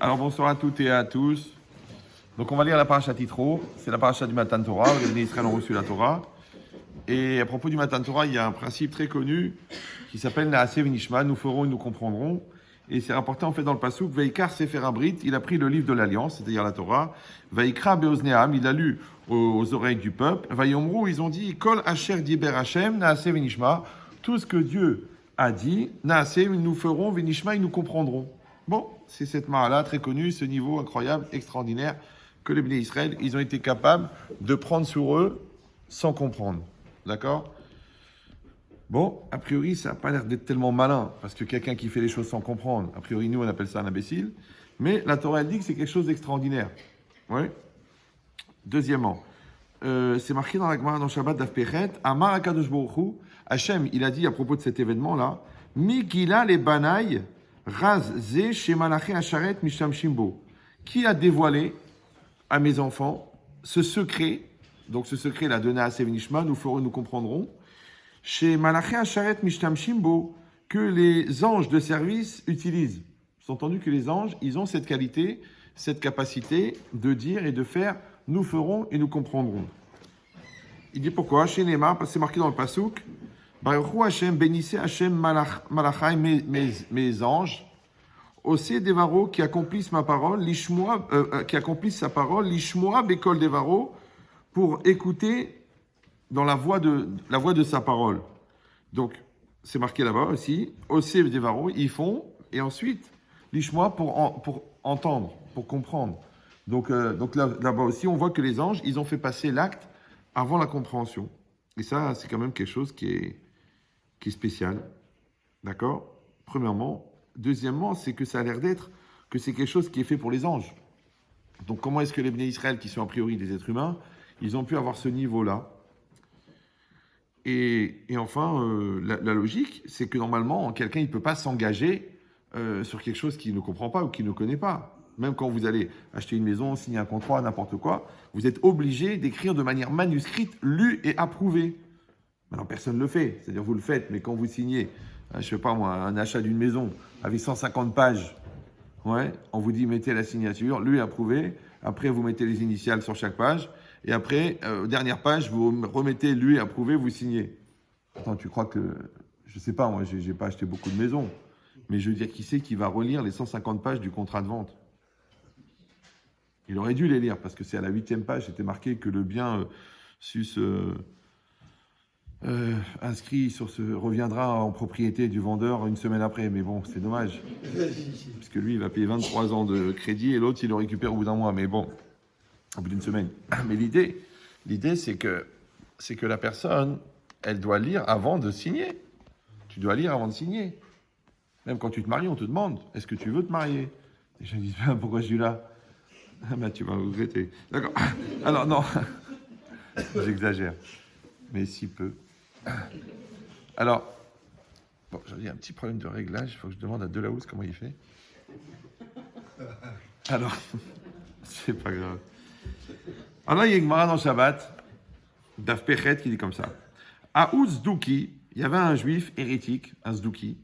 Alors bonsoir à toutes et à tous. Donc on va lire la paracha Titro, c'est la paracha du Matan Torah, où les Bnei Israël ont reçu la Torah. Et à propos du Matan Torah, il y a un principe très connu qui s'appelle Naaseh v'nishma, nous ferons et nous comprendrons. Et c'est rapporté en fait dans le Passouk, Veikar Sefer Abrit, il a pris le livre de l'Alliance, c'est-à-dire la Torah, Vaikra Beozneam, il l'a lu aux oreilles du peuple, Vayomru, ils ont dit, Kol Asher Diber Hashem, Naaseh v'nishma, tout ce que Dieu a dit, Naaseh, nous ferons, v'nishma, ils nous comprendront. Bon, c'est cette mara-là, très connue, ce niveau incroyable, extraordinaire, que les Bnei Israël, ils ont été capables de prendre sur eux sans comprendre. D'accord ? Bon, a priori, ça n'a pas l'air d'être tellement malin, parce que quelqu'un qui fait les choses sans comprendre, a priori, nous, on appelle ça un imbécile, mais la Torah, elle dit que c'est quelque chose d'extraordinaire. Oui. Deuxièmement, c'est marqué dans la Gemara, dans Shabbat d'Af Pechet, Amar HaKadosh Baruch Hu, Hachem, il a dit à propos de cet événement-là, Mi Gila le Banaï, Raz Ze She Malaché Asharet Misham Shimbo. Qui a dévoilé à mes enfants ce secret, donc ce secret l'a donné à Sevenishma, nous ferons, nous comprendrons, chez Malaché Asharet Mishtam Shimbo, que les anges de service utilisent. Vous avez entendu que les anges, ils ont cette qualité, cette capacité de dire et de faire, nous ferons et nous comprendrons. Il dit pourquoi? Chez Neymar, parce que c'est marqué dans le Passouk, Baruch Hu Hashem, bénissez Hashem Malachai, mes anges, Osé Devaro, qui accomplissent ma parole, Lishmoa, qui accomplissent sa parole, Lishmoa Bekol Devaro, pour écouter dans la voix de sa parole. Donc, c'est marqué là-bas aussi, Osé Devaro, ils font, et ensuite, Lishmoa pour entendre, pour comprendre. Donc là-bas aussi, on voit que les anges, ils ont fait passer l'acte avant la compréhension. Et ça, c'est quand même quelque chose qui est spécial. D'accord ? Premièrement. Deuxièmement, c'est que ça a l'air d'être que c'est quelque chose qui est fait pour les anges. Donc comment est-ce que les Bnei Israël, qui sont a priori des êtres humains, ils ont pu avoir ce niveau-là ? Et enfin, la logique, c'est que normalement, quelqu'un ne peut pas s'engager sur quelque chose qu'il ne comprend pas ou qu'il ne connaît pas. Même quand vous allez acheter une maison, signer un contrat, n'importe quoi, vous êtes obligé d'écrire de manière manuscrite, lue et approuvée. Maintenant, personne ne le fait. C'est-à-dire, vous le faites, mais quand vous signez, je ne sais pas moi, un achat d'une maison avec 150 pages, ouais, on vous dit mettez la signature, lui approuvé, après vous mettez les initiales sur chaque page, et après, dernière page, vous remettez lui approuvé, vous signez. Attends, tu crois que, je ne sais pas, moi, j'ai pas acheté beaucoup de maisons, mais je veux dire, qui c'est qui va relire les 150 pages du contrat de vente ? Il aurait dû les lire, parce que c'est à la 8e page, c'était marqué que le bien inscrit reviendra en propriété du vendeur une semaine après. Mais bon, c'est dommage. Parce que lui, il va payer 23 ans de crédit et l'autre, il le récupère au bout d'un mois. Mais bon, au bout d'une semaine. Mais l'idée, c'est que la personne, elle doit lire avant de signer. Tu dois lire avant de signer. Même quand tu te maries, on te demande, est-ce que tu veux te marier ? Et je me dis, pourquoi je suis là ? Ah ben, tu vas regretter. D'accord. Alors, non. J'exagère. Mais si peu. Alors, bon, j'avais un petit problème de réglage. Il faut que je demande à Delahousse comment il fait. Alors, c'est pas grave. Alors, il y a une Gemara dans Shabbat, d'Af Pechet, qui dit comme ça. À Ouzdouki, il y avait un juif hérétique, un Zdouki.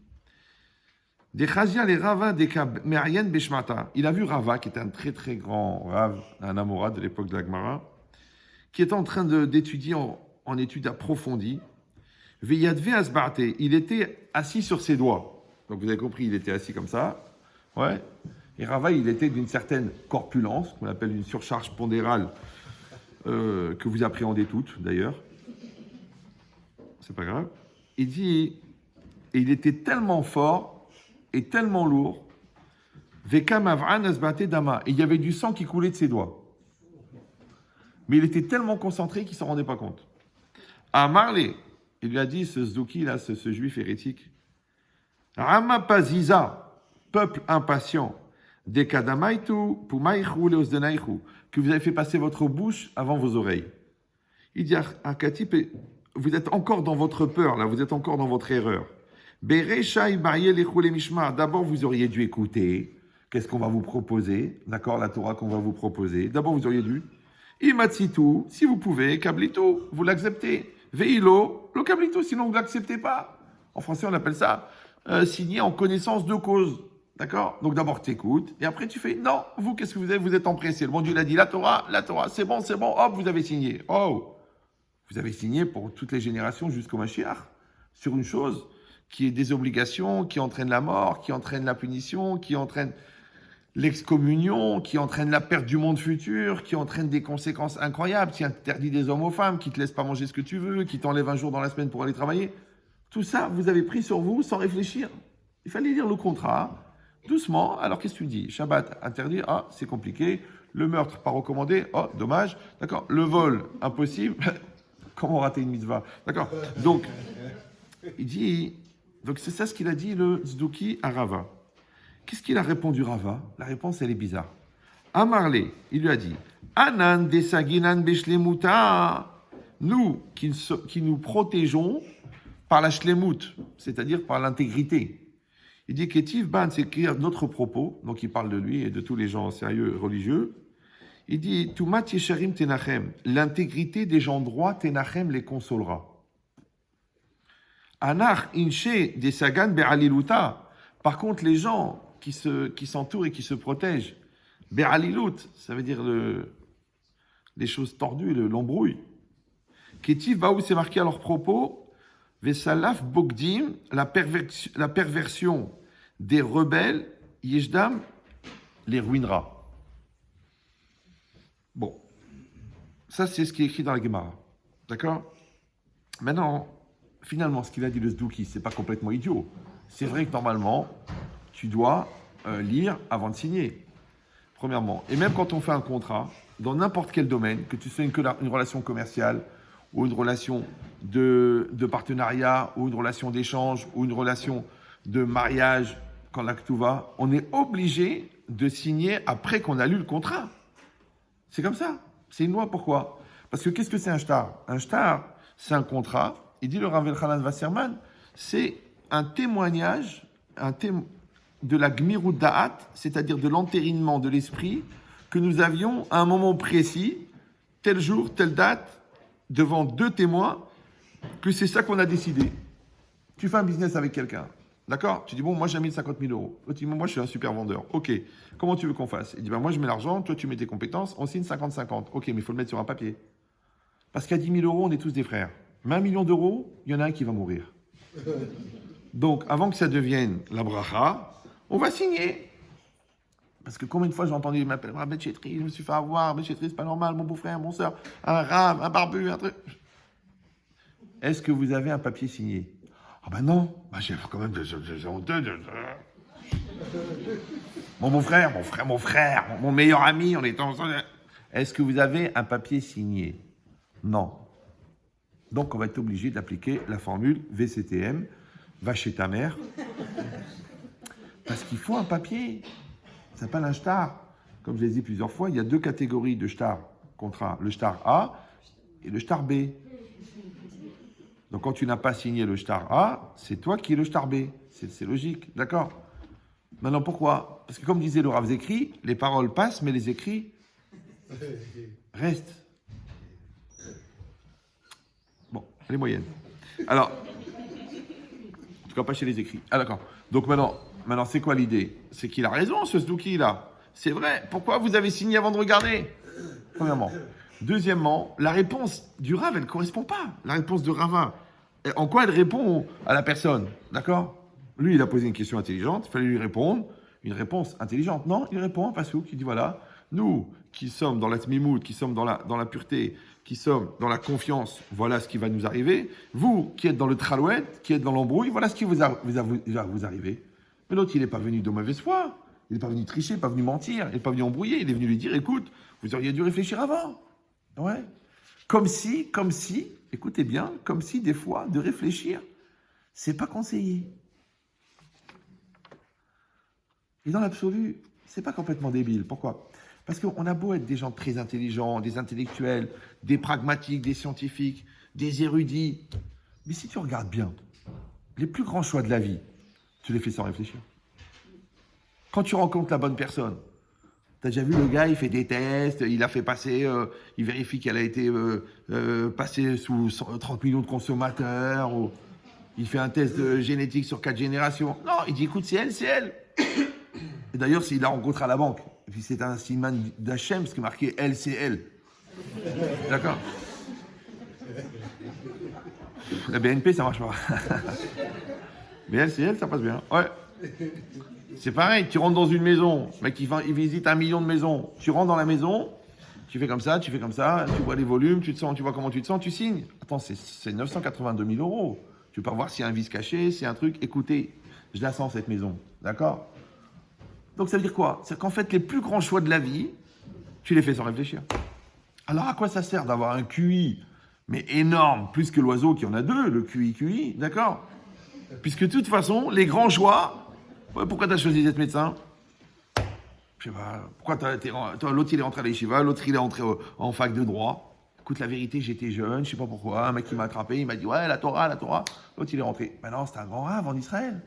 Des Chazia les Rava des Merian Beshmata. Il a vu Rava, qui était un très très grand Rav, un Amora de l'époque de la Gemara, qui était en train d'étudier en études approfondies. Veyadve Asbarte, il était assis sur ses doigts. Donc vous avez compris, il était assis comme ça. Ouais. Et Rava, il était d'une certaine corpulence, qu'on appelle une surcharge pondérale, que vous appréhendez toutes d'ailleurs. C'est pas grave. Il dit, et il était tellement fort et tellement lourd, Vekam Avran Asbate Dama, et il y avait du sang qui coulait de ses doigts. Mais il était tellement concentré qu'il ne s'en rendait pas compte. À Marley, il lui a dit, ce Zdouki, là, ce juif hérétique, Rama Paziza, peuple impatient, Dekadamaitu, Pumaïchou, Leosdenaichou, que vous avez fait passer votre bouche avant vos oreilles. Il dit à Katip, vous êtes encore dans votre peur, là, vous êtes encore dans votre erreur. D'abord, vous auriez dû écouter. Qu'est-ce qu'on va vous proposer? D'accord, la Torah qu'on va vous proposer. D'abord, vous auriez dû. Imatsitu, si vous pouvez, kablitu, vous l'acceptez. Veilo, le kablitu, sinon vous ne l'acceptez pas. En français, on appelle ça signer en connaissance de cause. D'accord? Donc d'abord tu écoutes, et après tu fais, non, vous, qu'est-ce que vous êtes? Vous êtes empressé. Le bon Dieu l'a dit, la Torah, c'est bon, hop, vous avez signé. Oh! Vous avez signé pour toutes les générations jusqu'au Mashiach, sur une chose qui est des obligations, qui entraîne la mort, qui entraîne la punition, qui entraîne l'excommunion, qui entraîne la perte du monde futur, qui entraîne des conséquences incroyables, qui interdit des hommes aux femmes, qui te laisse pas manger ce que tu veux, qui t'enlève un jour dans la semaine pour aller travailler. Tout ça, vous avez pris sur vous sans réfléchir. Il fallait lire le contrat, doucement. Alors qu'est-ce que tu dis? Shabbat interdit, ah, c'est compliqué. Le meurtre pas recommandé, oh, dommage. D'accord. Le vol, impossible. Comment rater une mitzvah? D'accord. Donc, il dit, donc c'est ça ce qu'il a dit le Tzduki à Rava. Qu'est-ce qu'il a répondu Rava? La réponse, elle est bizarre. Amarle, il lui a dit, Anan desaginan beshlemuta, nous qui nous protégeons par la shlemut, c'est-à-dire par l'intégrité. Il dit qu'Etiv Ban, c'est écrire notre propos, donc il parle de lui et de tous les gens sérieux religieux. Il dit, Tumat yesharim tenachem, l'intégrité des gens droits, tenachem les consolera. Anach inche desagan be'aliluta, par contre les gens qui s'entourent et qui se protègent, be'alilut, ça veut dire les choses tordues, l'embrouille. Ketiv Baou, c'est marqué à leur propos, Vesalaf Bogdim, la perversion des rebelles, Yeshdam les ruinera. Bon, ça c'est ce qui est écrit dans la Gemara. D'accord? Maintenant, finalement, ce qu'il a dit le Tzduki, c'est pas complètement idiot. C'est vrai que normalement, tu dois lire avant de signer, premièrement. Et même quand on fait un contrat, dans n'importe quel domaine, que tu sois une relation commerciale, ou une relation de partenariat, ou une relation d'échange, ou une relation de mariage, quand l'acte va, on est obligé de signer après qu'on a lu le contrat. C'est comme ça. C'est une loi. Pourquoi? Parce que qu'est-ce que c'est un shtar? Un shtar, c'est un contrat. Il dit le Rav Elchanan Wasserman, c'est un témoignage de la Gmirut Da'at, c'est-à-dire de l'entérinement de l'esprit que nous avions à un moment précis, tel jour, telle date, devant deux témoins, que c'est ça qu'on a décidé. Tu fais un business avec quelqu'un, d'accord? Tu dis, bon, moi j'ai mis 50 000 euros. L'autre dit, moi je suis un super vendeur. Ok, comment tu veux qu'on fasse? Il dit, ben, moi je mets l'argent, toi tu mets tes compétences, on signe 50-50. Ok, mais il faut le mettre sur un papier. Parce qu'à 10 000 euros, on est tous des frères. Mais 1 million d'euros, il y en a un qui va mourir. Donc, avant que ça devienne la bracha, on va signer. Parce que combien de fois j'ai entendu, il m'appelle Rabbi Chetri, je me suis fait avoir, Rabbi Chetri, c'est pas normal, mon beau-frère, mon soeur, un rave, un barbu, un truc. Est-ce que vous avez un papier signé? Ah ben non, ben j'ai quand même des honteux. Mon beau-frère, mon frère, mon meilleur ami, on est ensemble. Est-ce que vous avez un papier signé? Non. Donc on va être obligé d'appliquer la formule VCTM, va chez ta mère. Parce qu'il faut un papier. Ça s'appelle un shtar. Comme je l'ai dit plusieurs fois, il y a deux catégories de shtar contrat. Le shtar A et le shtar B. Donc quand tu n'as pas signé le shtar A, c'est toi qui es le shtar B. C'est logique, d'accord? Maintenant pourquoi? Parce que comme disait le Rav Zekri, les paroles passent, mais les écrits restent. Bon, elle est moyenne. Alors, en tout cas pas chez les écrits. Ah d'accord. Donc maintenant c'est quoi l'idée? C'est qu'il a raison, ce Tzduki là. C'est vrai. Pourquoi vous avez signé avant de regarder? Premièrement. Deuxièmement, la réponse du Rav, elle ne correspond pas. La réponse de Rava. En quoi elle répond à la personne? D'accord? Lui, il a posé une question intelligente. Il fallait lui répondre. Une réponse intelligente. Non, il répond à Passouk. Il dit voilà, nous qui sommes dans la tmimout, qui sommes dans la pureté, qui sommes dans la confiance, voilà ce qui va nous arriver. Vous qui êtes dans le tralouet, qui êtes dans l'embrouille, voilà ce qui va vous arriver. Mais l'autre, il n'est pas venu de mauvaise foi. Il n'est pas venu tricher, pas venu mentir, il n'est pas venu embrouiller. Il est venu lui dire, écoute, vous auriez dû réfléchir avant. Ouais. Comme si, écoutez bien, comme si des fois, de réfléchir, c'est pas conseillé. Et dans l'absolu, c'est pas complètement débile. Pourquoi? Parce qu'on a beau être des gens très intelligents, des intellectuels, des pragmatiques, des scientifiques, des érudits. Mais si tu regardes bien, les plus grands choix de la vie, tu les fais sans réfléchir. Quand tu rencontres la bonne personne, t'as déjà vu le gars, il fait des tests, il a fait passer, il vérifie qu'elle a été passée sous 30 millions de consommateurs, ou il fait un test génétique sur 4 générations. Non, il dit écoute, c'est elle. Et d'ailleurs, s'il l'a rencontré à la banque, et puis c'est un siman d'Hachem, parce qu'il est marqué LCL. D'accord. La BNP, ça marche pas. Mais LCL, ça passe bien. Ouais. C'est pareil, tu rentres dans une maison, le mec il visite 1 million de maisons. Tu rentres dans la maison, tu fais comme ça, tu vois les volumes, tu vois comment tu te sens, tu signes. Attends, c'est 982 000 euros. Tu peux voir s'il y a un vice caché, s'il y a un truc. Écoutez, je la sens cette maison. D'accord? Donc ça veut dire quoi? C'est qu'en fait, les plus grands choix de la vie, tu les fais sans réfléchir. Alors à quoi ça sert d'avoir un QI, mais énorme, plus que l'oiseau qui en a 2, le QI, d'accord? Puisque de toute façon, les grands choix, pourquoi tu as choisi d'être médecin? Je sais pas, pourquoi l'autre il est rentré à l'Yeshiva, l'autre il est rentré en fac de droit. Écoute, la vérité, j'étais jeune, je sais pas pourquoi, un mec qui m'a attrapé, il m'a dit ouais, la Torah. L'autre il est rentré. Ben non, c'était un grand rave en Israël.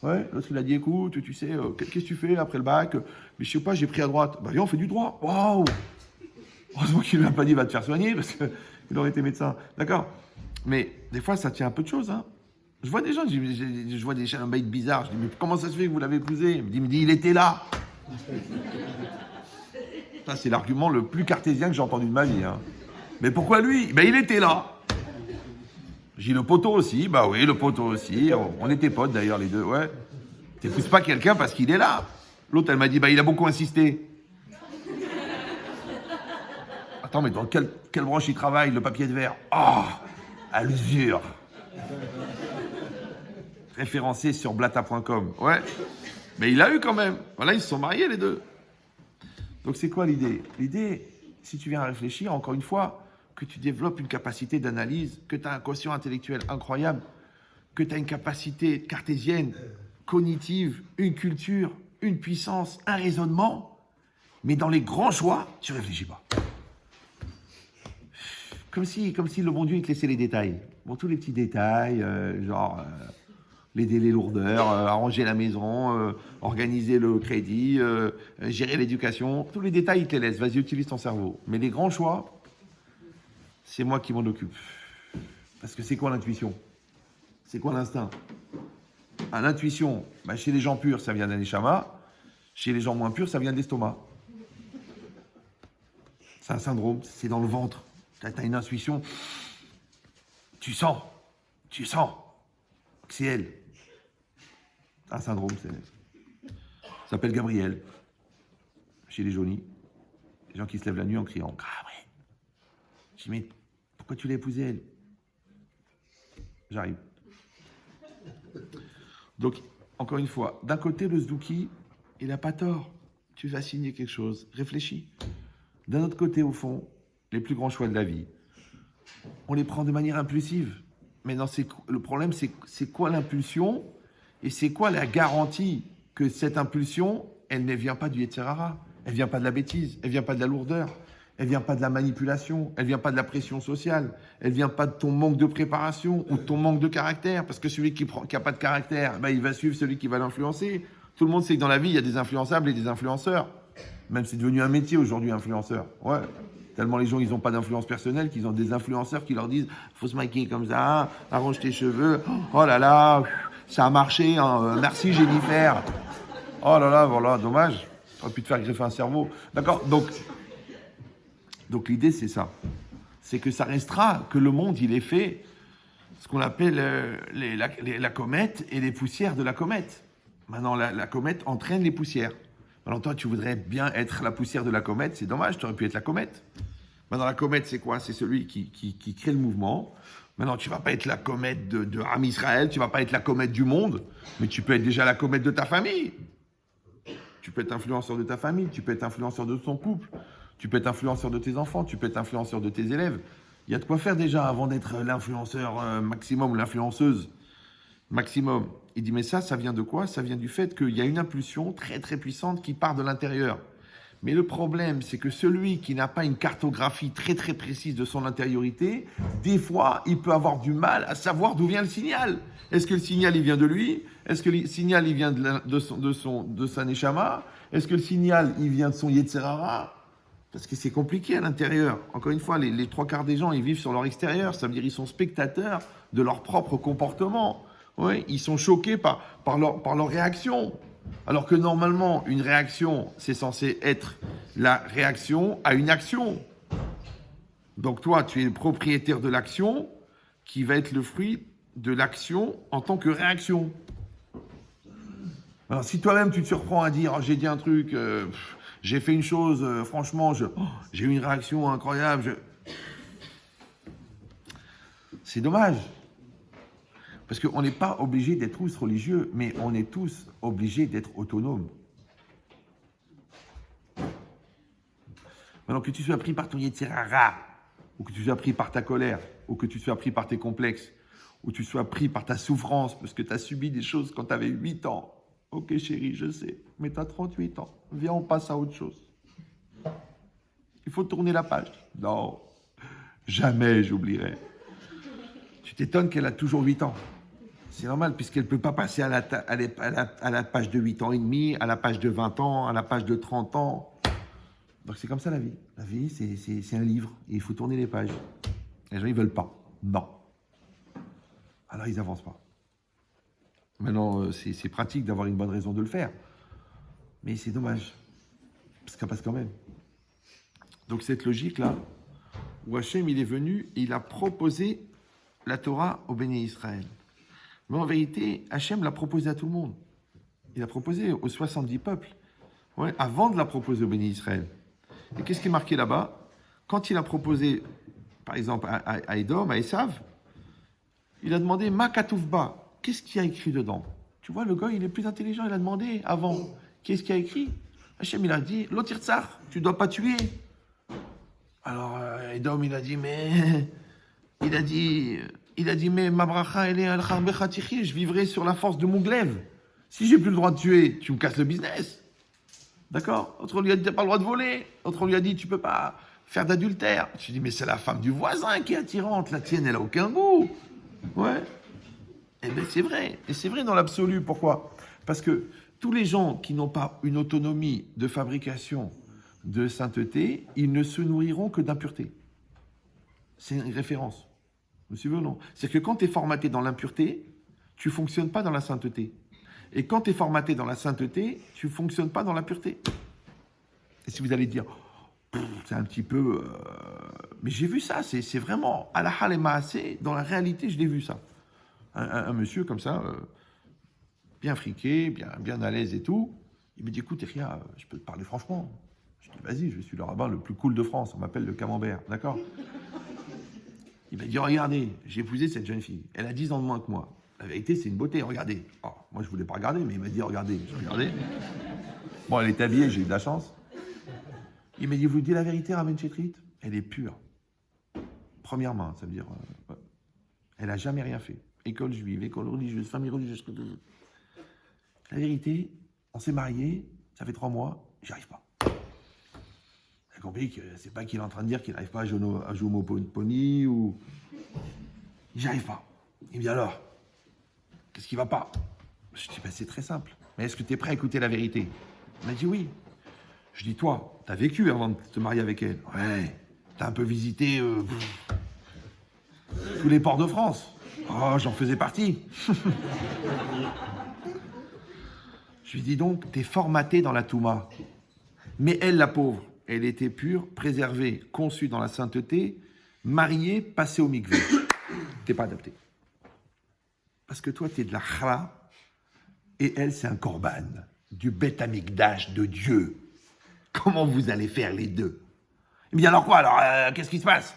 Ouais, l'autre il a dit écoute, tu sais, qu'est-ce que tu fais après le bac? Mais je sais pas, j'ai pris à droite. Ben viens, on fait du droit. Waouh! Heureusement qu'il ne lui a pas dit va te faire soigner, parce qu'il aurait été médecin. D'accord? Mais des fois, ça tient un peu de choses, hein. Je vois des gens, je vois des chalabaïtes bizarres. Je dis, mais comment ça se fait que vous l'avez épousé? Il me dit, il était là. Ça, c'est l'argument le plus cartésien que j'ai entendu de ma vie. Hein. Mais pourquoi lui? Ben, il était là. J'ai le poteau aussi. Bah oui, le poteau aussi. On était potes d'ailleurs, les deux. Ouais. T'épouses pas quelqu'un parce qu'il est là. L'autre, elle m'a dit, bah, il a beaucoup insisté. Attends, mais dans quelle branche il travaille, le papier de verre? Oh, à l'usure. Référencé sur blata.com. Ouais. Mais il a eu quand même. Voilà, ils se sont mariés les deux. Donc c'est quoi l'idée? L'idée, si tu viens à réfléchir, encore une fois, que tu développes une capacité d'analyse, que tu as un quotient intellectuel incroyable, que tu as une capacité cartésienne, cognitive, une culture, une puissance, un raisonnement, mais dans les grands choix, tu réfléchis pas. Comme si le bon Dieu il te laissait les détails. Bon, tous les petits détails, les délais lourdeurs, arranger la maison, organiser le crédit, gérer l'éducation. Tous les détails, il te les laisse. Vas-y, utilise ton cerveau. Mais les grands choix, c'est moi qui m'en occupe. Parce que c'est quoi l'intuition? C'est quoi l'instinct? L'intuition, chez les gens purs, ça vient d'un neshama. Chez les gens moins purs, ça vient de l'estomac. C'est un syndrome, c'est dans le ventre. Tu as une intuition. Tu sens que c'est elle. Un syndrome, ça s'appelle Gabriel. Chez les jaunis. Les gens qui se lèvent la nuit en criant. Gabriel. Je dis, mais pourquoi tu l'as épousée, elle? J'arrive. Donc, encore une fois, d'un côté, le Zdouki, il n'a pas tort. Tu vas signer quelque chose. Réfléchis. D'un autre côté, au fond, les plus grands choix de la vie, on les prend de manière impulsive. Maintenant, le problème, c'est quoi l'impulsion? Et c'est quoi la garantie que cette impulsion, elle ne vient pas du Yetzer Hara? Elle ne vient pas de la bêtise, elle ne vient pas de la lourdeur, elle ne vient pas de la manipulation, elle ne vient pas de la pression sociale, elle ne vient pas de ton manque de préparation ou de ton manque de caractère, parce que celui qui n'a pas de caractère, il va suivre celui qui va l'influencer. Tout le monde sait que dans la vie, il y a des influençables et des influenceurs. Même c'est devenu un métier aujourd'hui, influenceur. Ouais. Tellement les gens, ils n'ont pas d'influence personnelle qu'ils ont des influenceurs qui leur disent « faut se maquiller comme ça, arrange tes cheveux, oh là là, ça a marché, hein, merci Jennifer. Oh là là, voilà, dommage, j'aurais pu te faire greffer un cerveau. » D'accord? Donc l'idée, c'est ça. C'est que ça restera, que le monde, il est fait, ce qu'on appelle la comète et les poussières de la comète. Maintenant, la comète entraîne les poussières. Alors toi, tu voudrais bien être la poussière de la comète, c'est dommage, tu aurais pu être la comète. Maintenant, la comète, c'est quoi? C'est celui qui crée le mouvement. Maintenant, tu ne vas pas être la comète de Am Israël, tu ne vas pas être la comète du monde, mais tu peux être déjà la comète de ta famille. Tu peux être influenceur de ta famille, tu peux être influenceur de ton couple, tu peux être influenceur de tes enfants, tu peux être influenceur de tes élèves. Il y a de quoi faire déjà avant d'être l'influenceur maximum ou l'influenceuse maximum. Il dit, mais ça vient de quoi? Ça vient du fait qu'il y a une impulsion très très puissante qui part de l'intérieur. Mais le problème, c'est que celui qui n'a pas une cartographie très très précise de son intériorité, des fois, il peut avoir du mal à savoir d'où vient le signal. Est-ce que le signal, il vient de lui? Est-ce que le signal, il vient de sa neshama? Est-ce que le signal, il vient de son Yetzer Hara? Parce que c'est compliqué à l'intérieur. Encore une fois, les 3/4 des gens, ils vivent sur leur extérieur. Ça veut dire qu'ils sont spectateurs de leur propre comportement. Oui, ils sont choqués par leur réaction. Alors que normalement, une réaction, c'est censé être la réaction à une action. Donc toi, tu es le propriétaire de l'action qui va être le fruit de l'action en tant que réaction. Alors si toi-même tu te surprends à dire oh, j'ai dit un truc, j'ai fait une chose, franchement, j'ai eu une réaction incroyable, c'est dommage. Parce qu'on n'est pas obligé d'être tous religieux, mais on est tous obligés d'être autonomes. Maintenant, que tu sois pris par ton Yetzirara, ou que tu sois pris par ta colère, ou que tu sois pris par tes complexes, ou que tu sois pris par ta souffrance, parce que tu as subi des choses quand tu avais 8 ans. Ok chérie, je sais, mais tu as 38 ans. Viens, on passe à autre chose. Il faut tourner la page. Non, jamais j'oublierai. Tu t'étonnes qu'elle a toujours 8 ans. C'est normal, puisqu'elle ne peut pas passer à la page de 8 ans et demi, à la page de 20 ans, à la page de 30 ans. Donc c'est comme ça la vie. La vie, c'est un livre. Et il faut tourner les pages. Les gens, ils ne veulent pas. Non. Alors, ils n'avancent pas. Maintenant, c'est pratique d'avoir une bonne raison de le faire. Mais c'est dommage. Parce qu'elle passe quand même. Donc cette logique-là, où Hachem, il est venu, il a proposé la Torah au béni Israël. Mais en vérité, Hachem l'a proposé à tout le monde. Il l'a proposé aux 70 peuples, ouais, avant de la proposer au béni Israël. Et qu'est-ce qui est marqué là-bas? Quand il a proposé, par exemple, à Edom, à Esav, il a demandé « Ma katoufba » qu'est-ce qu'il y a écrit dedans? Tu vois, le gars, il est plus intelligent, il a demandé avant. Qu'est-ce qu'il y a écrit? Hachem, il a dit « Lotirtsar, tu ne dois pas tuer. » Alors, Edom, il a dit « Mais... » Il a dit, mais ma bracha, elle est al-kharbecha tichi, je vivrai sur la force de mon glaive. Si j'ai plus le droit de tuer, tu me casses le business. D'accord? Autre lui a dit, tu n'as pas le droit de voler. Autre lui a dit, tu peux pas faire d'adultère. Je dis, mais c'est la femme du voisin qui est attirante. La tienne, elle a aucun goût. Ouais. Eh bien, c'est vrai. Et c'est vrai dans l'absolu. Pourquoi? Parce que tous les gens qui n'ont pas une autonomie de fabrication de sainteté, ils ne se nourriront que d'impureté. C'est une référence. Vous suivez ou non? C'est-à-dire que quand tu es formaté dans l'impureté, tu ne fonctionnes pas dans la sainteté. Et quand tu es formaté dans la sainteté, tu ne fonctionnes pas dans la pureté. Et si vous allez dire, c'est un petit peu... Mais j'ai vu ça, c'est vraiment, à la halema, dans la réalité, je l'ai vu ça. Un monsieur comme ça, bien friqué, bien à l'aise et tout, il me dit, écoute, Eria, je peux te parler franchement. Je dis, vas-y, je suis le rabbin le plus cool de France, on m'appelle le camembert, d'accord? Il m'a dit, regardez, j'ai épousé cette jeune fille. Elle a 10 ans de moins que moi. La vérité, c'est une beauté, regardez. Oh, moi, je ne voulais pas regarder, mais il m'a dit, regardez. J'ai regardé. Bon, elle est habillée, j'ai eu de la chance. Il m'a dit, vous dites la vérité, Raven Chetrit? Elle est pure. Première main, ça veut dire... elle n'a jamais rien fait. École juive, école religieuse, famille religieuse. La vérité, on s'est mariés, ça fait 3 mois, j'y arrive pas. J'ai compris que c'est pas qu'il est en train de dire qu'il n'arrive pas à jouer au Monopoly ou... J'y arrive pas. Il me dit alors, qu'est-ce qui va pas? Je dis, ben, c'est très simple. Mais est-ce que tu es prêt à écouter la vérité? Il m'a dit oui. Je dis, toi, tu as vécu avant de te marier avec elle? Ouais. Tu as un peu visité tous les ports de France? Oh, j'en faisais partie. Je lui dis donc, tu es formaté dans la Touma. Mais elle, la pauvre, elle était pure, préservée, conçue dans la sainteté, mariée, passée au mikvé. T'es pas adapté. Parce que toi, tu es de la chla, et elle, c'est un korban, du Beth Amikdash de Dieu. Comment vous allez faire les deux? Il me dit, alors quoi? Alors, qu'est-ce qui se passe?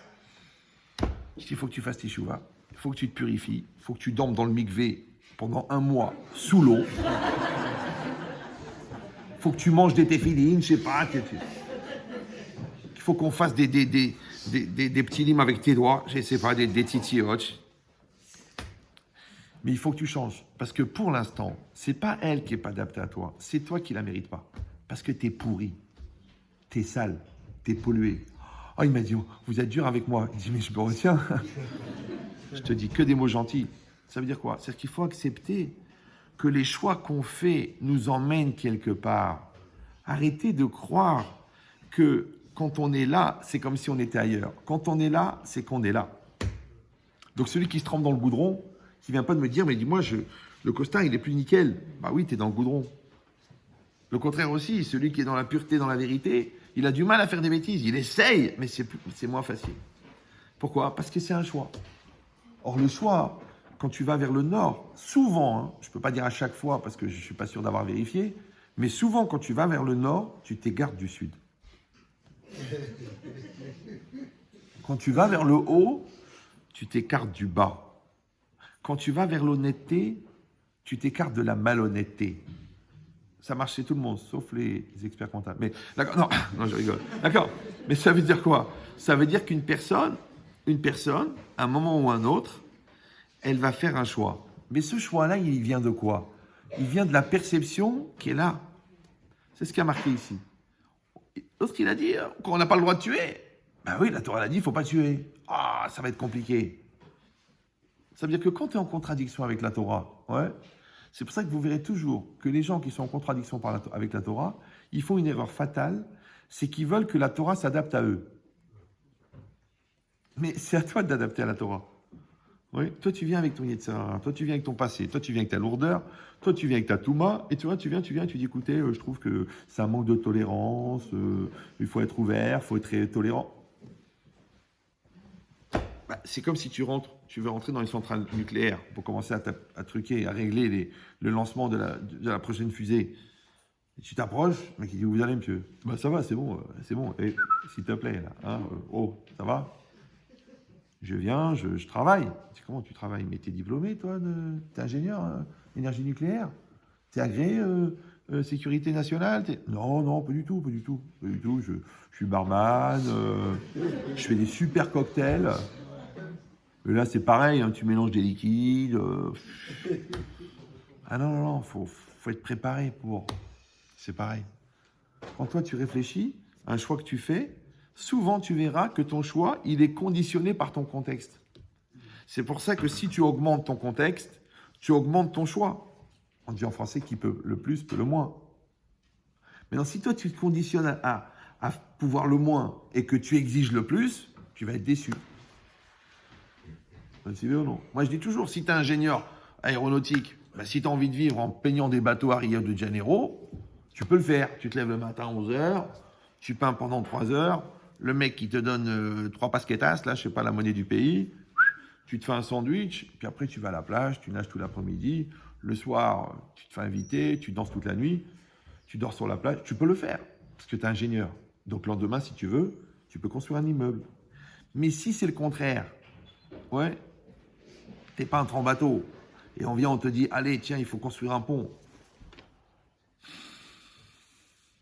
Je dis, il faut que tu fasses teshuva, il faut que tu te purifies, il faut que tu dormes dans le mikvé pendant 1 mois, sous l'eau. Il faut que tu manges des téfilines, je sais pas. Il faut qu'on fasse des petits limes avec tes doigts, je sais pas, des titiotes. Mais il faut que tu changes. Parce que pour l'instant, c'est pas elle qui est pas adaptée à toi. C'est toi qui la mérites pas. Parce que t'es pourri. T'es sale. T'es pollué. Oh, il m'a dit, vous êtes dur avec moi. Il dit, mais je me retiens. Je te dis que des mots gentils. Ça veut dire quoi? C'est qu'il faut accepter que les choix qu'on fait nous emmènent quelque part. Arrêtez de croire que quand on est là, c'est comme si on était ailleurs. Quand on est là, c'est qu'on est là. Donc celui qui se trempe dans le goudron, qui ne vient pas de me dire, mais dis-moi, le costard, il est plus nickel. Bah oui, tu es dans le goudron. Le contraire aussi, celui qui est dans la pureté, dans la vérité, il a du mal à faire des bêtises. Il essaye, mais c'est moins facile. Pourquoi? Parce que c'est un choix. Or, le choix, quand tu vas vers le nord, souvent, hein, je ne peux pas dire à chaque fois parce que je ne suis pas sûr d'avoir vérifié, mais souvent, quand tu vas vers le nord, tu t'égares du sud. Quand tu vas vers le haut, tu t'écartes du bas. Quand tu vas vers l'honnêteté, tu t'écartes de la malhonnêteté. Ça marche chez tout le monde, sauf les experts comptables. Mais d'accord, non, je rigole. D'accord. Mais ça veut dire quoi? Ça veut dire qu'une personne, à un moment ou un autre, elle va faire un choix. Mais ce choix-là, il vient de quoi? Il vient de la perception qui est là. C'est ce qui a marqué ici. Lorsqu'il a dit qu'on n'a pas le droit de tuer, ben oui, la Torah l'a dit, il ne faut pas tuer. Ah, ça va être compliqué. Ça veut dire que quand tu es en contradiction avec la Torah, ouais, c'est pour ça que vous verrez toujours que les gens qui sont en contradiction avec la Torah, ils font une erreur fatale, c'est qu'ils veulent que la Torah s'adapte à eux. Mais c'est à toi d'adapter à la Torah. Oui, toi tu viens avec ton Yetzirah, toi tu viens avec ton passé, toi tu viens avec ta lourdeur, toi tu viens avec ta Touma, et tu vois, tu viens, tu dis écoutez, je trouve que c'est un manque de tolérance, il faut être ouvert, il faut être tolérant. Bah, c'est comme si tu veux rentrer dans les centrales nucléaires pour commencer à truquer, à régler le lancement de la prochaine fusée. Et tu t'approches, le mec il dit où vous allez monsieur? Bah ça va, c'est bon, et s'il te plaît là, hein, ça va? Je viens, je travaille. Tu dis, comment tu travailles? Mais t'es diplômé, toi, t'es ingénieur énergie nucléaire? T'es agréé sécurité nationale? Non, pas du tout. Je suis barman, je fais des super cocktails. Et là, c'est pareil, hein, tu mélanges des liquides. Ah non, faut être préparé pour. C'est pareil. Quand toi, tu réfléchis à un choix que tu fais, souvent, tu verras que ton choix, il est conditionné par ton contexte. C'est pour ça que si tu augmentes ton contexte, tu augmentes ton choix. On dit en français qui peut le plus, peut le moins. Maintenant, si toi, tu te conditionnes à pouvoir le moins et que tu exiges le plus, tu vas être déçu. C'est vrai ou non? Moi, je dis toujours, si tu es ingénieur aéronautique, bah, si tu as envie de vivre en peignant des bateaux à Rio de Janeiro, tu peux le faire. Tu te lèves le matin à 11h, tu peins pendant 3 heures, le mec qui te donne 3 pasquetas, là, je sais pas, la monnaie du pays, tu te fais un sandwich, puis après tu vas à la plage, tu nages tout l'après-midi, le soir, tu te fais inviter, tu danses toute la nuit, tu dors sur la plage, tu peux le faire, parce que tu es ingénieur. Donc le lendemain, si tu veux, tu peux construire un immeuble. Mais si c'est le contraire, ouais, t'es peintre en bateau, et on te dit, allez, tiens, il faut construire un pont.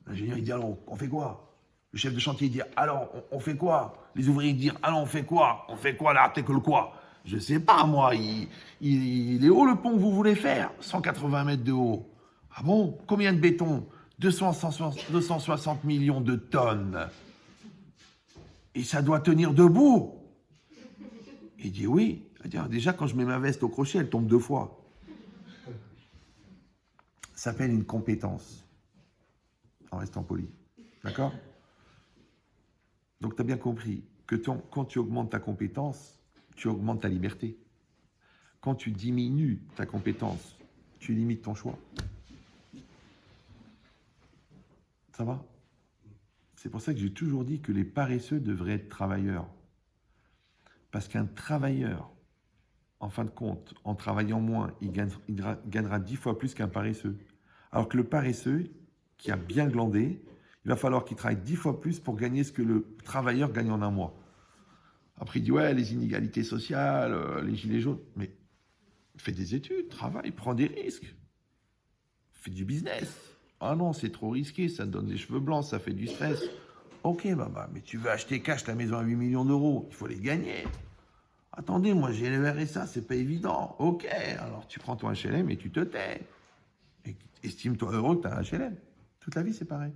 L'ingénieur, il dit, alors, on fait quoi? Le chef de chantier, il dit, alors, on fait quoi? Les ouvriers disent, alors, on fait quoi? On fait quoi, l'article quoi? Je sais pas, moi, il est haut le pont que vous voulez faire? 180 mètres de haut. Ah bon? Combien de béton? 260 millions de tonnes. Et ça doit tenir debout. Il dit oui. Déjà, quand je mets ma veste au crochet, elle tombe 2 fois. Ça s'appelle une compétence. En restant poli. D'accord? Donc, tu as bien compris que quand tu augmentes ta compétence, tu augmentes ta liberté. Quand tu diminues ta compétence, tu limites ton choix. Ça va? C'est pour ça que j'ai toujours dit que les paresseux devraient être travailleurs. Parce qu'un travailleur, en fin de compte, en travaillant moins, il gagnera 10 fois plus qu'un paresseux. Alors que le paresseux, qui a bien glandé, il va falloir qu'il travaille 10 fois plus pour gagner ce que le travailleur gagne en un mois. Après, il dit, ouais, les inégalités sociales, les gilets jaunes. Mais fais des études, travaille, prends des risques. Fais du business. Ah non, c'est trop risqué, ça te donne des cheveux blancs, ça fait du stress. Ok, mais tu veux acheter cash ta maison à 8 millions d'euros, il faut les gagner. Attendez, moi j'ai le RSA, c'est pas évident. Ok, alors tu prends ton HLM et tu te tais. Et estime-toi heureux que tu as un HLM. Toute la vie, c'est pareil.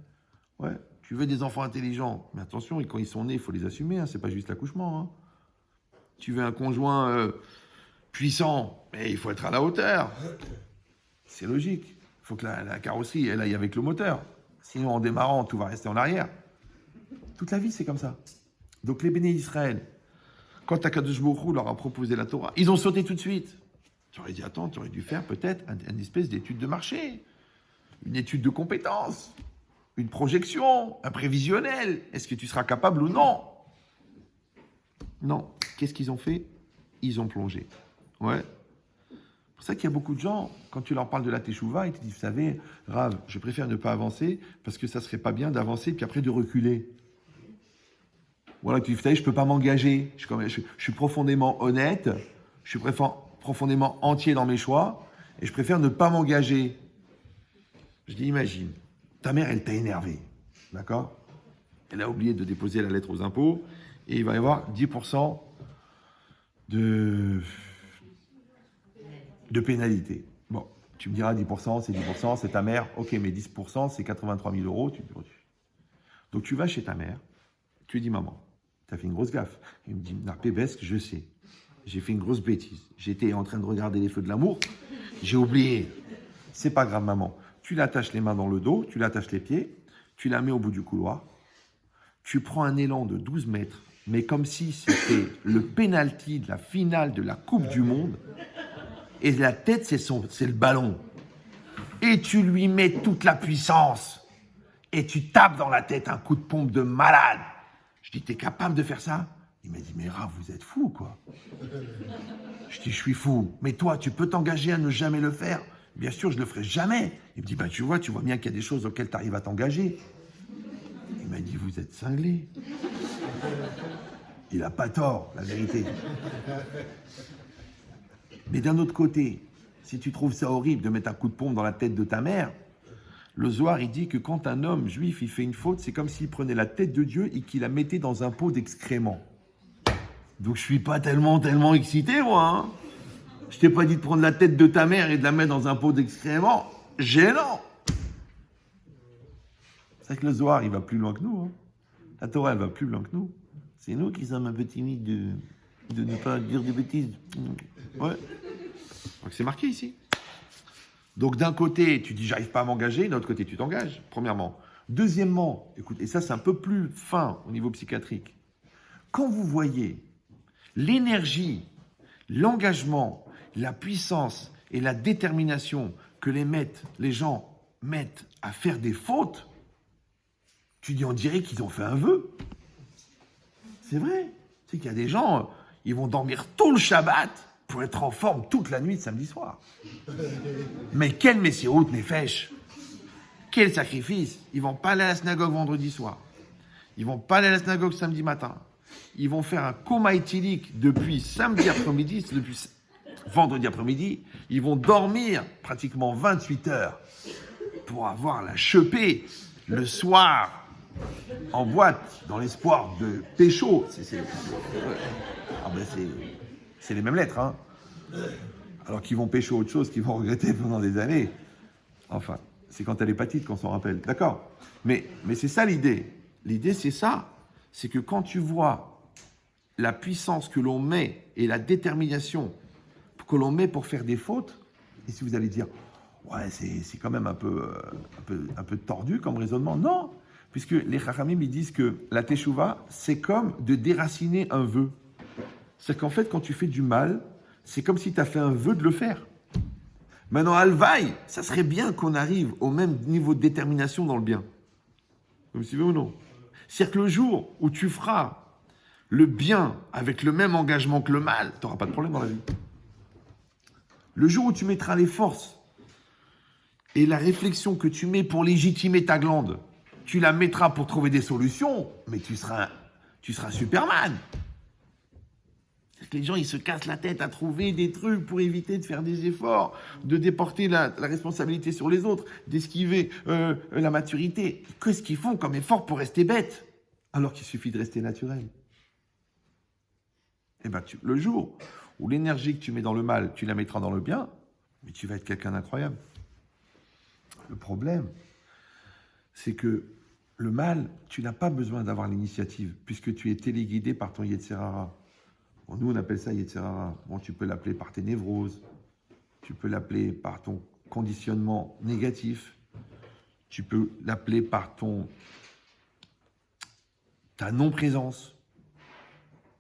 Ouais, tu veux des enfants intelligents, mais attention, quand ils sont nés, il faut les assumer, hein, c'est pas juste l'accouchement. Hein. Tu veux un conjoint puissant, mais il faut être à la hauteur. C'est logique. Il faut que la carrosserie, elle aille avec le moteur. Sinon, en démarrant, tout va rester en arrière. Toute la vie, c'est comme ça. Donc, les béné Israël, quand Akadosh Baruch Hu leur a proposé la Torah, ils ont sauté tout de suite. Tu aurais dit, attends, tu aurais dû faire peut-être une espèce d'étude de marché. une étude de compétences, une projection, un prévisionnel. Est-ce que tu seras capable ou non? Non. Qu'est-ce qu'ils ont fait? Ils ont plongé. Ouais. C'est pour ça qu'il y a beaucoup de gens, quand tu leur parles de la teshuva, ils te disent, vous savez, Rav, je préfère ne pas avancer parce que ça serait pas bien d'avancer puis après de reculer. Voilà, tu dis, vous savez, je peux pas m'engager. Je suis profondément honnête, je suis profondément entier dans mes choix et je préfère ne pas m'engager. Je dis, imagine, ta mère, elle t'a énervé, d'accord? Elle a oublié de déposer la lettre aux impôts et il va y avoir 10% de pénalité. Bon, tu me diras 10%, c'est ta mère. Ok, mais 10%, c'est 83 000 euros. Donc tu vas chez ta mère, tu lui dis, maman, tu as fait une grosse gaffe. Il me dit, Narpébesque, je sais, j'ai fait une grosse bêtise. J'étais en train de regarder les feux de l'amour, j'ai oublié. C'est pas grave, maman. Tu l'attaches les mains dans le dos, tu l'attaches les pieds, tu la mets au bout du couloir, tu prends un élan de 12 mètres, mais comme si c'était le penalty de la finale de la Coupe du Monde, et la tête, c'est le ballon. Et tu lui mets toute la puissance, et tu tapes dans la tête un coup de pompe de malade. Je dis, t'es capable de faire ça? Il m'a dit, mais Rav, vous êtes fou, quoi. Je dis, je suis fou. Mais toi, tu peux t'engager à ne jamais le faire? Bien sûr, je ne le ferai jamais. Il me dit, bah, tu vois bien qu'il y a des choses auxquelles tu arrives à t'engager. Il m'a dit, vous êtes cinglé. Il n'a pas tort, la vérité. Mais d'un autre côté, si tu trouves ça horrible de mettre un coup de pompe dans la tête de ta mère, le Zohar, il dit que quand un homme juif, il fait une faute, c'est comme s'il prenait la tête de Dieu et qu'il la mettait dans un pot d'excréments. Donc je suis pas tellement excité, moi. Hein. Je t'ai pas dit de prendre la tête de ta mère et de la mettre dans un pot d'excréments. Gênant. C'est vrai que le Zohar, il va plus loin que nous. Hein. La Torah, elle va plus loin que nous. C'est nous qui sommes un peu timides de ne pas dire des bêtises. Ouais. Donc c'est marqué ici. Donc d'un côté, tu dis j'arrive pas à m'engager, d'un autre côté, tu t'engages, premièrement. Deuxièmement, écoute, et ça c'est un peu plus fin au niveau psychiatrique. Quand vous voyez l'énergie, l'engagement, la puissance et la détermination que les gens mettent à faire des fautes, tu dis on dirait qu'ils ont fait un vœu. C'est vrai. C'est qu'il y a des gens, ils vont dormir tout le Shabbat pour être en forme toute la nuit de samedi soir. Mais quel Messirut Nefesh! Quel sacrifice! Ils vont pas aller à la synagogue vendredi soir. Ils vont pas aller à la synagogue samedi matin. Ils vont faire un coma éthylique depuis samedi après-midi, depuis vendredi après-midi. Ils vont dormir pratiquement 28 heures pour avoir la chepée le soir en boîte dans l'espoir de pécho. C'est les mêmes lettres, hein. Alors qu'ils vont pécho autre chose, qu'ils vont regretter pendant des années. Enfin, c'est quand t'as l'hépatite qu'on s'en rappelle, d'accord? Mais c'est ça l'idée. L'idée, c'est ça. C'est que quand tu vois la puissance que l'on met et la détermination que l'on met pour faire des fautes, et si vous allez dire, ouais, c'est quand même un peu tordu comme raisonnement, non, puisque les Chachamim, ils disent que la teshuva, c'est comme de déraciner un vœu. C'est qu'en fait, quand tu fais du mal, c'est comme si tu as fait un vœu de le faire. Maintenant, Alvaï, ça serait bien qu'on arrive au même niveau de détermination dans le bien. Vous me suivez ou non? C'est-à-dire que le jour où tu feras le bien avec le même engagement que le mal, tu n'auras pas de problème dans la vie. Le jour où tu mettras les forces et la réflexion que tu mets pour légitimer ta glande, tu la mettras pour trouver des solutions, mais tu seras Superman. Les gens, ils se cassent la tête à trouver des trucs pour éviter de faire des efforts, de déporter la responsabilité sur les autres, d'esquiver la maturité. Qu'est-ce qu'ils font comme effort pour rester bêtes? Alors qu'il suffit de rester naturel. Eh bien, le jour où l'énergie que tu mets dans le mal, tu la mettras dans le bien, mais tu vas être quelqu'un d'incroyable. Le problème, c'est que le mal, tu n'as pas besoin d'avoir l'initiative, puisque tu es téléguidé par ton Yetzer Hara. Bon, nous, on appelle ça Yetzer Hara. Bon, tu peux l'appeler par tes névroses, tu peux l'appeler par ton conditionnement négatif, tu peux l'appeler par ta non-présence.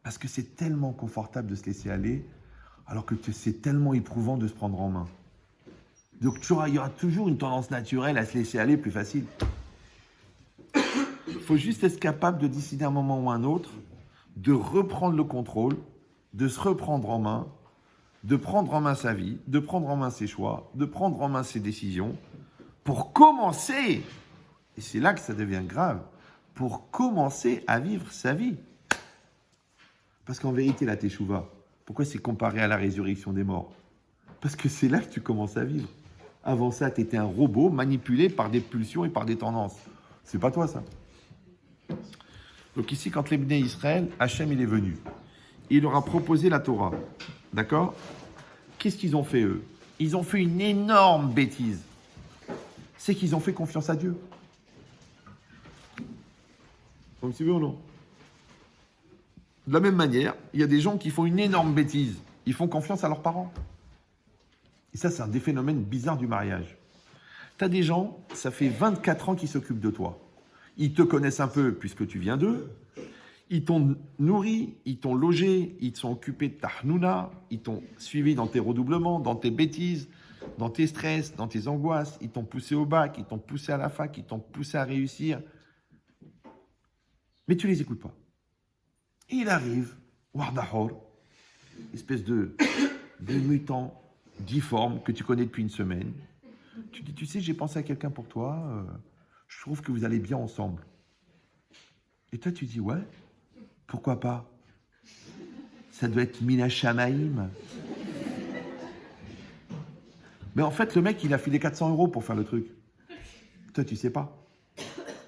Parce que c'est tellement confortable de se laisser aller, alors que c'est tellement éprouvant de se prendre en main. Donc il y aura toujours une tendance naturelle à se laisser aller plus facile. Il faut juste être capable de décider à un moment ou à un autre, de reprendre le contrôle, de se reprendre en main, de prendre en main sa vie, de prendre en main ses choix, de prendre en main ses décisions, pour commencer, et c'est là que ça devient grave, pour commencer à vivre sa vie. Parce qu'en vérité, la Teshuvah, pourquoi c'est comparé à la résurrection des morts? Parce que c'est là que tu commences à vivre. Avant ça, tu étais un robot manipulé par des pulsions et par des tendances. C'est pas toi, ça. Donc ici, quand les Bnei Israël, Hachem, il est venu. Il leur a proposé la Torah. D'accord? Qu'est-ce qu'ils ont fait, eux? Ils ont fait une énorme bêtise. C'est qu'ils ont fait confiance à Dieu. Donc, tu veux ou non? De la même manière, il y a des gens qui font une énorme bêtise. Ils font confiance à leurs parents. Et ça, c'est un des phénomènes bizarres du mariage. Tu as des gens, ça fait 24 ans qu'ils s'occupent de toi. Ils te connaissent un peu puisque tu viens d'eux. Ils t'ont nourri, ils t'ont logé, ils t'ont occupé de ta hnouna, ils t'ont suivi dans tes redoublements, dans tes bêtises, dans tes stress, dans tes angoisses. Ils t'ont poussé au bac, ils t'ont poussé à la fac, ils t'ont poussé à réussir. Mais tu les écoutes pas. Et il arrive, Wardahor, espèce de mutant difforme que tu connais depuis une semaine. Tu dis, tu sais, j'ai pensé à quelqu'un pour toi, je trouve que vous allez bien ensemble. Et toi, tu dis, ouais, pourquoi pas? Ça doit être Mina Shamaïm. Mais en fait, le mec, il a filé 400 € pour faire le truc. Toi, tu sais pas.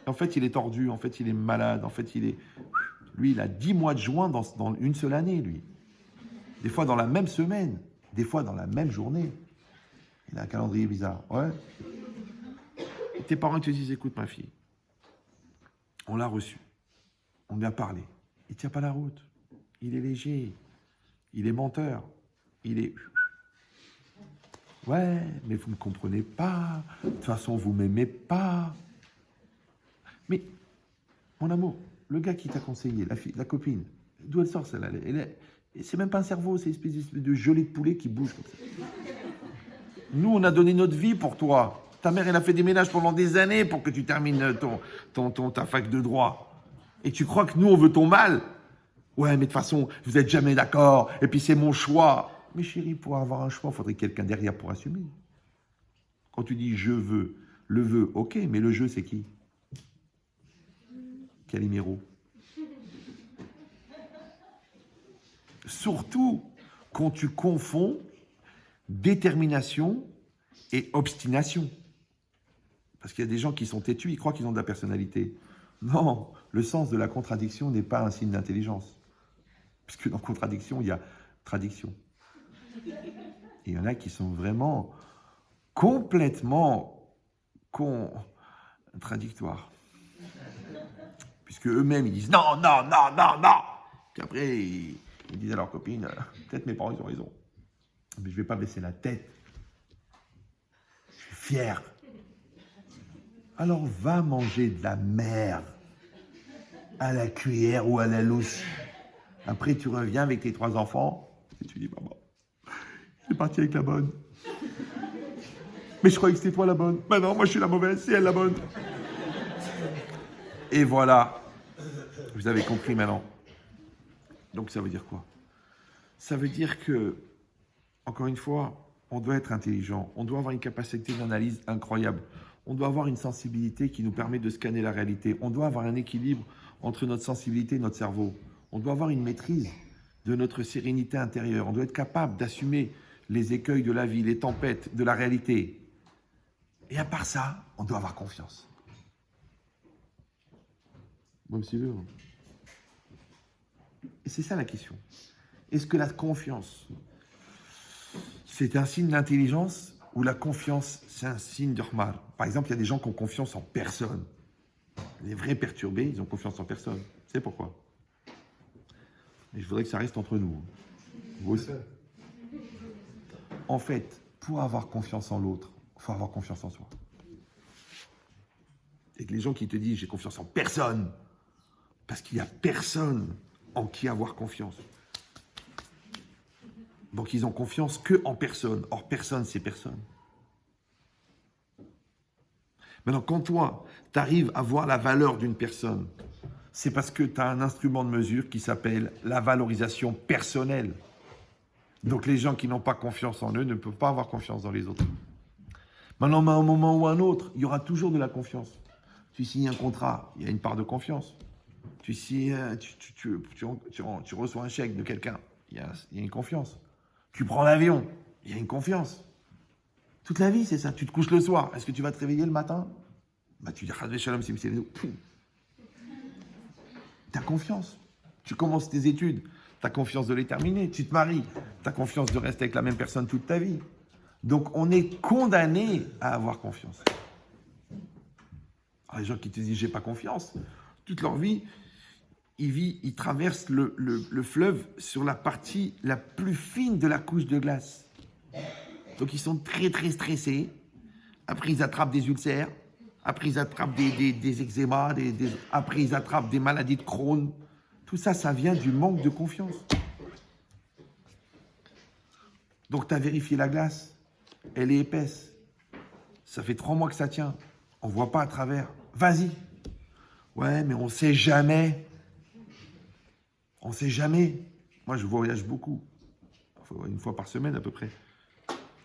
En fait, il est tordu, en fait, il est malade, en fait, lui, il a 10 mois de juin dans une seule année, lui. Des fois dans la même semaine, des fois dans la même journée. Il a un calendrier bizarre. Ouais. Et tes parents te disent, écoute ma fille, on l'a reçu, on lui a parlé, il tient pas la route, il est léger, il est menteur, il est... Ouais, mais vous ne me comprenez pas, de toute façon vous m'aimez pas. Mais, mon amour, le gars qui t'a conseillé, la copine, d'où elle sort celle-là? C'est même pas un cerveau, c'est une espèce de gelée de poulet qui bouge comme ça. Nous, on a donné notre vie pour toi. Ta mère, elle a fait des ménages pendant des années pour que tu termines ta fac de droit. Et tu crois que nous, on veut ton mal? Ouais, mais de toute façon, vous n'êtes jamais d'accord, et puis c'est mon choix. Mais chérie, pour avoir un choix, il faudrait quelqu'un derrière pour assumer. Quand tu dis « je veux », le « veux », ok, mais le « je », c'est qui? Calimero. Surtout quand tu confonds détermination et obstination. Parce qu'il y a des gens qui sont têtus, ils croient qu'ils ont de la personnalité. Non, le sens de la contradiction n'est pas un signe d'intelligence. Puisque dans contradiction, il y a tradiction. Et il y en a qui sont vraiment complètement contradictoires. Puisque eux-mêmes, ils disent non, non, non, non, non. Puis après, ils disent à leur copine, peut-être mes parents, ils ont raison. Mais je ne vais pas baisser la tête. Je suis fier. Alors va manger de la merde à la cuillère ou à la louche. Après, tu reviens avec tes 3 enfants et tu dis, maman, j'ai parti avec la bonne. Mais je croyais que c'était toi la bonne. Ben non, moi je suis la mauvaise, c'est elle la bonne. Et voilà. Vous avez compris maintenant. Donc ça veut dire quoi? Ça veut dire que, encore une fois, on doit être intelligent. On doit avoir une capacité d'analyse incroyable. On doit avoir une sensibilité qui nous permet de scanner la réalité. On doit avoir un équilibre entre notre sensibilité et notre cerveau. On doit avoir une maîtrise de notre sérénité intérieure. On doit être capable d'assumer les écueils de la vie, les tempêtes, de la réalité. Et à part ça, on doit avoir confiance. Même si veut. Et c'est ça la question. Est-ce que la confiance, c'est un signe d'intelligence ou la confiance, c'est un signe de khmar? Par exemple, il y a des gens qui ont confiance en personne. Les vrais perturbés, ils ont confiance en personne. Tu sais pourquoi? Et je voudrais que ça reste entre nous. Vous aussi. En fait, pour avoir confiance en l'autre, il faut avoir confiance en soi. Et que les gens qui te disent « j'ai confiance en personne », parce qu'il n'y a personne en qui avoir confiance. Donc ils ont confiance que en personne. Or, personne, c'est personne. Maintenant, quand toi, tu arrives à voir la valeur d'une personne, c'est parce que tu as un instrument de mesure qui s'appelle la valorisation personnelle. Donc les gens qui n'ont pas confiance en eux ne peuvent pas avoir confiance dans les autres. Maintenant, à un moment ou à un autre, il y aura toujours de la confiance. Tu signes un contrat, il y a une part de confiance. Tu reçois un chèque de quelqu'un, il y a une confiance. Tu prends l'avion, il y a une confiance. Toute la vie, c'est ça. Tu te couches le soir, est-ce que tu vas te réveiller le matin? Tu dis, Shalom, c'est nous. Tu as confiance. Tu commences tes études, tu as confiance de les terminer. Tu te maries, tu as confiance de rester avec la même personne toute ta vie. Donc, on est condamné à avoir confiance. Alors, les gens qui te disent, j'ai pas confiance, toute leur vie, ils traversent le fleuve sur la partie la plus fine de la couche de glace. Donc, ils sont très, très stressés. Après, ils attrapent des ulcères. Après, ils attrapent des eczémas. Après, ils attrapent des maladies de Crohn. Tout ça, ça vient du manque de confiance. Donc, tu as vérifié la glace. Elle est épaisse. Ça fait 3 mois que ça tient. On ne voit pas à travers. Vas-y. Ouais, mais on ne sait jamais. On ne sait jamais. Moi, je voyage beaucoup. Enfin, une fois par semaine, à peu près.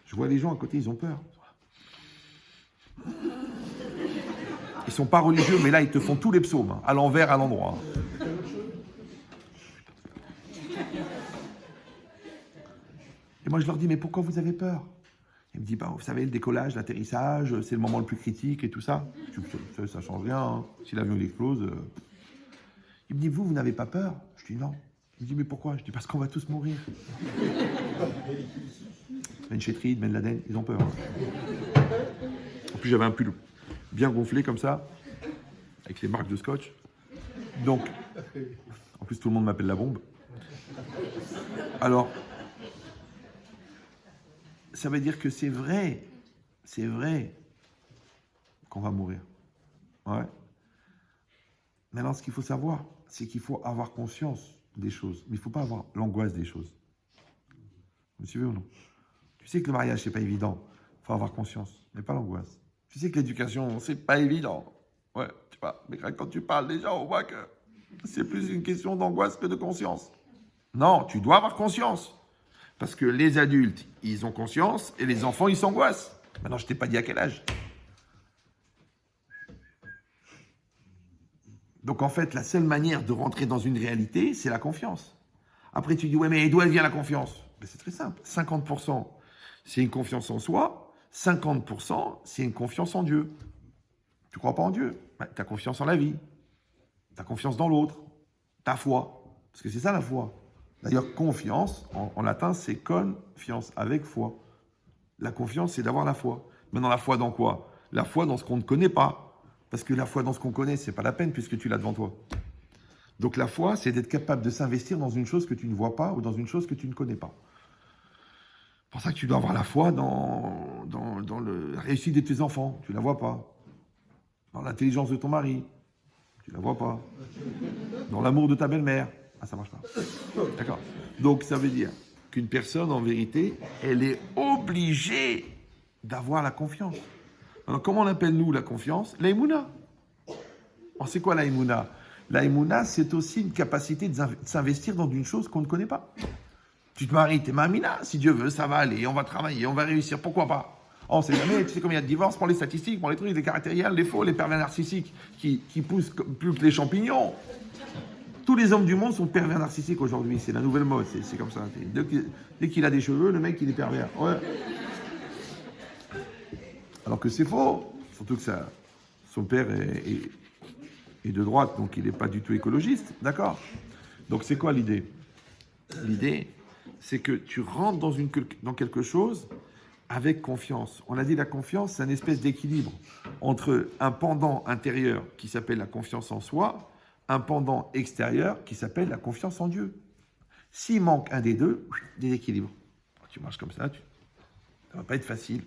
Je vois les gens à côté, ils ont peur. Ils sont pas religieux, mais là, ils te font tous les psaumes, hein, à l'envers, à l'endroit. Et moi, je leur dis, mais pourquoi vous avez peur? Ils me disent, vous savez, le décollage, l'atterrissage, c'est le moment le plus critique et tout ça. Ça change rien. Hein. Si l'avion explose. Il me dit, vous n'avez pas peur? Je dis, non. Il me dit, mais pourquoi? Je dis, parce qu'on va tous mourir. Ben Chetri, Ben Laden, ils ont peur. Hein. En plus, j'avais un pull bien gonflé comme ça, avec les marques de scotch. Donc, en plus, tout le monde m'appelle la bombe. Alors, ça veut dire que c'est vrai qu'on va mourir. Ouais. Maintenant, ce qu'il faut savoir, c'est qu'il faut avoir conscience des choses, mais il ne faut pas avoir l'angoisse des choses. Vous me suivez ou non? Tu sais que le mariage, c'est pas évident. Il faut avoir conscience, mais pas l'angoisse. Tu sais que l'éducation, c'est pas évident. Ouais, tu vois, mais quand tu parles des gens, on voit que c'est plus une question d'angoisse que de conscience. Non, tu dois avoir conscience. Parce que les adultes, ils ont conscience et les enfants, ils s'angoissent. Maintenant, je ne t'ai pas dit à quel âge. Donc, en fait, la seule manière de rentrer dans une réalité, c'est la confiance. Après, tu dis, ouais, mais d'où elle vient la confiance? Ben, c'est très simple. 50%, c'est une confiance en soi. 50%, c'est une confiance en Dieu. Tu ne crois pas en Dieu? Ben, tu as confiance en la vie. Tu as confiance dans l'autre. Ta foi. Parce que c'est ça la foi. D'ailleurs, confiance, en latin, c'est confiance, avec foi. La confiance, c'est d'avoir la foi. Maintenant, la foi dans quoi? La foi dans ce qu'on ne connaît pas. Parce que la foi dans ce qu'on connaît, c'est pas la peine puisque tu l'as devant toi. Donc la foi, c'est d'être capable de s'investir dans une chose que tu ne vois pas ou dans une chose que tu ne connais pas. C'est pour ça que tu dois avoir la foi dans la réussite de tes enfants. Tu ne la vois pas. Dans l'intelligence de ton mari. Tu ne la vois pas. Dans l'amour de ta belle-mère. Ah, ça marche pas. D'accord. Donc, ça veut dire qu'une personne, en vérité, elle est obligée d'avoir la confiance. Alors, comment on appelle, nous, la confiance? L'aïmouna. Alors, c'est quoi l'aïmouna? L'aïmouna, c'est aussi une capacité de s'investir dans une chose qu'on ne connaît pas. Tu te maries, t'es mamina. Si Dieu veut, ça va aller. On va travailler, on va réussir. Pourquoi pas? On ne sait jamais. Tu sais combien il y a de divorces? Prends les statistiques, prends les trucs, les caractériels, les faux, les pervers narcissiques qui poussent plus que les champignons. Tous les hommes du monde sont pervers narcissiques aujourd'hui. C'est la nouvelle mode. C'est comme ça. Dès qu'il a des cheveux, le mec, il est pervers. Ouais. Alors que c'est faux. Surtout que son père est de droite, donc il n'est pas du tout écologiste. D'accord? Donc c'est quoi l'idée? L'idée, c'est que tu rentres dans quelque chose avec confiance. On a dit la confiance, c'est une espèce d'équilibre entre un pendant intérieur qui s'appelle la confiance en soi, un pendant extérieur qui s'appelle la confiance en Dieu. S'il manque un des deux, déséquilibre. Tu marches comme ça, ça ne va pas être facile.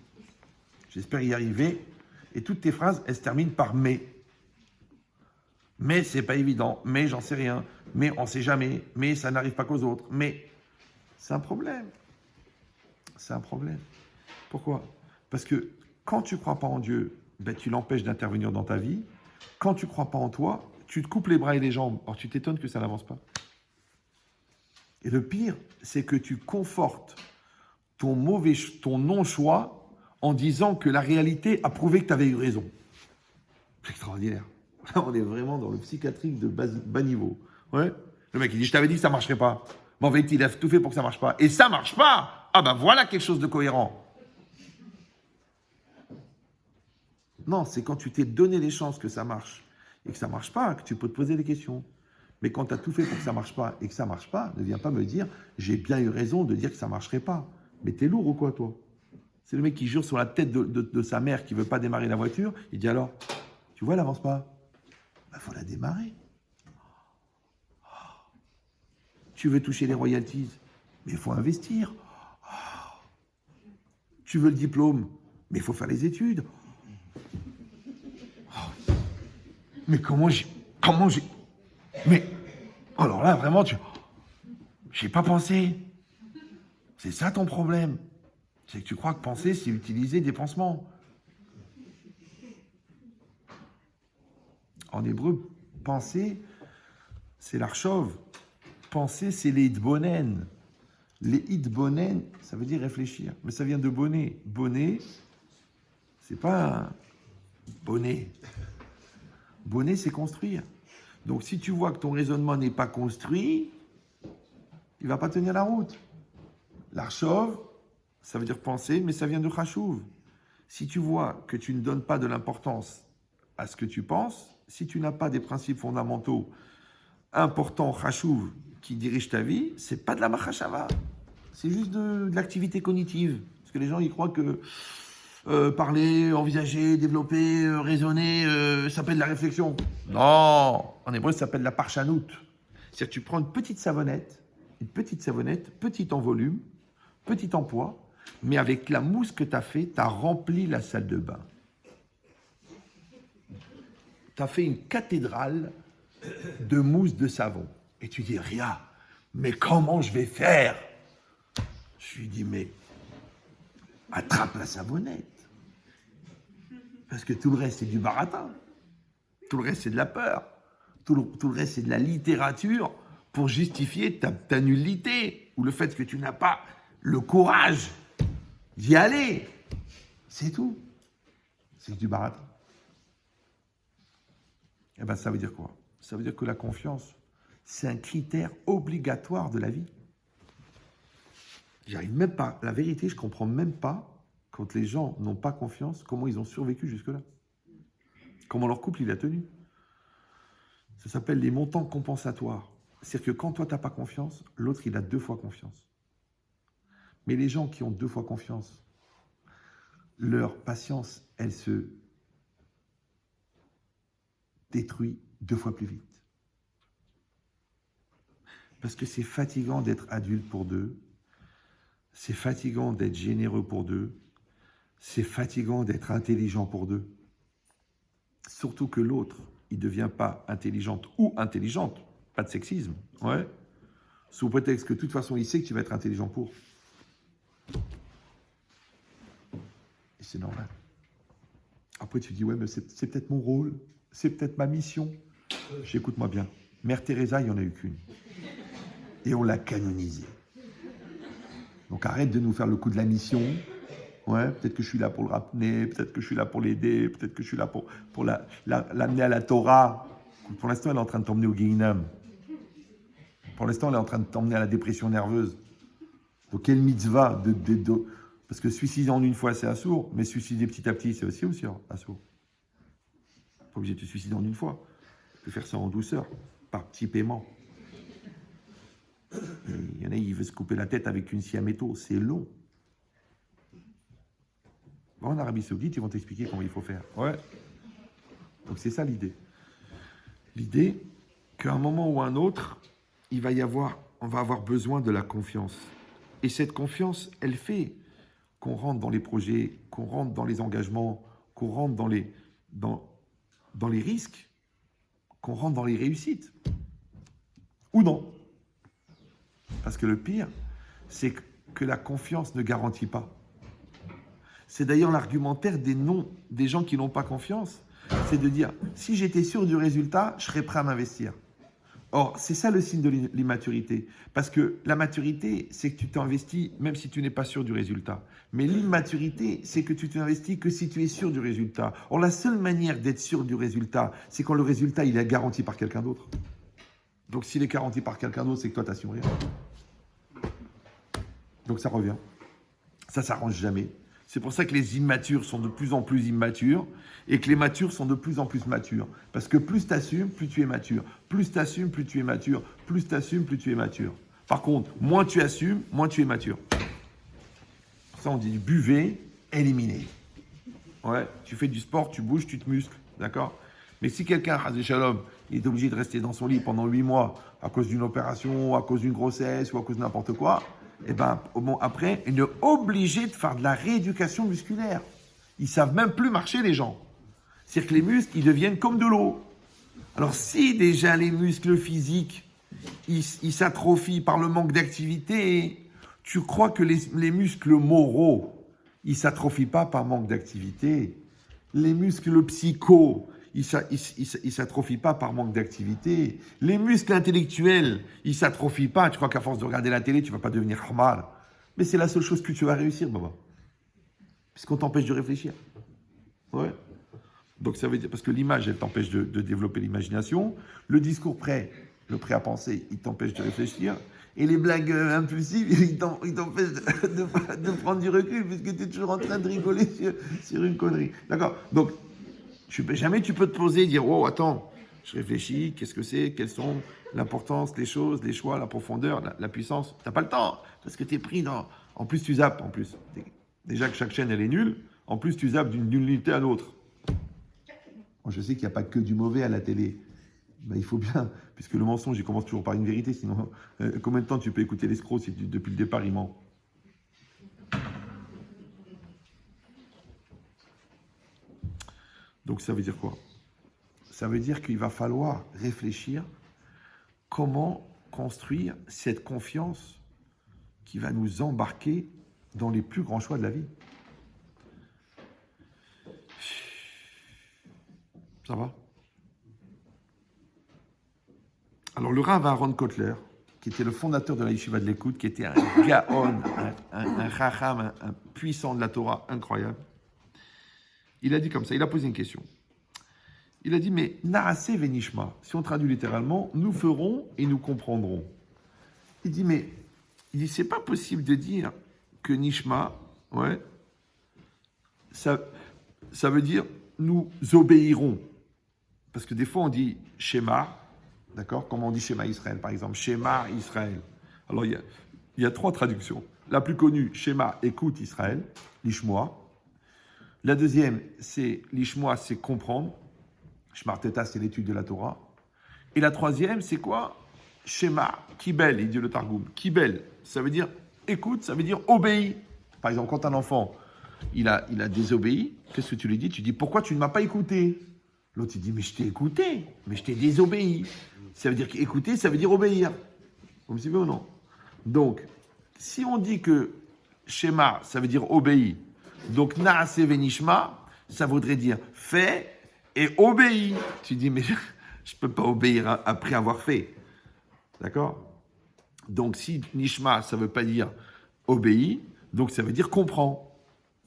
J'espère y arriver. Et toutes tes phrases, elles se terminent par « mais ». Mais c'est pas évident. Mais j'en sais rien. Mais on sait jamais. Mais ça n'arrive pas qu'aux autres. Mais c'est un problème. C'est un problème. Pourquoi? Parce que quand tu ne crois pas en Dieu, ben, tu l'empêches d'intervenir dans ta vie. Quand tu ne crois pas en toi, tu te coupes les bras et les jambes. Alors tu t'étonnes que ça n'avance pas. Et le pire, c'est que tu confortes ton non-choix en disant que la réalité a prouvé que tu avais eu raison. C'est extraordinaire. Là, on est vraiment dans le psychiatrique de bas niveau. Ouais. Le mec, il dit, je t'avais dit que ça ne marcherait pas. Mais en fait, il a tout fait pour que ça ne marche pas. Et ça ne marche pas. Ah ben voilà quelque chose de cohérent. Non, c'est quand tu t'es donné les chances que ça marche et que ça ne marche pas, que tu peux te poser des questions. Mais quand tu as tout fait pour que ça ne marche pas et que ça ne marche pas, ne viens pas me dire, j'ai bien eu raison de dire que ça ne marcherait pas. Mais t'es lourd ou quoi, toi? C'est le mec qui jure sur la tête de sa mère qui ne veut pas démarrer la voiture. Il dit alors, tu vois, elle n'avance pas. Il faut la démarrer. Tu veux toucher les royalties, mais il faut investir. Tu veux le diplôme, mais il faut faire les études. Mais comment j'ai... Mais, alors là, vraiment, j'ai pas pensé. C'est ça ton problème. C'est que tu crois que penser, c'est utiliser des pansements. En hébreu, penser, c'est l'archov. Penser, c'est les hitbonen. Les hitbonen, ça veut dire réfléchir. Mais ça vient de bonnet. Bonnet, c'est pas un bonnet. Bonnet, c'est construire. Donc, si tu vois que ton raisonnement n'est pas construit, il ne va pas tenir la route. L'archov, ça veut dire penser, mais ça vient de chachouv. Si tu vois que tu ne donnes pas de l'importance à ce que tu penses, si tu n'as pas des principes fondamentaux importants, chachouv, qui dirigent ta vie, c'est pas de la machashava. C'est juste de l'activité cognitive. Parce que les gens, ils croient que parler, envisager, développer, raisonner, ça s'appelle la réflexion. Non, en hébreu, ça s'appelle la parchanout. C'est-à-dire que tu prends une petite savonnette, petite en volume, petite en poids, mais avec la mousse que tu as fait, tu as rempli la salle de bain. Tu as fait une cathédrale de mousse de savon. Et tu dis, Ria, mais comment je vais faire? Je lui dis, mais attrape la savonnette. Parce que tout le reste, c'est du baratin. Tout le reste, c'est de la peur. Tout le reste, c'est de la littérature pour justifier ta nullité ou le fait que tu n'as pas le courage d'y aller. C'est tout. C'est du baratin. Eh bien, ça veut dire quoi? Ça veut dire que la confiance, c'est un critère obligatoire de la vie. J'arrive même pas. La vérité, je comprends même pas, quand les gens n'ont pas confiance, comment ils ont survécu jusque-là. Comment leur couple, il a tenu. Ça s'appelle les montants compensatoires. C'est-à-dire que quand toi, tu n'as pas confiance, l'autre, il a 2 fois confiance. Mais les gens qui ont 2 fois confiance, leur patience, elle se détruit 2 fois plus vite. Parce que c'est fatigant d'être adulte pour 2, c'est fatigant d'être généreux pour 2, c'est fatigant d'être intelligent pour 2. Surtout que l'autre, il ne devient pas intelligente ou intelligente, pas de sexisme, ouais, sous prétexte que de toute façon, il sait que tu vas être intelligent pour. Et c'est normal. Après, tu dis, ouais, mais c'est peut-être mon rôle, c'est peut-être ma mission. J'écoute-moi bien. Mère Teresa, il n'y en a eu qu'une. Et on l'a canonisée. Donc arrête de nous faire le coup de la mission. Ouais, peut-être que je suis là pour le ramener, peut-être que je suis là pour l'aider, peut-être que je suis là pour l'amener à la Torah. Pour l'instant, elle est en train de t'emmener au Guéhinam. Pour l'instant, elle est en train de t'emmener à la dépression nerveuse. Donc, quelle mitzvah parce que suicider en une fois, c'est assourd, mais suicider petit à petit, c'est aussi assourd. Pas obligé de te suicider en une fois. Tu peux faire ça en douceur, par petits paiements. Il y en a, il veut se couper la tête avec une scie à métaux. C'est long. En Arabie Saoudite, ils vont t'expliquer comment il faut faire. Ouais. Donc c'est ça l'idée. L'idée qu'à un moment ou à un autre, on va avoir besoin de la confiance. Et cette confiance, elle fait qu'on rentre dans les projets, qu'on rentre dans les engagements, qu'on rentre dans les risques, qu'on rentre dans les réussites. Ou non. Parce que le pire, c'est que la confiance ne garantit pas. C'est d'ailleurs l'argumentaire des gens qui n'ont pas confiance. C'est de dire, si j'étais sûr du résultat, je serais prêt à m'investir. Or, c'est ça le signe de l'immaturité. Parce que la maturité, c'est que tu t'investis même si tu n'es pas sûr du résultat. Mais l'immaturité, c'est que tu t'investis que si tu es sûr du résultat. Or, la seule manière d'être sûr du résultat, c'est quand le résultat, il est garanti par quelqu'un d'autre. Donc, s'il est garanti par quelqu'un d'autre, c'est que toi, tu n'assumes rien. Donc, ça revient. Ça s'arrange jamais. C'est pour ça que les immatures sont de plus en plus immatures et que les matures sont de plus en plus matures. Parce que plus tu assumes, plus tu es mature. Plus tu assumes, plus tu es mature. Plus tu assumes, plus tu es mature. Par contre, moins tu assumes, moins tu es mature. Ça, on dit buvez, éliminez. Ouais, tu fais du sport, tu bouges, tu te muscles. D'accord? Mais si quelqu'un, Hazé Shalom, il est obligé de rester dans son lit pendant 8 mois à cause d'une opération, à cause d'une grossesse ou à cause de n'importe quoi, et ben, bon, après, il est obligé de faire de la rééducation musculaire. Ils ne savent même plus marcher, les gens. C'est-à-dire que les muscles, ils deviennent comme de l'eau. Alors, si déjà les muscles physiques, ils s'atrophient par le manque d'activité, tu crois que les muscles moraux, ils ne s'atrophient pas par manque d'activité. Les muscles psycho, ils ne s'atrophient pas par manque d'activité. Les muscles intellectuels, ils ne s'atrophient pas. Tu crois qu'à force de regarder la télé, tu ne vas pas devenir normal. Mais c'est la seule chose que tu vas réussir, Baba. Puisqu'on t'empêche de réfléchir. Ouais. Donc ça veut dire, parce que l'image, elle t'empêche de développer l'imagination. Le discours prêt, le prêt à penser, il t'empêche de réfléchir. Et les blagues impulsives, ils t'empêchent de prendre du recul, puisque tu es toujours en train de rigoler sur une connerie. D'accord? Donc, jamais tu peux te poser et dire, oh, attends, je réfléchis, qu'est-ce que c'est, quelles sont l'importance, les choses, les choix, la profondeur, la puissance. Tu n'as pas le temps, parce que tu es pris dans... En plus, tu zappes, en plus. Déjà que chaque chaîne, elle est nulle. En plus, tu zappes d'une unité à l'autre. Moi, je sais qu'il n'y a pas que du mauvais à la télé. Ben, il faut bien, puisque le mensonge, il commence toujours par une vérité. Sinon, combien de temps tu peux écouter l'escroc si depuis le départ, il ment? Donc, ça veut dire quoi? Ça veut dire qu'il va falloir réfléchir comment construire cette confiance qui va nous embarquer dans les plus grands choix de la vie. Ça va? Alors, le Rav Aaron Kotler, qui était le fondateur de la Yeshiva de l'Écoute, qui était un gaon, un chacham, un puissant de la Torah incroyable, il a dit comme ça, il a posé une question. Il a dit, mais Naaseh venishma, si on traduit littéralement, nous ferons et nous comprendrons. Il dit, c'est pas possible de dire que Nishma, ouais, ça veut dire nous obéirons. Parce que des fois on dit Shema, d'accord, comme on dit Shema Israël par exemple, Shema Israël. Alors il y a 3 traductions. La plus connue, Shema, écoute Israël, Lishmoa. La deuxième, c'est Lishmoa, c'est comprendre. Shmarteta, c'est l'étude de la Torah. Et la troisième, c'est quoi? Shema, Kibel, il dit le Targum. Kibel, ça veut dire écoute, ça veut dire obéis. Par exemple, quand un enfant, il a désobéi, qu'est-ce que tu lui dis? Tu dis, pourquoi tu ne m'as pas écouté? L'autre, il dit, mais je t'ai écouté, mais je t'ai désobéi. Ça veut dire qu'écouter, ça veut dire obéir. Vous me suivez ou non? Donc, si on dit que Shema, ça veut dire obéis, donc Naase Venishma, ça voudrait dire fais et obéis. Tu dis, mais je ne peux pas obéir après avoir fait. D'accord? Donc, si Nishma, ça ne veut pas dire obéis, donc ça veut dire comprends.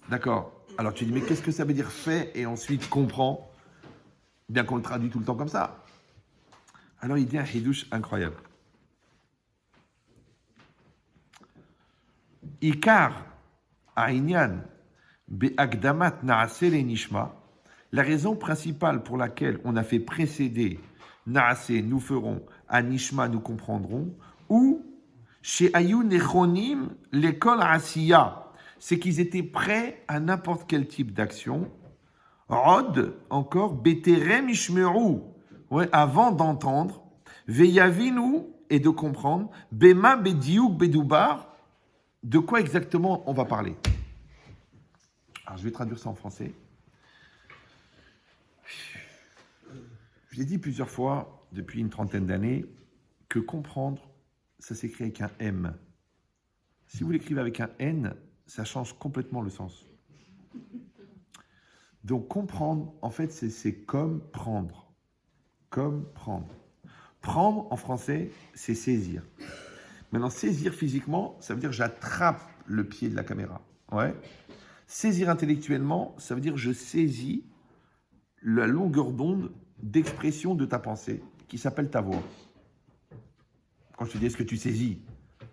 D'accord? Alors, tu dis, mais qu'est-ce que ça veut dire fais et ensuite comprends? Bien qu'on le traduit tout le temps comme ça. Alors, il dit un hidouche incroyable. Ikar Aïnyan Be'agdamat Naase le Nishma. La raison principale pour laquelle on a fait précéder Naase, nous ferons, à Nishma, nous comprendrons, ou chez Ayou Nechonim, l'école Asiya, c'est qu'ils étaient prêts à n'importe quel type d'action. Rod, encore, Beterem Ishmeru, ouais, avant d'entendre, Veyavinu, et de comprendre, Bema Bediouk Bedoubar, de quoi exactement on va parler. Alors, je vais traduire ça en français. Je l'ai dit plusieurs fois, depuis une trentaine d'années, que comprendre, ça s'écrit avec un M. Si vous l'écrivez avec un N, ça change complètement le sens. Donc comprendre, en fait, c'est comme prendre. Comme prendre. Prendre, en français, c'est saisir. Maintenant, saisir physiquement, ça veut dire j'attrape le pied de la caméra. Ouais. Saisir intellectuellement, ça veut dire je saisis la longueur d'onde d'expression de ta pensée, qui s'appelle ta voix. Quand je te dis est-ce que tu saisis,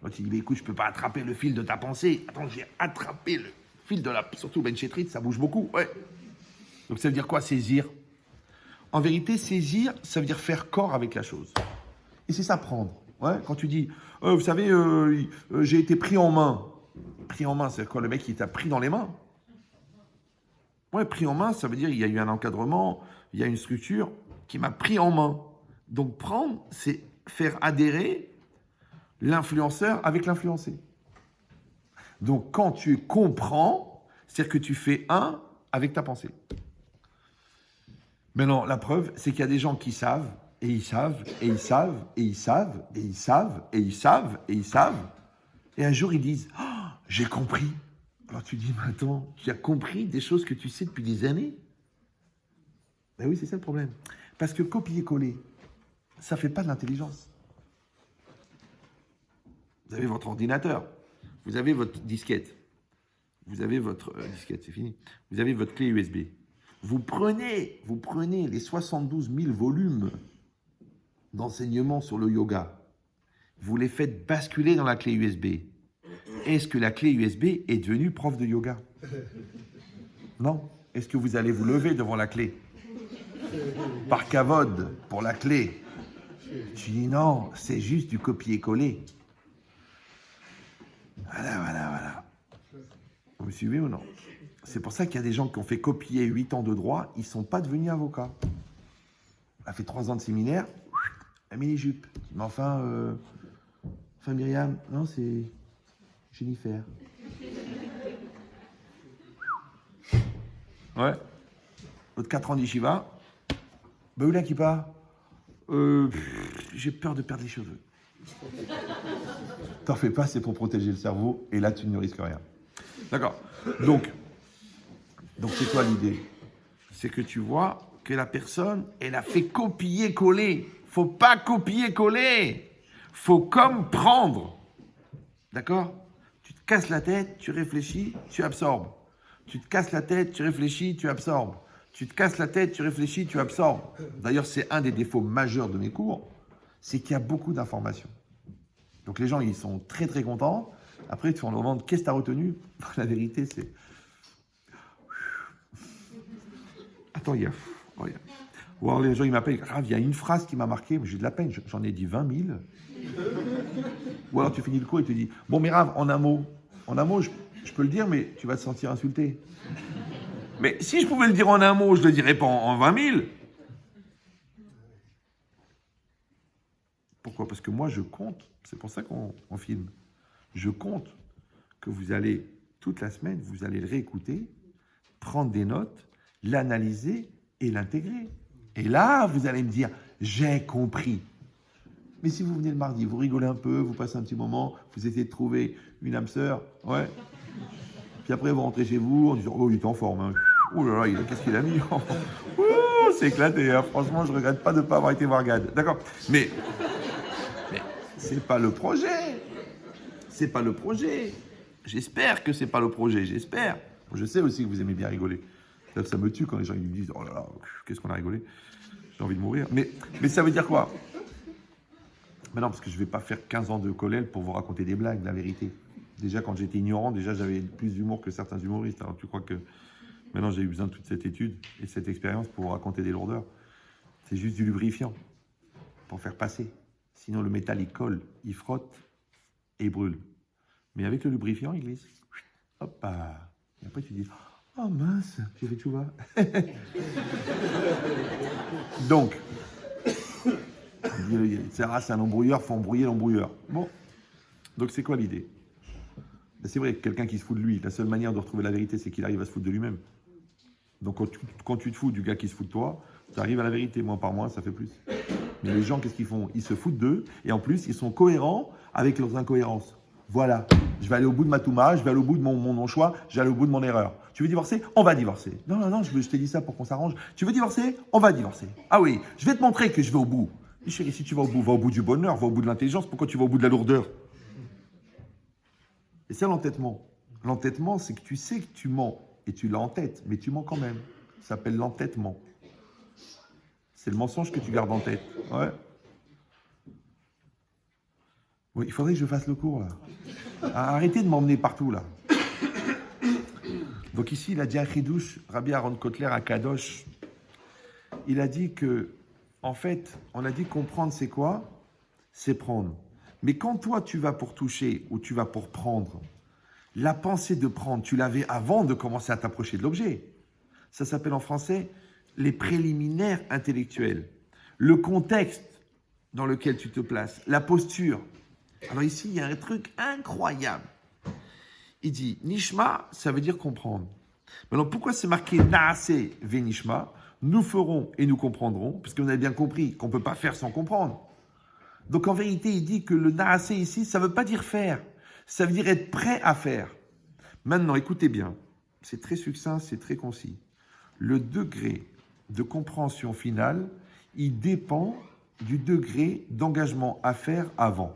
quand tu dis mais écoute, je ne peux pas attraper le fil de ta pensée. Attends, j'ai attrapé le fil de la... Surtout Ben Chetrit, ça bouge beaucoup. Ouais. Donc ça veut dire quoi, saisir? En vérité, saisir, ça veut dire faire corps avec la chose. Et c'est ça, prendre. Ouais. Quand tu dis, vous savez, j'ai été pris en main. Pris en main, c'est quoi? Le mec, il t'a pris dans les mains. Ouais, pris en main, ça veut dire il y a eu un encadrement, il y a une structure qui m'a pris en main. Donc prendre, c'est faire adhérer l'influenceur avec l'influencé. Donc quand tu comprends, c'est-à-dire que tu fais un avec ta pensée. Maintenant, la preuve, c'est qu'il y a des gens qui savent, et ils savent, et ils savent, et ils savent, et ils savent, et ils savent, et ils savent. Et un jour, ils disent « Oh, j'ai compris ». Alors tu dis « Mais attends, tu as compris des choses que tu sais depuis des années ?» Ben oui, c'est ça le problème. Parce que copier-coller, ça ne fait pas de l'intelligence. Vous avez votre ordinateur, vous avez votre disquette, vous avez votre disquette, c'est fini. Vous avez votre clé USB. Vous prenez les 72 000 volumes d'enseignement sur le yoga. Vous les faites basculer dans la clé USB. Est-ce que la clé USB est devenue prof de yoga? Non. Est-ce que vous allez vous lever devant la clé? Par kavod, pour la clé. Tu dis non, c'est juste du copier-coller. Voilà. Vous me suivez ou non? C'est pour ça qu'il y a des gens qui ont fait copier 8 ans de droit, ils ne sont pas devenus avocats. On a fait 3 ans de séminaire, la mini-jupe. Mais enfin Myriam, non, c'est Jennifer. Ouais. Votre 4 ans d'Yeshiva, bah où là qui part? J'ai peur de perdre les cheveux. T'en fais pas, c'est pour protéger le cerveau, et là tu ne risques rien. D'accord. Donc c'est quoi l'idée? C'est que tu vois que la personne, elle a fait copier-coller. Faut pas copier-coller. Faut comme prendre. D'accord? Tu te casses la tête, tu réfléchis, tu absorbes. Tu te casses la tête, tu réfléchis, tu absorbes. Tu te casses la tête, tu réfléchis, tu absorbes. D'ailleurs, c'est un des défauts majeurs de mes cours, c'est qu'il y a beaucoup d'informations. Donc les gens, ils sont très très contents. Après, ils te font leur demande, qu'est-ce que tu as retenu? La vérité, c'est... Attends, il y a... Ou alors les gens, ils m'appellent, grave, il y a une phrase qui m'a marqué, mais j'ai de la peine, j'en ai dit 20 000. Ou alors tu finis le cours et tu dis, bon, mais Rav, en un mot, je peux le dire, mais tu vas te sentir insulté. Mais si je pouvais le dire en un mot, je le dirais pas en 20 000. Pourquoi? Parce que moi, je compte, c'est pour ça qu'on filme. Je compte que vous allez, toute la semaine, vous allez le réécouter, prendre des notes, l'analyser et l'intégrer. Et là, vous allez me dire, j'ai compris. Mais si vous venez le mardi, vous rigolez un peu, vous passez un petit moment, vous essayez de trouver une âme sœur, ouais. Puis après, vous rentrez chez vous en disant, oh, il est en forme, hein. Oh là là, qu'est-ce qu'il a mis? Oh, c'est éclaté, hein. Franchement, je ne regrette pas de ne pas avoir été voir Gad. D'accord. Mais c'est pas le projet. C'est pas le projet. J'espère que c'est pas le projet, j'espère. Je sais aussi que vous aimez bien rigoler. Ça me tue quand les gens ils me disent, oh là là, qu'est-ce qu'on a rigolé. J'ai envie de mourir. Mais ça veut dire quoi? Mais non, parce que je ne vais pas faire 15 ans de collège pour vous raconter des blagues, la vérité. Déjà, quand j'étais ignorant, j'avais plus d'humour que certains humoristes. Alors, tu crois que maintenant, j'ai eu besoin de toute cette étude et cette expérience pour vous raconter des lourdeurs? C'est juste du lubrifiant pour faire passer. Sinon, le métal, il colle, il frotte et il brûle. Mais avec le lubrifiant, il glisse. Hop, et après, tu dis, oh mince, j'ai fait tout va. Donc, c'est un embrouilleur, il faut embrouiller l'embrouilleur. Bon, donc c'est quoi l'idée? C'est vrai, quelqu'un qui se fout de lui, la seule manière de retrouver la vérité, c'est qu'il arrive à se foutre de lui-même. Donc quand tu te fous du gars qui se fout de toi, tu arrives à la vérité, moins par moins, ça fait plus. Mais les gens, qu'est-ce qu'ils font? Ils se foutent d'eux, et en plus, ils sont cohérents avec leurs incohérences. Voilà, je vais aller au bout de ma touma, je vais aller au bout de mon choix, je vais aller au bout de mon erreur. Tu veux divorcer? On va divorcer. Non, non, non, je t'ai dit ça pour qu'on s'arrange. Tu veux divorcer? On va divorcer. Ah oui, je vais te montrer que je vais au bout. Mais chérie, si tu vas au bout du bonheur, va au bout de l'intelligence, pourquoi tu vas au bout de la lourdeur? Et c'est l'entêtement. L'entêtement, c'est que tu sais que tu mens et tu l'as en tête, mais tu mens quand même. Ça s'appelle l'entêtement. C'est le mensonge que tu gardes en tête. Ouais. Oui, il faudrait que je fasse le cours, là. Arrêtez de m'emmener partout, là. Donc ici, il a dit à Chidouche, Rabbi Aaron Kotler à Kadosh, il a dit que, en fait, on a dit comprendre c'est quoi? C'est prendre. Mais quand toi, tu vas pour toucher ou tu vas pour prendre, la pensée de prendre, tu l'avais avant de commencer à t'approcher de l'objet. Ça s'appelle en français les préliminaires intellectuels. Le contexte dans lequel tu te places, la posture. Alors ici, il y a un truc incroyable. Il dit, Nishma, ça veut dire comprendre. Maintenant, pourquoi c'est marqué Naase ve Nishma? Nous ferons et nous comprendrons, parce que vous avez bien compris qu'on ne peut pas faire sans comprendre. Donc en vérité, il dit que le Naase ici, ça ne veut pas dire faire. Ça veut dire être prêt à faire. Maintenant, écoutez bien. C'est très succinct, c'est très concis. Le degré de compréhension finale, il dépend du degré d'engagement à faire avant.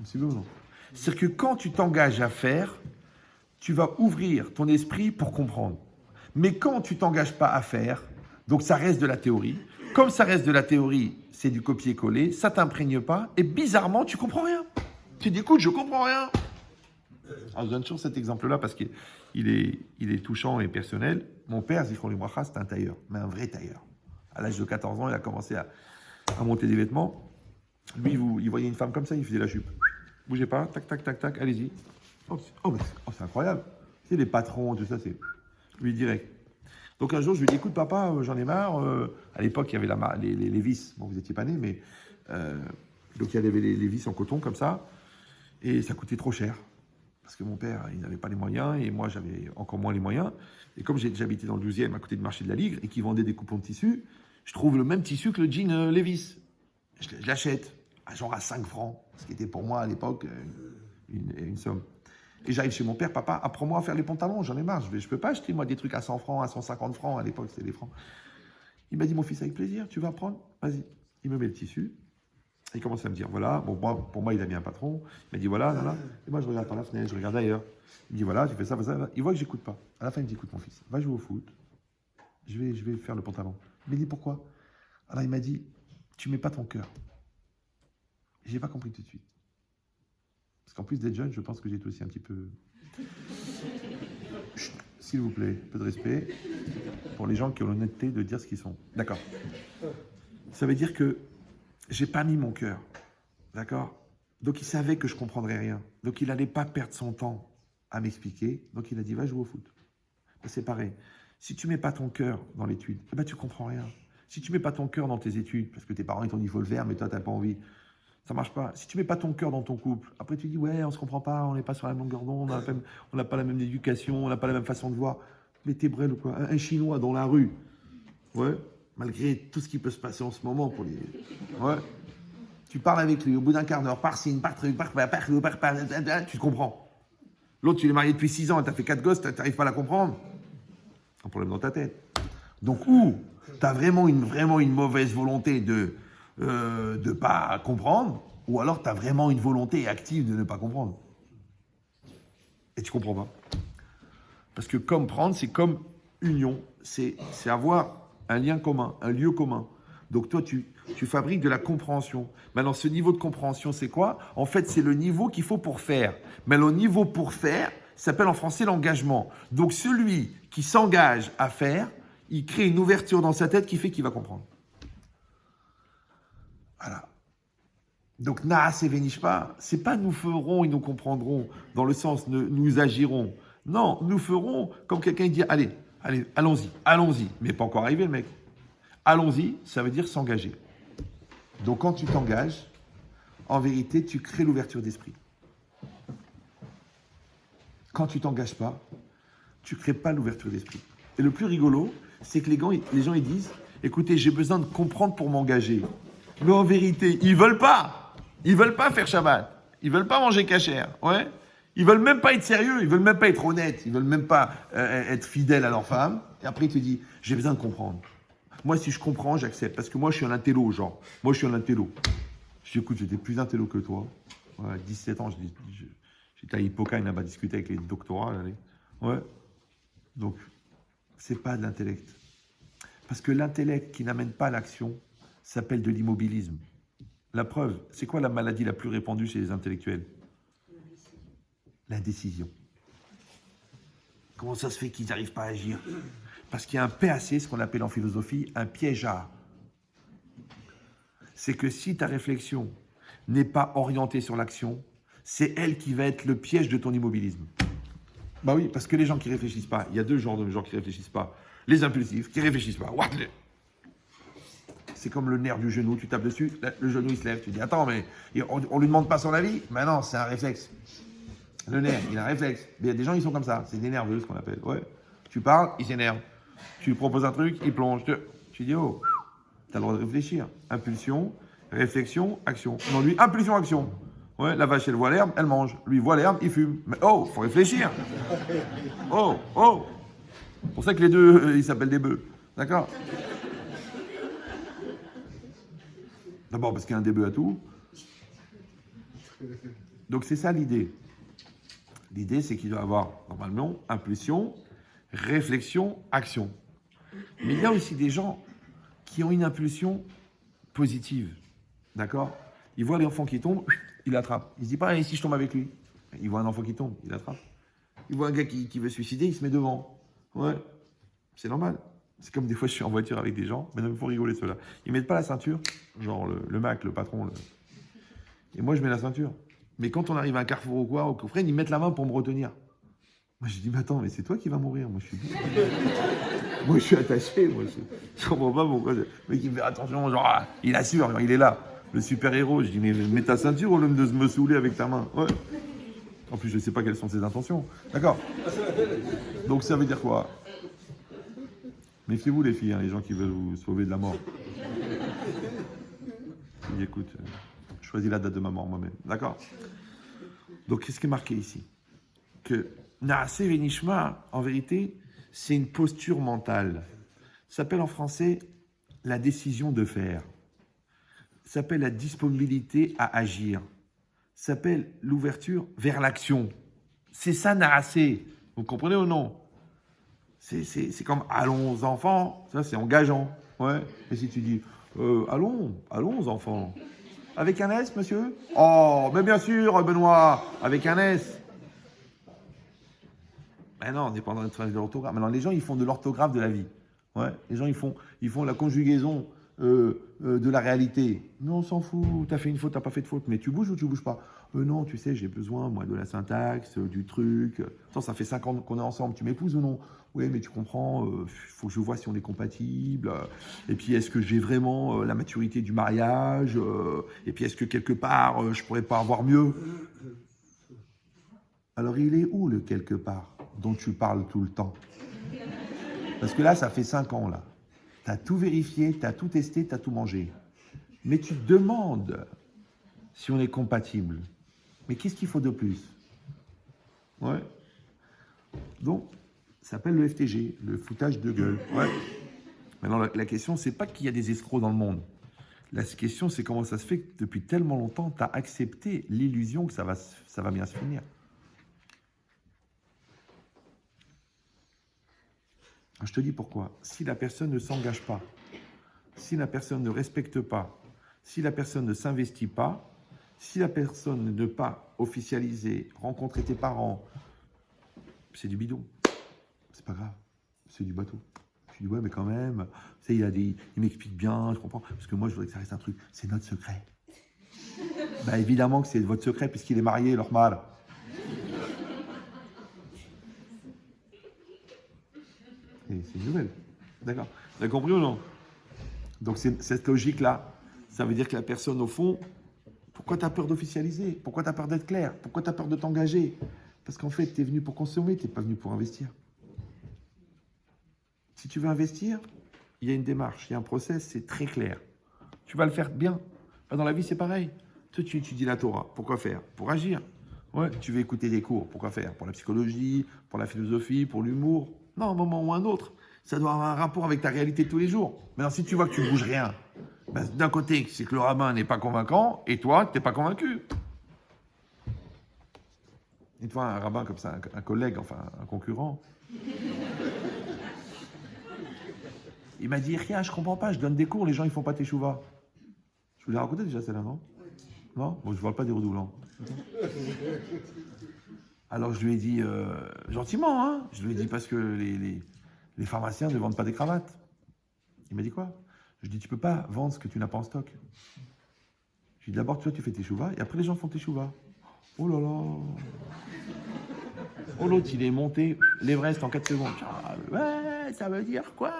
C'est bon ou non? C'est-à-dire que quand tu t'engages à faire, tu vas ouvrir ton esprit pour comprendre. Mais quand tu ne t'engages pas à faire, donc ça reste de la théorie, comme ça reste de la théorie, c'est du copier-coller, ça ne t'imprègne pas, et bizarrement, tu ne comprends rien. Tu dis, écoute, je ne comprends rien. Alors, je donne toujours cet exemple-là parce qu'il est touchant et personnel. Mon père, Zichron Libracha, c'était un tailleur, mais un vrai tailleur. À l'âge de 14 ans, il a commencé à monter des vêtements. Lui, il voyait une femme comme ça, il faisait la jupe. Bougez pas, tac, tac, tac, tac, allez-y. C'est incroyable. Tu sais, les patrons, tout ça, c'est lui direct. Donc un jour, je lui ai dit, écoute papa, j'en ai marre. À l'époque, il y avait les vis. Bon, vous n'étiez pas né, mais... donc il y avait les vis en coton, comme ça. Et ça coûtait trop cher. Parce que mon père, il n'avait pas les moyens, et moi, j'avais encore moins les moyens. Et comme j'habitais dans le 12e, à côté du marché de la Ligre, et qu'ils vendaient des coupons de tissu, je trouve le même tissu que le jean Levi's. Je l'achète, genre à 5 francs, ce qui était pour moi à l'époque une somme. Et j'arrive chez mon père, papa, apprends-moi à faire les pantalons, j'en ai marre, je peux pas acheter moi des trucs à 100 francs, à 150 francs, à l'époque c'était des francs. Il m'a dit, mon fils, avec plaisir, tu veux apprendre? Vas-y. Il me met le tissu, il commence à me dire, voilà, bon, pour moi il a mis un patron, il m'a dit, voilà, là, là. Et moi je regarde par la fenêtre, je regarde ailleurs. Il me dit, voilà, tu fais ça, ça. Il voit que j'écoute pas. À la fin, il me dit, écoute mon fils, va jouer au foot, je vais faire le pantalon. Il m'a dit, pourquoi? Alors il m'a dit, tu mets pas ton cœur. J'ai pas compris tout de suite. Parce qu'en plus d'être jeune, je pense que j'étais aussi un petit peu... Chut, s'il vous plaît, peu de respect pour les gens qui ont l'honnêteté de dire ce qu'ils sont. D'accord. Ça veut dire que j'ai pas mis mon cœur. D'accord? Donc il savait que je comprendrais rien. Donc il n'allait pas perdre son temps à m'expliquer. Donc il a dit, va jouer au foot. Ben, c'est pareil. Si tu mets pas ton cœur dans l'étude, ben, tu comprends rien. Si tu mets pas ton cœur dans tes études, parce que tes parents ils t'ont dit il faut le faire, mais toi t'as pas envie, ça marche pas. Si tu mets pas ton cœur dans ton couple, après tu dis ouais on se comprend pas, on n'est pas sur la même longueur d'onde, on n'a pas la même éducation, on n'a pas la même façon de voir. Mais t'es brel ou quoi? Un Chinois dans la rue, ouais, malgré tout ce qui peut se passer en ce moment pour les, ouais, tu parles avec lui au bout d'un quart d'heure, par signe, par truc, par, tu te comprends. L'autre tu l'es marié depuis 6 ans, t'as fait 4 gosses, t'arrives pas à la comprendre. Un problème dans ta tête. Donc ou t'as vraiment une mauvaise volonté de pas comprendre, ou alors tu as vraiment une volonté active de ne pas comprendre. Et tu comprends pas. Parce que comprendre, c'est comme union, c'est avoir un lien commun, un lieu commun. Donc toi, tu fabriques de la compréhension. Maintenant, ce niveau de compréhension, c'est quoi? En fait, c'est le niveau qu'il faut pour faire. Mais le niveau pour faire s'appelle en français l'engagement. Donc celui qui s'engage à faire, il crée une ouverture dans sa tête qui fait qu'il va comprendre. Voilà. Donc, Naase ve Nishma, c'est pas nous ferons et nous comprendrons, dans le sens nous agirons. Non, nous ferons, comme quelqu'un dit, allez, allons-y. Mais pas encore arrivé le mec. Allons-y, ça veut dire s'engager. Donc, quand tu t'engages, en vérité, tu crées l'ouverture d'esprit. Quand tu t'engages pas, tu crées pas l'ouverture d'esprit. Et le plus rigolo, c'est que les gens ils disent, écoutez, j'ai besoin de comprendre pour m'engager. Mais en vérité, ils veulent pas. Ils veulent pas faire Shabbat. Ils veulent pas manger kasher. Ouais. Ils veulent même pas être sérieux, ils veulent même pas être honnêtes, ils veulent même pas être fidèles à leur femme. Et après, il te dit, j'ai besoin de comprendre. Moi, si je comprends, j'accepte. Parce que moi, je suis un intello, genre. Moi, je suis un intello. Je dis, écoute, j'étais plus intello que toi. Ouais, 17 ans, j'étais à Hippocane là-bas, discuter avec les doctorats. Là, ouais. Donc, c'est pas de l'intellect. Parce que l'intellect qui n'amène pas à l'action s'appelle de l'immobilisme. La preuve, c'est quoi la maladie la plus répandue chez les intellectuels? L'indécision. Comment ça se fait qu'ils n'arrivent pas à agir? Parce qu'il y a un PAC, ce qu'on appelle en philosophie, un piège à. C'est que si ta réflexion n'est pas orientée sur l'action, c'est elle qui va être le piège de ton immobilisme. Bah oui, parce que les gens qui ne réfléchissent pas, il y a deux genres de gens qui ne réfléchissent pas. Les impulsifs, qui ne réfléchissent pas. C'est comme le nerf du genou, tu tapes dessus, le genou il se lève, tu dis attends, mais on ne lui demande pas son avis? Mais non, c'est un réflexe. Le nerf, il a un réflexe. Mais il y a des gens, ils sont comme ça, c'est des nerveux, ce qu'on appelle. Ouais. Tu parles, il s'énerve. Tu lui proposes un truc, il plonge. Tu dis oh, tu as le droit de réfléchir. Impulsion, réflexion, action. Non, lui, impulsion, action. Ouais, la vache, elle voit l'herbe, elle mange. Lui, il voit l'herbe, il fume. Mais oh, faut réfléchir. Oh. C'est pour ça que les deux, ils s'appellent des bœufs. D'accord? D'abord parce qu'il y a un des bœufs à tout. Donc c'est ça l'idée. L'idée, c'est qu'il doit avoir, normalement, impulsion, réflexion, action. Mais il y a aussi des gens qui ont une impulsion positive. D'accord? Ils voient l'enfant qui tombe, il l'attrape. Il se dit pas, et si je tombe avec lui? Il voit un enfant qui tombe, il l'attrape. Il voit un gars qui veut se suicider, il se met devant. Ouais, c'est normal. C'est comme des fois, je suis en voiture avec des gens, mais non, il faut rigoler ceux-là. Ils mettent pas la ceinture, genre le Mac, le patron. Et moi, je mets la ceinture. Mais quand on arrive à un carrefour ou quoi, au coffret, ils mettent la main pour me retenir. Moi, je dis, mais attends, mais c'est toi qui vas mourir. Moi, je suis attaché. Moi, je comprends pas pourquoi. Le mec, il me fait attention, genre, il assure, genre, il est là. Le super-héros. Je dis, mais mets ta ceinture au lieu de me saouler avec ta main. Ouais. En plus, je sais pas quelles sont ses intentions. D'accord? Donc, ça veut dire quoi? Méfiez-vous, les filles, hein, les gens qui veulent vous sauver de la mort. Je dis, écoute, je choisis la date de ma mort moi-même. D'accord? Donc, qu'est-ce qui est marqué ici? Que Naase Venishma, en vérité, c'est une posture mentale. Ça s'appelle en français la décision de faire. Ça s'appelle la disponibilité à agir. Ça s'appelle l'ouverture vers l'action. C'est ça, Naase. Vous comprenez ou non? C'est comme allons enfants, ça c'est engageant. Ouais. Et si tu dis allons enfants. Avec un S, monsieur? Oh, mais bien sûr, Benoît, avec un S. Ben non, on n'est pas dans de l'orthographe. Maintenant, les gens, ils font de l'orthographe de la vie. Ouais. Les gens, ils font la conjugaison de la réalité. Mais on s'en fout. T'as fait une faute, t'as pas fait de faute. Mais tu bouges ou tu bouges pas? Non, tu sais, j'ai besoin, moi, de la syntaxe, du truc. Attends, ça fait 5 ans qu'on est ensemble. Tu m'épouses ou non? Oui, mais tu comprends, faut que je vois si on est compatible. Et puis, est-ce que j'ai vraiment la maturité du mariage? Et puis, est-ce que quelque part, je pourrais pas avoir mieux? Alors, il est où le quelque part dont tu parles tout le temps? Parce que là, ça fait 5 ans, là. Tu as tout vérifié, tu as tout testé, tu as tout mangé. Mais tu te demandes si on est compatible. Mais qu'est-ce qu'il faut de plus? Ouais. Donc, ça s'appelle le FTG, le foutage de gueule. Ouais. Maintenant, la question, c'est pas qu'il y a des escrocs dans le monde. La question, c'est comment ça se fait que depuis tellement longtemps, tu as accepté l'illusion que ça va bien se finir. Je te dis pourquoi. Si la personne ne s'engage pas, si la personne ne respecte pas, si la personne ne s'investit pas, si la personne ne peut pas officialiser, rencontrer tes parents, c'est du bidon. C'est pas grave. C'est du bateau. Je dis ouais, mais quand même, tu sais, il m'explique bien, je comprends. Parce que moi, je voudrais que ça reste un truc. C'est notre secret. Bah évidemment que c'est votre secret puisqu'il est marié, leur mâle. Et c'est une nouvelle. D'accord. Vous avez compris ou non? Donc cette logique-là, ça veut dire que la personne, au fond, pourquoi tu as peur d'officialiser? Pourquoi tu as peur d'être clair? Pourquoi tu as peur de t'engager? Parce qu'en fait, tu es venu pour consommer, tu n'es pas venu pour investir. Si tu veux investir, il y a une démarche, il y a un process, c'est très clair. Tu vas le faire bien. Dans la vie, c'est pareil. Toi, tu étudies la Torah. Pourquoi faire? Pour agir. Ouais, tu veux écouter des cours. Pourquoi faire? Pour la psychologie, pour la philosophie, pour l'humour? Non, à un moment ou un autre. Ça doit avoir un rapport avec ta réalité de tous les jours. Maintenant, si tu vois que tu ne bouges rien, ben, d'un côté, c'est que le rabbin n'est pas convaincant, et toi, tu n'es pas convaincu. Et toi, un rabbin comme ça, un collègue, enfin, un concurrent, il m'a dit, rien, je comprends pas, je donne des cours, les gens, ils font pas teshuva. Je vous l'ai raconté déjà, celle-là, non? Non? Bon, je ne vois pas des redoublants. Alors, je lui ai dit, gentiment, hein, je lui ai dit, parce que les pharmaciens ne vendent pas des cravates. Il m'a dit quoi? Je lui ai dit, tu peux pas vendre ce que tu n'as pas en stock. Je lui ai dit, d'abord, toi, tu fais teshuva, et après, les gens font teshuva. Oh là là. Oh, l'autre, il est monté l'Everest en 4 secondes. Ah, ouais, ça veut dire quoi?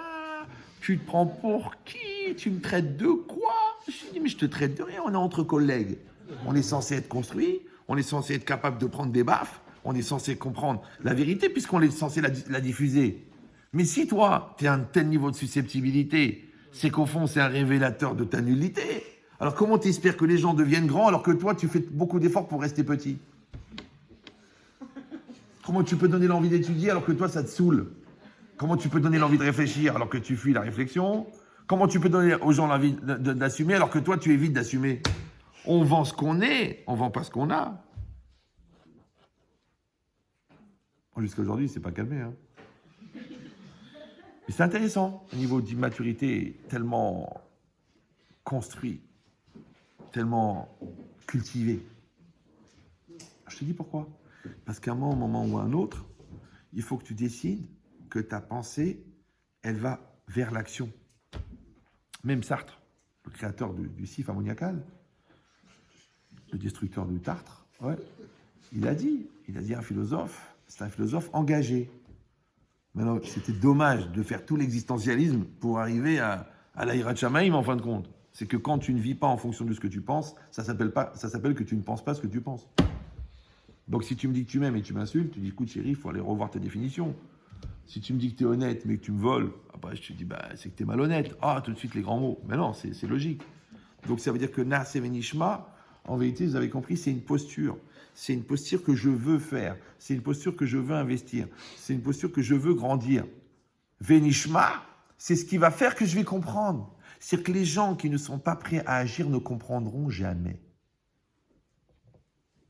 Tu te prends pour qui? Tu me traites de quoi? Je lui ai dit, mais je te traite de rien, on est entre collègues. On est censé être construit, on est censé être capable de prendre des baffes, on est censé comprendre la vérité puisqu'on est censé la diffuser. Mais si toi, tu as un tel niveau de susceptibilité, c'est qu'au fond, c'est un révélateur de ta nullité. Alors comment t'espères que les gens deviennent grands alors que toi, tu fais beaucoup d'efforts pour rester petit? Comment tu peux donner l'envie d'étudier alors que toi, ça te saoule? Comment tu peux donner l'envie de réfléchir alors que tu fuis la réflexion? Comment tu peux donner aux gens l'envie d'assumer alors que toi, tu évites d'assumer? On vend ce qu'on est, on vend pas ce qu'on a. Bon, jusqu'à aujourd'hui, c'est pas calmé. Hein. Mais c'est intéressant, au niveau d'immaturité tellement construit, tellement cultivé. Je te dis pourquoi. Parce qu'à un moment ou à un autre, il faut que tu décides que ta pensée, elle va vers l'action. Même Sartre, le créateur du sif ammoniacal, le destructeur du tartre, ouais, il a dit un philosophe, c'est un philosophe engagé. Maintenant, c'était dommage de faire tout l'existentialisme pour arriver à l'Aïrat Shamaïm en fin de compte. C'est que quand tu ne vis pas en fonction de ce que tu penses, ça s'appelle que tu ne penses pas ce que tu penses. Donc si tu me dis que tu m'aimes et tu m'insultes, tu dis écoute chérie, il faut aller revoir ta définition. Si tu me dis que tu es honnête mais que tu me voles, après je te dis c'est que tu es malhonnête. Ah, tout de suite les grands mots. Mais non, c'est logique. Donc ça veut dire que Naase Venishma, en vérité, vous avez compris, c'est une posture. C'est une posture que je veux faire. C'est une posture que je veux investir. C'est une posture que je veux grandir. Venishma, c'est ce qui va faire que je vais comprendre. C'est-à-dire que les gens qui ne sont pas prêts à agir ne comprendront jamais.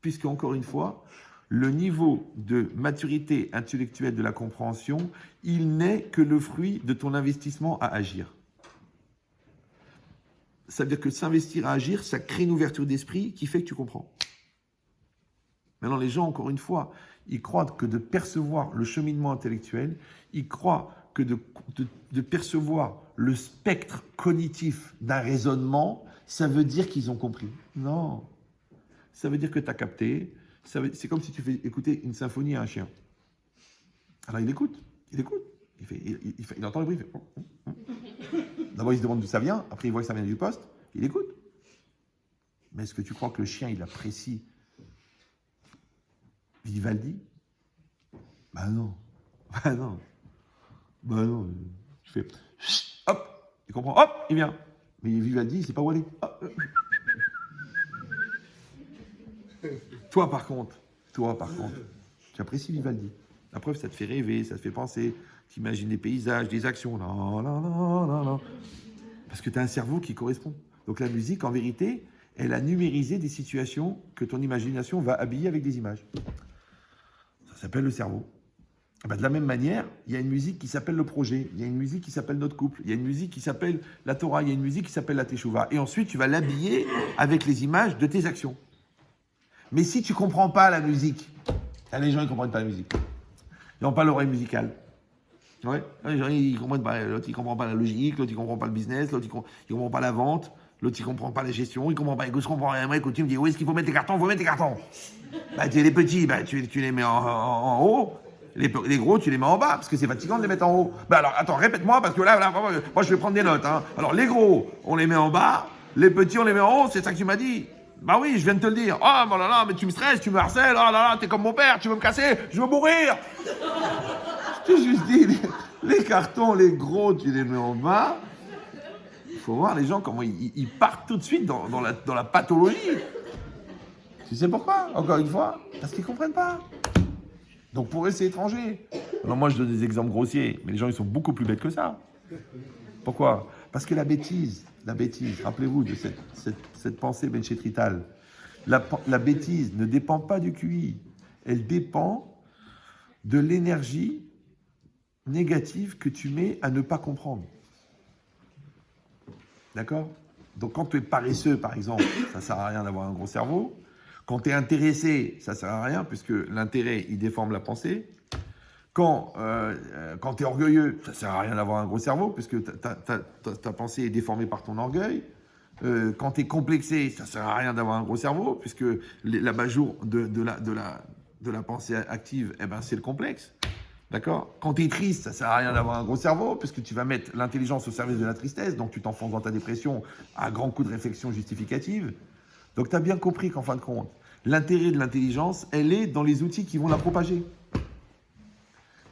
Puisque, encore une fois, le niveau de maturité intellectuelle de la compréhension, il n'est que le fruit de ton investissement à agir. Ça veut dire que s'investir à agir, ça crée une ouverture d'esprit qui fait que tu comprends. Maintenant, les gens, encore une fois, ils croient que de percevoir le cheminement intellectuel, ils croient que de percevoir le spectre cognitif d'un raisonnement, ça veut dire qu'ils ont compris. Non. Ça veut dire que tu as capté. C'est comme si tu fais écouter une symphonie à un chien. Alors il écoute. Il entend le bruit. D'abord il se demande d'où ça vient. Après il voit que ça vient du poste. Il écoute. Mais est-ce que tu crois que le chien il apprécie Vivaldi? Bah non. Tu fais hop, il comprend. Hop, il vient. Mais Vivaldi, il sait pas où aller. Hop. Toi, par contre, tu apprécies Vivaldi. La preuve, ça te fait rêver, ça te fait penser, tu imagines des paysages, des actions. Non. Parce que tu as un cerveau qui correspond. Donc la musique, en vérité, elle a numérisé des situations que ton imagination va habiller avec des images. Ça s'appelle le cerveau. De la même manière, il y a une musique qui s'appelle le projet, il y a une musique qui s'appelle notre couple, il y a une musique qui s'appelle la Torah, il y a une musique qui s'appelle la Teshuvah. Et ensuite, tu vas l'habiller avec les images de tes actions. Mais si tu ne comprends pas la musique, les gens ils ne comprennent pas la musique. Ils n'ont pas l'oreille musicale. Ouais. Les gens ils comprennent pas. L'autre il ne comprend pas la logique, l'autre il ne comprend pas le business, l'autre il ne comprend pas la vente, l'autre il ne comprend pas la gestion, il ne comprend pas. Écoute, je comprends rien. Moi, écoute, tu me dis où est-ce qu'il faut mettre tes cartons? Il faut mettre tes cartons. Tu les petits, tu les mets en haut. Les gros, tu les mets en bas, parce que c'est fatigant de les mettre en haut. Alors, attends, répète-moi, parce que là, moi, je vais prendre des notes. Hein. Alors, les gros, on les met en bas. Les petits, on les met en haut. C'est ça que tu m'as dit. Bah oui, je viens de te le dire. Oh, là là, mais tu me stresses, tu me harcèles. Oh là là, t'es comme mon père, tu veux me casser, je veux mourir. Je t'ai juste dit, les cartons, les gros, tu les mets en bas. Il faut voir les gens comment ils partent tout de suite dans la pathologie. Tu sais pourquoi? Encore une fois, parce qu'ils ne comprennent pas. Donc pour eux, c'est étranger. Alors moi, je donne des exemples grossiers, mais les gens, ils sont beaucoup plus bêtes que ça. Pourquoi? Parce que la bêtise, rappelez-vous de cette pensée benchetrital, la bêtise ne dépend pas du QI, elle dépend de l'énergie négative que tu mets à ne pas comprendre. D'accord? Donc quand tu es paresseux, par exemple, ça ne sert à rien d'avoir un gros cerveau. Quand tu es intéressé, ça ne sert à rien, puisque l'intérêt, il déforme la pensée. Quand tu es orgueilleux, ça ne sert à rien d'avoir un gros cerveau, puisque ta pensée est déformée par ton orgueil. Quand tu es complexé, ça ne sert à rien d'avoir un gros cerveau, puisque l'abat-jour de la pensée active, eh ben, c'est le complexe. D'accord? Quand tu es triste, ça ne sert à rien d'avoir un gros cerveau, puisque tu vas mettre l'intelligence au service de la tristesse, donc tu t'enfonces dans ta dépression à grands coups de réflexion justificative. Donc tu as bien compris qu'en fin de compte, l'intérêt de l'intelligence, elle est dans les outils qui vont la propager.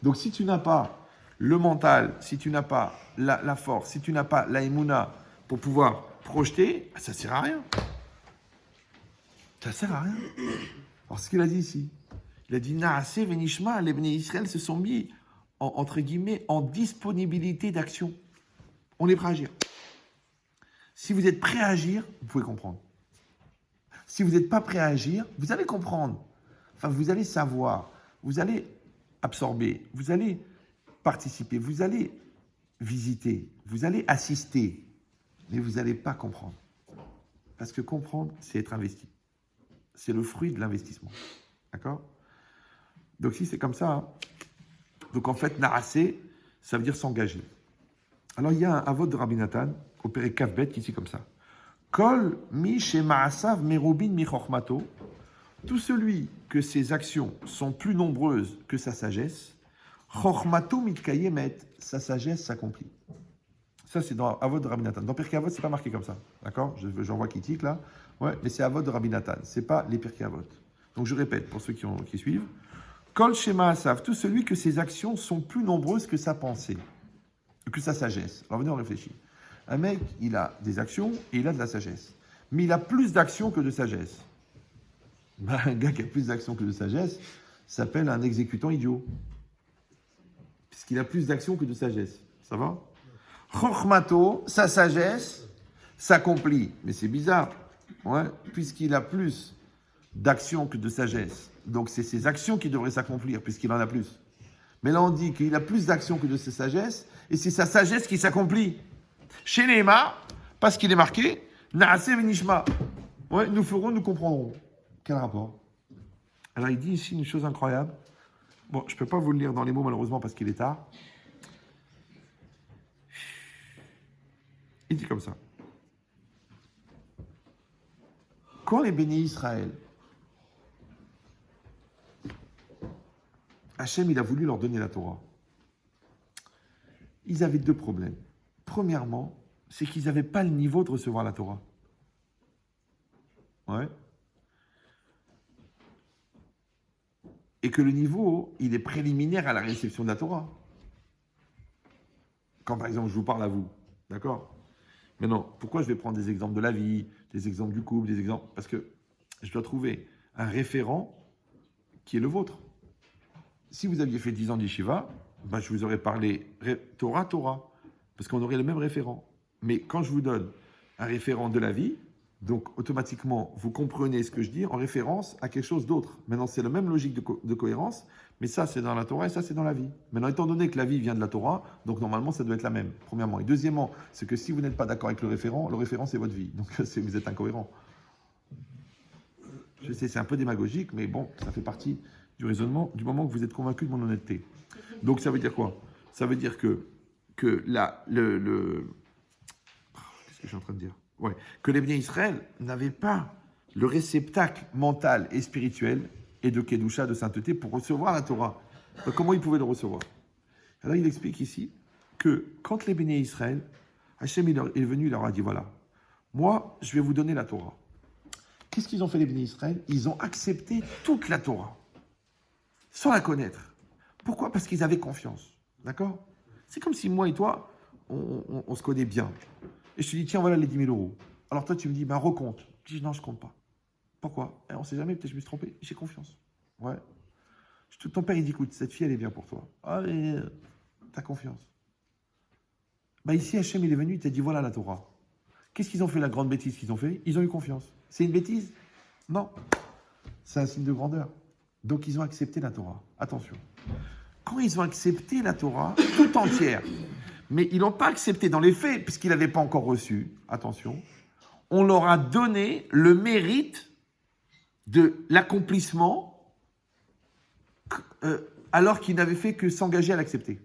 Donc si tu n'as pas le mental, si tu n'as pas la force, si tu n'as pas la émouna pour pouvoir projeter, ça ne sert à rien. Ça ne sert à rien. Alors ce qu'il a dit ici, il a dit Naaseh venishma, les Bnei Israël se sont mis entre guillemets en disponibilité d'action. On est prêt à agir. Si vous êtes prêt à agir, vous pouvez comprendre. Si vous n'êtes pas prêt à agir, vous allez comprendre. Enfin, vous allez savoir, vous allez absorber, vous allez participer, vous allez visiter, vous allez assister, mais vous n'allez pas comprendre. Parce que comprendre, c'est être investi. C'est le fruit de l'investissement. D'accord? Donc si c'est comme ça, hein. Donc en fait, narasser, ça veut dire s'engager. Alors il y a un vote de Rabbi Nathan, au Pérek Kavbet, qui dit comme ça. Kol mi shema'asav merubin mi chochmato. Tout celui que ses actions sont plus nombreuses que sa sagesse, chochmato mitkayemet, sa sagesse s'accomplit. Ça, c'est dans Avot de Rabbi Nathan. Dans Pirkei Avot, c'est pas marqué comme ça. D'accord? J'en vois qui tique là. Ouais, mais c'est Avot de Rabbi Nathan. C'est pas les Pirkei Avot. Donc je répète pour ceux qui suivent. Kol shema asav, tout celui que ses actions sont plus nombreuses que sa pensée, que sa sagesse. Alors venez, on réfléchit. Un mec, il a des actions et il a de la sagesse. Mais il a plus d'actions que de sagesse. Ben, un gars qui a plus d'actions que de sagesse s'appelle un exécutant idiot. Puisqu'il a plus d'actions que de sagesse. Ça va? Chochmato, sa sagesse, s'accomplit. Mais c'est bizarre, ouais, puisqu'il a plus d'actions que de sagesse. Donc c'est ses actions qui devraient s'accomplir, puisqu'il en a plus. Mais là on dit qu'il a plus d'actions que de sa sagesse, et c'est sa sagesse qui s'accomplit. Chez Neymar, parce qu'il est marqué, Naaseh venishma. Ouais, nous ferons, nous comprendrons. Quel rapport? Alors il dit ici une chose incroyable. Bon, je ne peux pas vous le lire dans les mots malheureusement parce qu'il est tard. Il dit comme ça. Quand les bénis Israël, Hachem, il a voulu leur donner la Torah. Ils avaient deux problèmes. Premièrement, c'est qu'ils n'avaient pas le niveau de recevoir la Torah. Ouais. Et que le niveau, il est préliminaire à la réception de la Torah. Quand par exemple, je vous parle à vous, d'accord? Maintenant, pourquoi je vais prendre des exemples de la vie, des exemples du couple, des exemples? Parce que je dois trouver un référent qui est le vôtre. Si vous aviez fait 10 ans d'Yeshiva, ben je vous aurais parlé Torah, parce qu'on aurait le même référent. Mais quand je vous donne un référent de la vie, donc automatiquement, vous comprenez ce que je dis en référence à quelque chose d'autre. Maintenant, c'est la même logique de cohérence, mais ça, c'est dans la Torah et ça, c'est dans la vie. Maintenant, étant donné que la vie vient de la Torah, donc normalement, ça doit être la même, premièrement. Et deuxièmement, c'est que si vous n'êtes pas d'accord avec le référent, c'est votre vie. Donc, vous êtes incohérent. Je sais, c'est un peu démagogique, mais bon, ça fait partie du raisonnement du moment que vous êtes convaincu de mon honnêteté. Donc, ça veut dire quoi? Ça veut dire que qu'est-ce que je suis en train de dire? Ouais, que les Bnei Israël n'avaient pas le réceptacle mental et spirituel et de Kedusha, de sainteté, pour recevoir la Torah. Donc, comment ils pouvaient le recevoir? Alors, il explique ici que quand les Bnei Israël, Hachem est venu, il leur a dit, voilà, moi, je vais vous donner la Torah. Qu'est-ce qu'ils ont fait les Bnei Israël? Ils ont accepté toute la Torah, sans la connaître. Pourquoi? Parce qu'ils avaient confiance. D'accord? C'est comme si moi et toi, on se connaît bien. Et je te dis, tiens, voilà les 10 000 euros. Alors toi, tu me dis, ben recompte. Je dis, non, je ne compte pas. Pourquoi? On ne sait jamais, peut-être je me suis trompé. J'ai confiance. Ouais. Ton père, il dit, écoute, cette fille, elle est bien pour toi. Ah, mais t'as confiance. Bah ici, Hachem, il est venu, il t'a dit, voilà la Torah. Qu'est-ce qu'ils ont fait, la grande bêtise qu'ils ont fait? Ils ont eu confiance. C'est une bêtise? Non. C'est un signe de grandeur. Donc, ils ont accepté la Torah. Attention. Quand ils ont accepté la Torah, tout entière, mais ils l'ont pas accepté dans les faits, puisqu'ils n'avaient pas encore reçu, attention, on leur a donné le mérite de l'accomplissement alors qu'ils n'avaient fait que s'engager à l'accepter.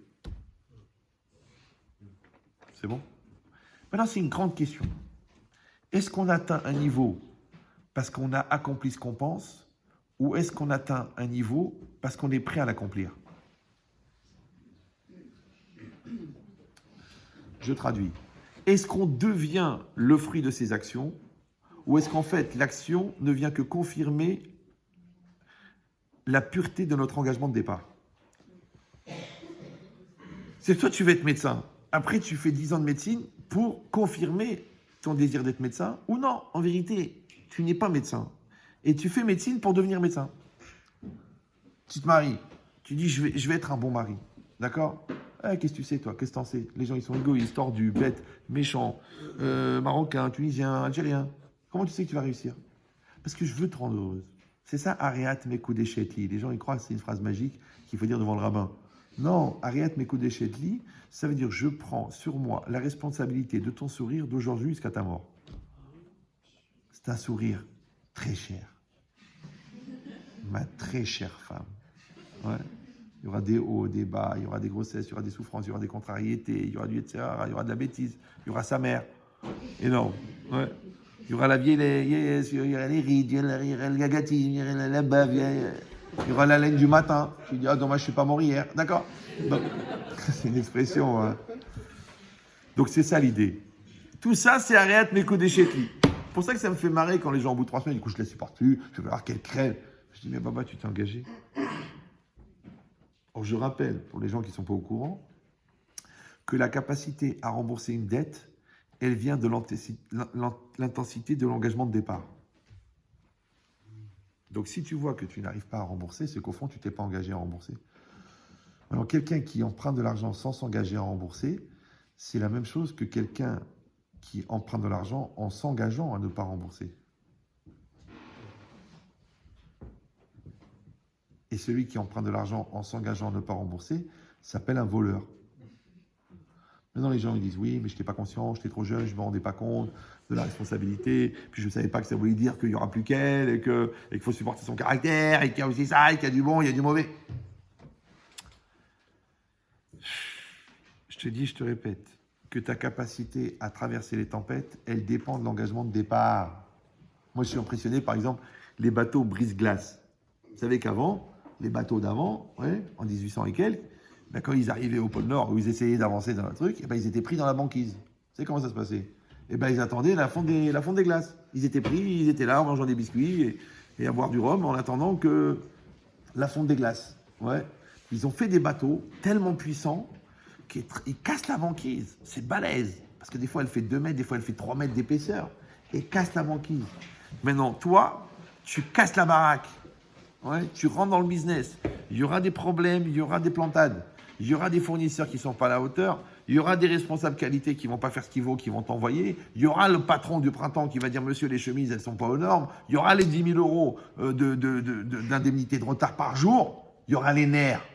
C'est bon? Maintenant, c'est une grande question. Est-ce qu'on atteint un niveau parce qu'on a accompli ce qu'on pense, ou est-ce qu'on atteint un niveau parce qu'on est prêt à l'accomplir? Je traduis. Est-ce qu'on devient le fruit de ses actions, ou est-ce qu'en fait l'action ne vient que confirmer la pureté de notre engagement de départ? C'est toi, tu veux être médecin. Après, tu fais 10 ans de médecine pour confirmer ton désir d'être médecin, ou non, en vérité, tu n'es pas médecin. Et tu fais médecine pour devenir médecin. Tu te maries, tu dis je vais être un bon mari. D'accord? Qu'est-ce que tu sais, toi? Qu'est-ce que t'en sais? Les gens, ils sont égoïstes, tordus, bêtes, méchants, marocains, tunisiens, algériens. Comment tu sais que tu vas réussir? Parce que je veux te rendre heureuse. C'est ça, Ariat Mekoudé Shetli. Les gens, ils croient que c'est une phrase magique qu'il faut dire devant le rabbin. Non, Ariat Mekoudé Shetli, ça veut dire je prends sur moi la responsabilité de ton sourire d'aujourd'hui jusqu'à ta mort. C'est un sourire très cher. Ma très chère femme. Ouais. Il y aura des hauts, des bas, il y aura des grossesses, il y aura des souffrances, il y aura des contrariétés, il y aura du etc., il y aura de la bêtise, il y aura sa mère. Énorme. Ouais. Il y aura la vieillesse, il y aura les rides, il y aura le gagatine, il y aura la bave, il y aura la laine du matin. Tu dis, ah dommage, je ne suis pas mort hier. D'accord? C'est une expression. Hein. Donc c'est ça l'idée. Tout ça, c'est Ariat Mekoudé Shetli. C'est pour ça que ça me fait marrer quand les gens, au bout de 3 semaines, du coup, je les supporte plus, je vais voir qu'elle crève. Je dis, mais Baba, tu t'es engagé. Or, je rappelle, pour les gens qui ne sont pas au courant, que la capacité à rembourser une dette, elle vient de l'intensité de l'engagement de départ. Donc, si tu vois que tu n'arrives pas à rembourser, c'est qu'au fond, tu ne t'es pas engagé à rembourser. Alors, quelqu'un qui emprunte de l'argent sans s'engager à rembourser, c'est la même chose que quelqu'un qui emprunte de l'argent en s'engageant à ne pas rembourser. Et celui qui emprunte de l'argent en s'engageant à ne pas rembourser s'appelle un voleur. Maintenant, les gens ils disent oui, mais je n'étais pas conscient, j'étais trop jeune, je ne me rendais pas compte de la responsabilité, puis je ne savais pas que ça voulait dire qu'il n'y aura plus qu'elle, et qu'il faut supporter son caractère, et qu'il y a aussi ça, et qu'il y a du bon, il y a du mauvais. Je te dis, je te répète, que ta capacité à traverser les tempêtes, elle dépend de l'engagement de départ. Moi, je suis impressionné, par exemple, les bateaux brise-glace. Vous savez qu'avant, les bateaux d'avant, ouais, en 1800 et quelques, ben, quand ils arrivaient au pôle Nord, où ils essayaient d'avancer dans un truc, et ben, ils étaient pris dans la banquise. Vous savez comment ça se passait? Et ben, ils attendaient la fonte des glaces. Ils étaient pris, ils étaient là en mangeant des biscuits et à boire du rhum en attendant que la fonte des glaces. Ouais. Ils ont fait des bateaux tellement puissants qu'ils cassent la banquise. C'est balèze. Parce que des fois, elle fait 2 mètres, des fois, elle fait 3 mètres d'épaisseur. Et casse la banquise. Maintenant, toi, tu casses la baraque. Ouais, tu rentres dans le business. Il y aura des problèmes, il y aura des plantades. Il y aura des fournisseurs qui ne sont pas à la hauteur. Il y aura des responsables qualité qui ne vont pas faire ce qu'il faut, qui vont t'envoyer. Il y aura le patron du printemps qui va dire « Monsieur, les chemises, elles ne sont pas aux normes. » Il y aura les 10 000 euros d'indemnité de retard par jour. Il y aura les nerfs.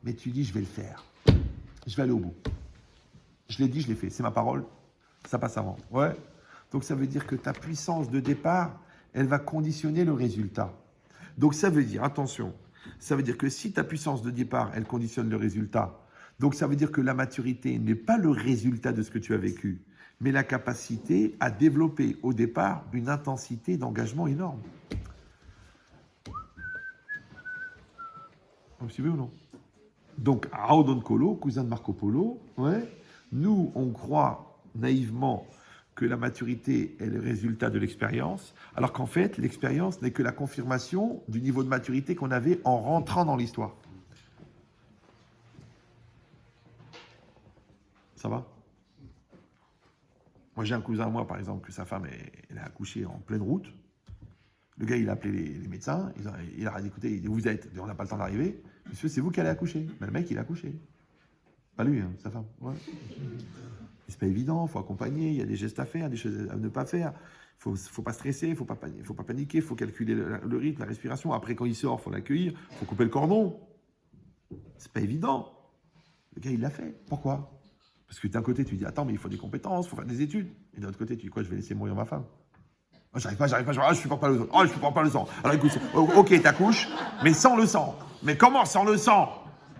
Mais tu dis « Je vais le faire. Je vais aller au bout. » Je l'ai dit, je l'ai fait. C'est ma parole. Ça passe avant. Ouais. Donc ça veut dire que ta puissance de départ, elle va conditionner le résultat. Donc ça veut dire, attention, ça veut dire que si ta puissance de départ, elle conditionne le résultat, donc ça veut dire que la maturité n'est pas le résultat de ce que tu as vécu, mais la capacité à développer au départ une intensité d'engagement énorme. Vous me suivez ou non? Donc, Raudon Colo, cousin de Marco Polo, ouais, nous, on croit naïvement que la maturité est le résultat de l'expérience, alors qu'en fait, l'expérience n'est que la confirmation du niveau de maturité qu'on avait en rentrant dans l'histoire. Ça va? Moi, j'ai un cousin à moi, par exemple, que sa femme, elle a accouché en pleine route. Le gars, il a appelé les médecins, il leur a dit, écoutez, où vous êtes? On n'a pas le temps d'arriver. Monsieur, c'est vous qui allez accoucher. Mais le mec, il a accouché. Pas lui, hein, sa femme. Ouais. C'est pas évident, il faut accompagner, il y a des gestes à faire, des choses à ne pas faire. Il faut pas stresser, il faut pas paniquer, il faut calculer le rythme, la respiration. Après, quand il sort, il faut l'accueillir, il faut couper le cordon. C'est pas évident. Le gars, il l'a fait. Pourquoi? Parce que d'un côté, tu dis, attends, mais il faut des compétences, il faut faire des études. Et de l'autre côté, tu dis quoi? Je vais laisser mourir ma femme. Oh, j'arrive pas, je supporte pas le sang. Oh, je supporte pas le sang. Alors écoute, ok, t'accouches, mais sans le sang. Mais comment sans le sang?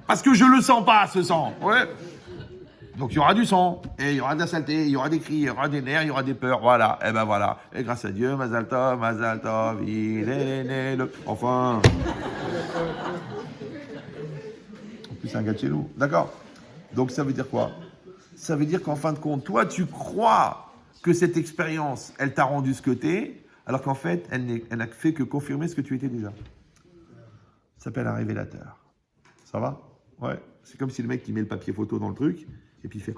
Parce que je le sens pas, ce sang. Ouais. Donc il y aura du sang, et il y aura de la saleté, il y aura des cris, il y aura des nerfs, il y aura des peurs, voilà. Et ben voilà. Et grâce à Dieu, Mazal Tov, il est né le... Enfin... En plus, c'est un gars de chez nous. D'accord. Donc ça veut dire quoi? Ça veut dire qu'en fin de compte, toi, tu crois que cette expérience, elle t'a rendu ce que t'es, alors qu'en fait, elle n'a fait que confirmer ce que tu étais déjà. Ça s'appelle un révélateur. Ça va? Ouais. C'est comme si le mec qui met le papier photo dans le truc, et puis il fait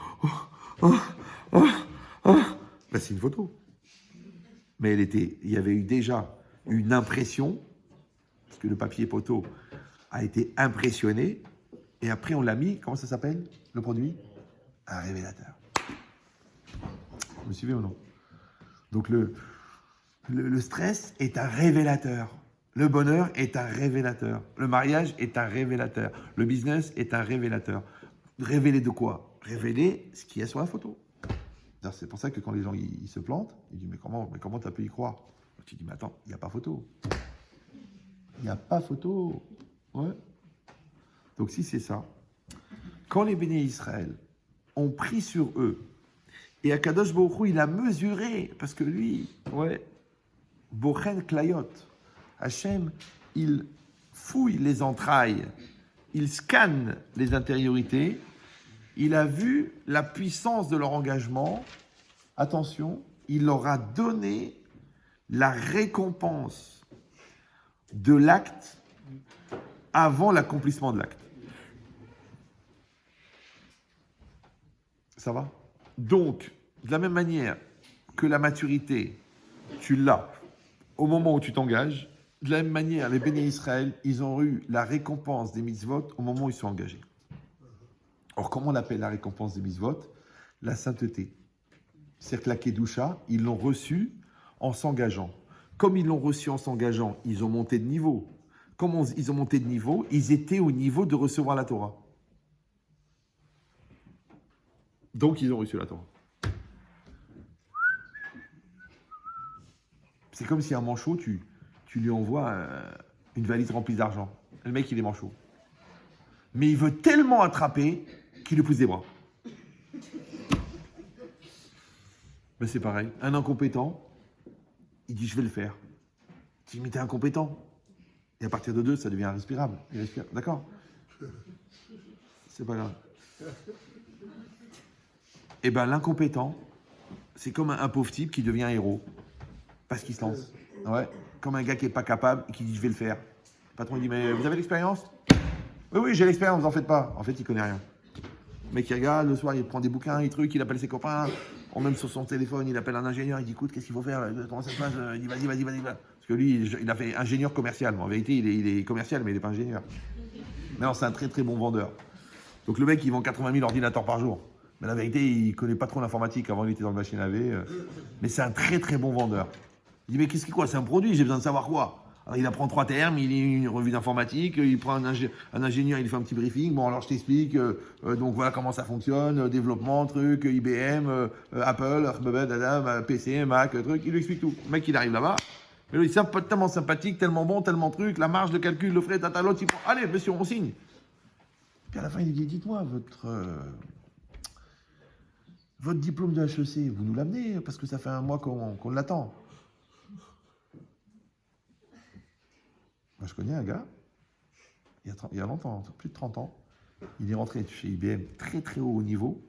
Ben, c'est une photo. Mais il y avait eu déjà une impression, parce que le papier photo a été impressionné, et après on l'a mis, comment ça s'appelle, le produit? Un révélateur. Vous me suivez ou non? Donc le stress est un révélateur. Le bonheur est un révélateur. Le mariage est un révélateur. Le business est un révélateur. Révéler de quoi? Révéler ce qu'il y a sur la photo. C'est pour ça que quand les gens ils se plantent, ils disent mais comment tu as pu y croire? Tu dis mais attends, il n'y a pas photo. Il n'y a pas photo. Ouais. Donc si c'est ça, quand les béné Israël ont pris sur eux, et Akadosh Baruch Hu, il a mesuré, parce que lui, ouais, Bochen Klayot, Hachem, il fouille les entrailles, il scanne les intériorités, il a vu la puissance de leur engagement. Attention, il leur a donné la récompense de l'acte avant l'accomplissement de l'acte. Ça va? Donc, de la même manière que la maturité, tu l'as au moment où tu t'engages, de la même manière, les béné Israël, ils ont eu la récompense des mitzvot au moment où ils sont engagés. Or, comment on appelle la récompense des mitzvot? La sainteté. C'est-à-dire que la Kedusha, ils l'ont reçue en s'engageant. Comme ils l'ont reçu en s'engageant, ils ont monté de niveau. Comme ils ont monté de niveau, ils étaient au niveau de recevoir la Torah. Donc, ils ont reçu la Torah. C'est comme si un manchot, tu lui envoies une valise remplie d'argent. Le mec, il est manchot. Mais il veut tellement attraper qu'il lui pousse des bras. Ben c'est pareil. Un incompétent, il dit je vais le faire. Tu dis mais t'es incompétent. Et à partir de 2, ça devient irrespirable. D'accord? C'est pas grave. Et ben l'incompétent, c'est comme un pauvre type qui devient un héros. Parce qu'il se lance. Ouais. Comme un gars qui n'est pas capable et qui dit je vais le faire. Le patron il dit mais vous avez l'expérience? Oui, j'ai l'expérience, vous en faites pas. En fait, il connaît rien. Le mec, il regarde, le soir, il prend des bouquins, il appelle ses copains, ou même sur son téléphone, il appelle un ingénieur, il dit écoute, qu'est-ce qu'il faut faire? Comment ça se passe? Il dit vas-y. Parce que lui, il a fait ingénieur commercial. En vérité, il est commercial, mais il n'est pas ingénieur. Mais non, c'est un très très bon vendeur. Donc le mec, il vend 80 000 ordinateurs par jour. Mais la vérité, il ne connaît pas trop l'informatique. Avant, il était dans la machine à laver. Mais c'est un très très bon vendeur. Il dit mais qu'est-ce que quoi? C'est un produit, j'ai besoin de savoir quoi? Alors, il apprend 3 termes, il lit une revue d'informatique, il prend un ingénieur, il fait un petit briefing. Bon, alors je t'explique, donc voilà comment ça fonctionne, développement, truc, IBM, Apple, PC, Mac, truc, il lui explique tout. Le mec, il arrive là-bas, mais lui, c'est tellement sympathique, tellement bon, tellement truc, la marge de calcul, le frais, l'autre, il prend, allez, monsieur, on signe. Puis à la fin, il dit, dites-moi, votre diplôme de HEC, vous nous l'amenez, parce que ça fait un mois qu'on l'attend. Moi, je connais un gars, il y a longtemps, plus de 30 ans, il est rentré chez IBM très très haut niveau,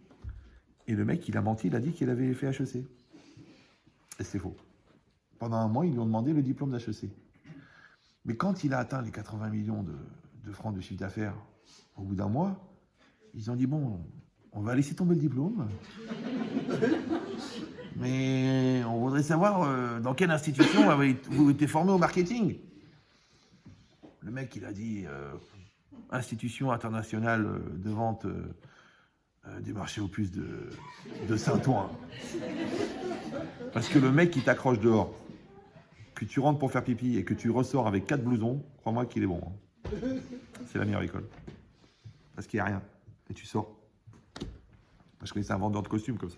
et le mec, il a menti, il a dit qu'il avait fait HEC. Et c'est faux. Pendant un mois, ils lui ont demandé le diplôme d'HEC. Mais quand il a atteint les 80 millions de francs de chiffre d'affaires, au bout d'un mois, ils ont dit, bon, on va laisser tomber le diplôme, mais on voudrait voudrais savoir dans quelle institution vous été formé au marketing. Le mec, il a dit Institution internationale de vente du marché aux puces de Saint-Ouen. Parce que le mec qui t'accroche dehors, que tu rentres pour faire pipi et que tu ressors avec 4 blousons, crois-moi qu'il est bon. Hein. C'est la meilleure école. Parce qu'il n'y a rien. Et tu sors. Moi, je connaissais un vendeur de costumes comme ça.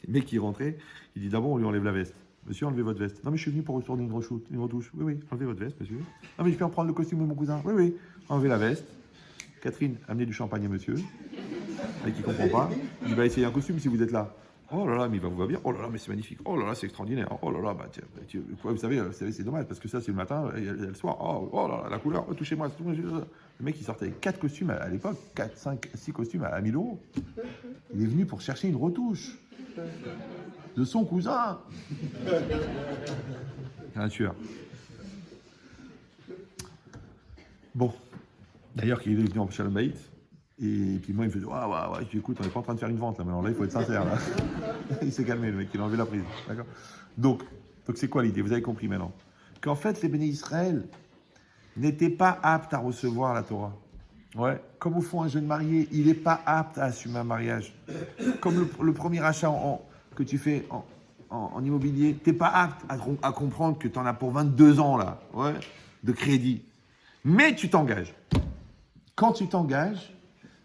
Le mec qui rentrait, il dit d'abord on lui enlève la veste. Monsieur, enlevez votre veste. Non mais je suis venu pour retourner une retouche. Oui, enlevez votre veste, monsieur. Non mais je peux en prendre le costume de mon cousin. Oui, enlevez la veste. Catherine, amenez du champagne à monsieur. Et qui ne comprend pas. Il va essayer un costume si vous êtes là. Oh là là, mais il va vous voir bien. Oh là là, mais c'est magnifique. Oh là là, c'est extraordinaire. Oh là là, bah tiens, vous savez, c'est dommage parce que ça c'est le matin et le soir. Oh là là, la couleur, touchez-moi. Le mec il sortait avec 4 costumes à l'époque, 4, 5, 6 costumes à 1000 €. Il est venu pour chercher une retouche de son cousin. Un tueur. Bon, d'ailleurs qu'il est venu en Shalom Bayit. Et puis moi, il me fait ouais, je dis, écoute, on n'est pas en train de faire une vente là, maintenant là, il faut être sincère. Là. Il s'est calmé, le mec, il a enlevé la prise. D'accord. Donc c'est quoi l'idée? Vous avez compris maintenant qu'en fait, les bénis Israël n'étaient pas aptes à recevoir la Torah. Ouais. Comme au fond, un jeune marié, il n'est pas apte à assumer un mariage. Comme le premier achat que tu fais en immobilier, tu n'es pas apte à comprendre que tu en as pour 22 ans là, ouais, de crédit. Mais tu t'engages. Quand tu t'engages,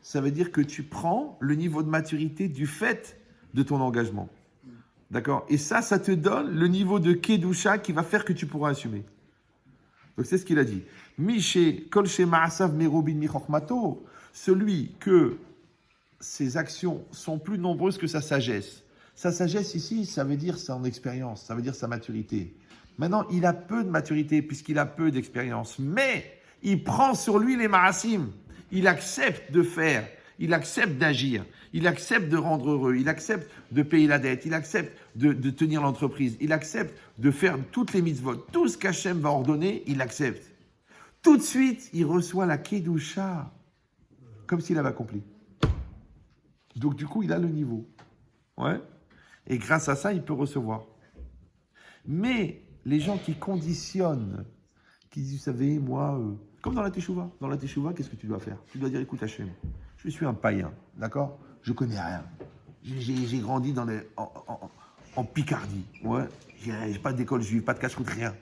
ça veut dire que tu prends le niveau de maturité du fait de ton engagement. D'accord? Et ça te donne le niveau de Kedusha qui va faire que tu pourras assumer. Donc c'est ce qu'il a dit. Miché, kolché ma'asav merobin michochmato, celui que ses actions sont plus nombreuses que sa sagesse. Sa sagesse ici, ça veut dire son expérience, ça veut dire sa maturité. Maintenant, il a peu de maturité puisqu'il a peu d'expérience, mais il prend sur lui les ma'asim. Il accepte de faire, il accepte d'agir, il accepte de rendre heureux, il accepte de payer la dette, il accepte de tenir l'entreprise, il accepte de faire toutes les mitzvot. Tout ce qu'Hachem va ordonner, il accepte. Tout de suite, il reçoit la Kedusha, comme s'il avait accompli. Donc du coup, il a le niveau. Ouais. Et grâce à ça, il peut recevoir. Mais les gens qui conditionnent, qui disent, vous savez, moi... Comme dans la Teshuvah. Dans la Teshuvah, qu'est-ce que tu dois faire? Tu dois dire, écoute Hachem, je suis un païen, d'accord? Je connais rien. J'ai grandi en Picardie. Ouais. J'ai pas d'école juive, pas de cache-route, rien.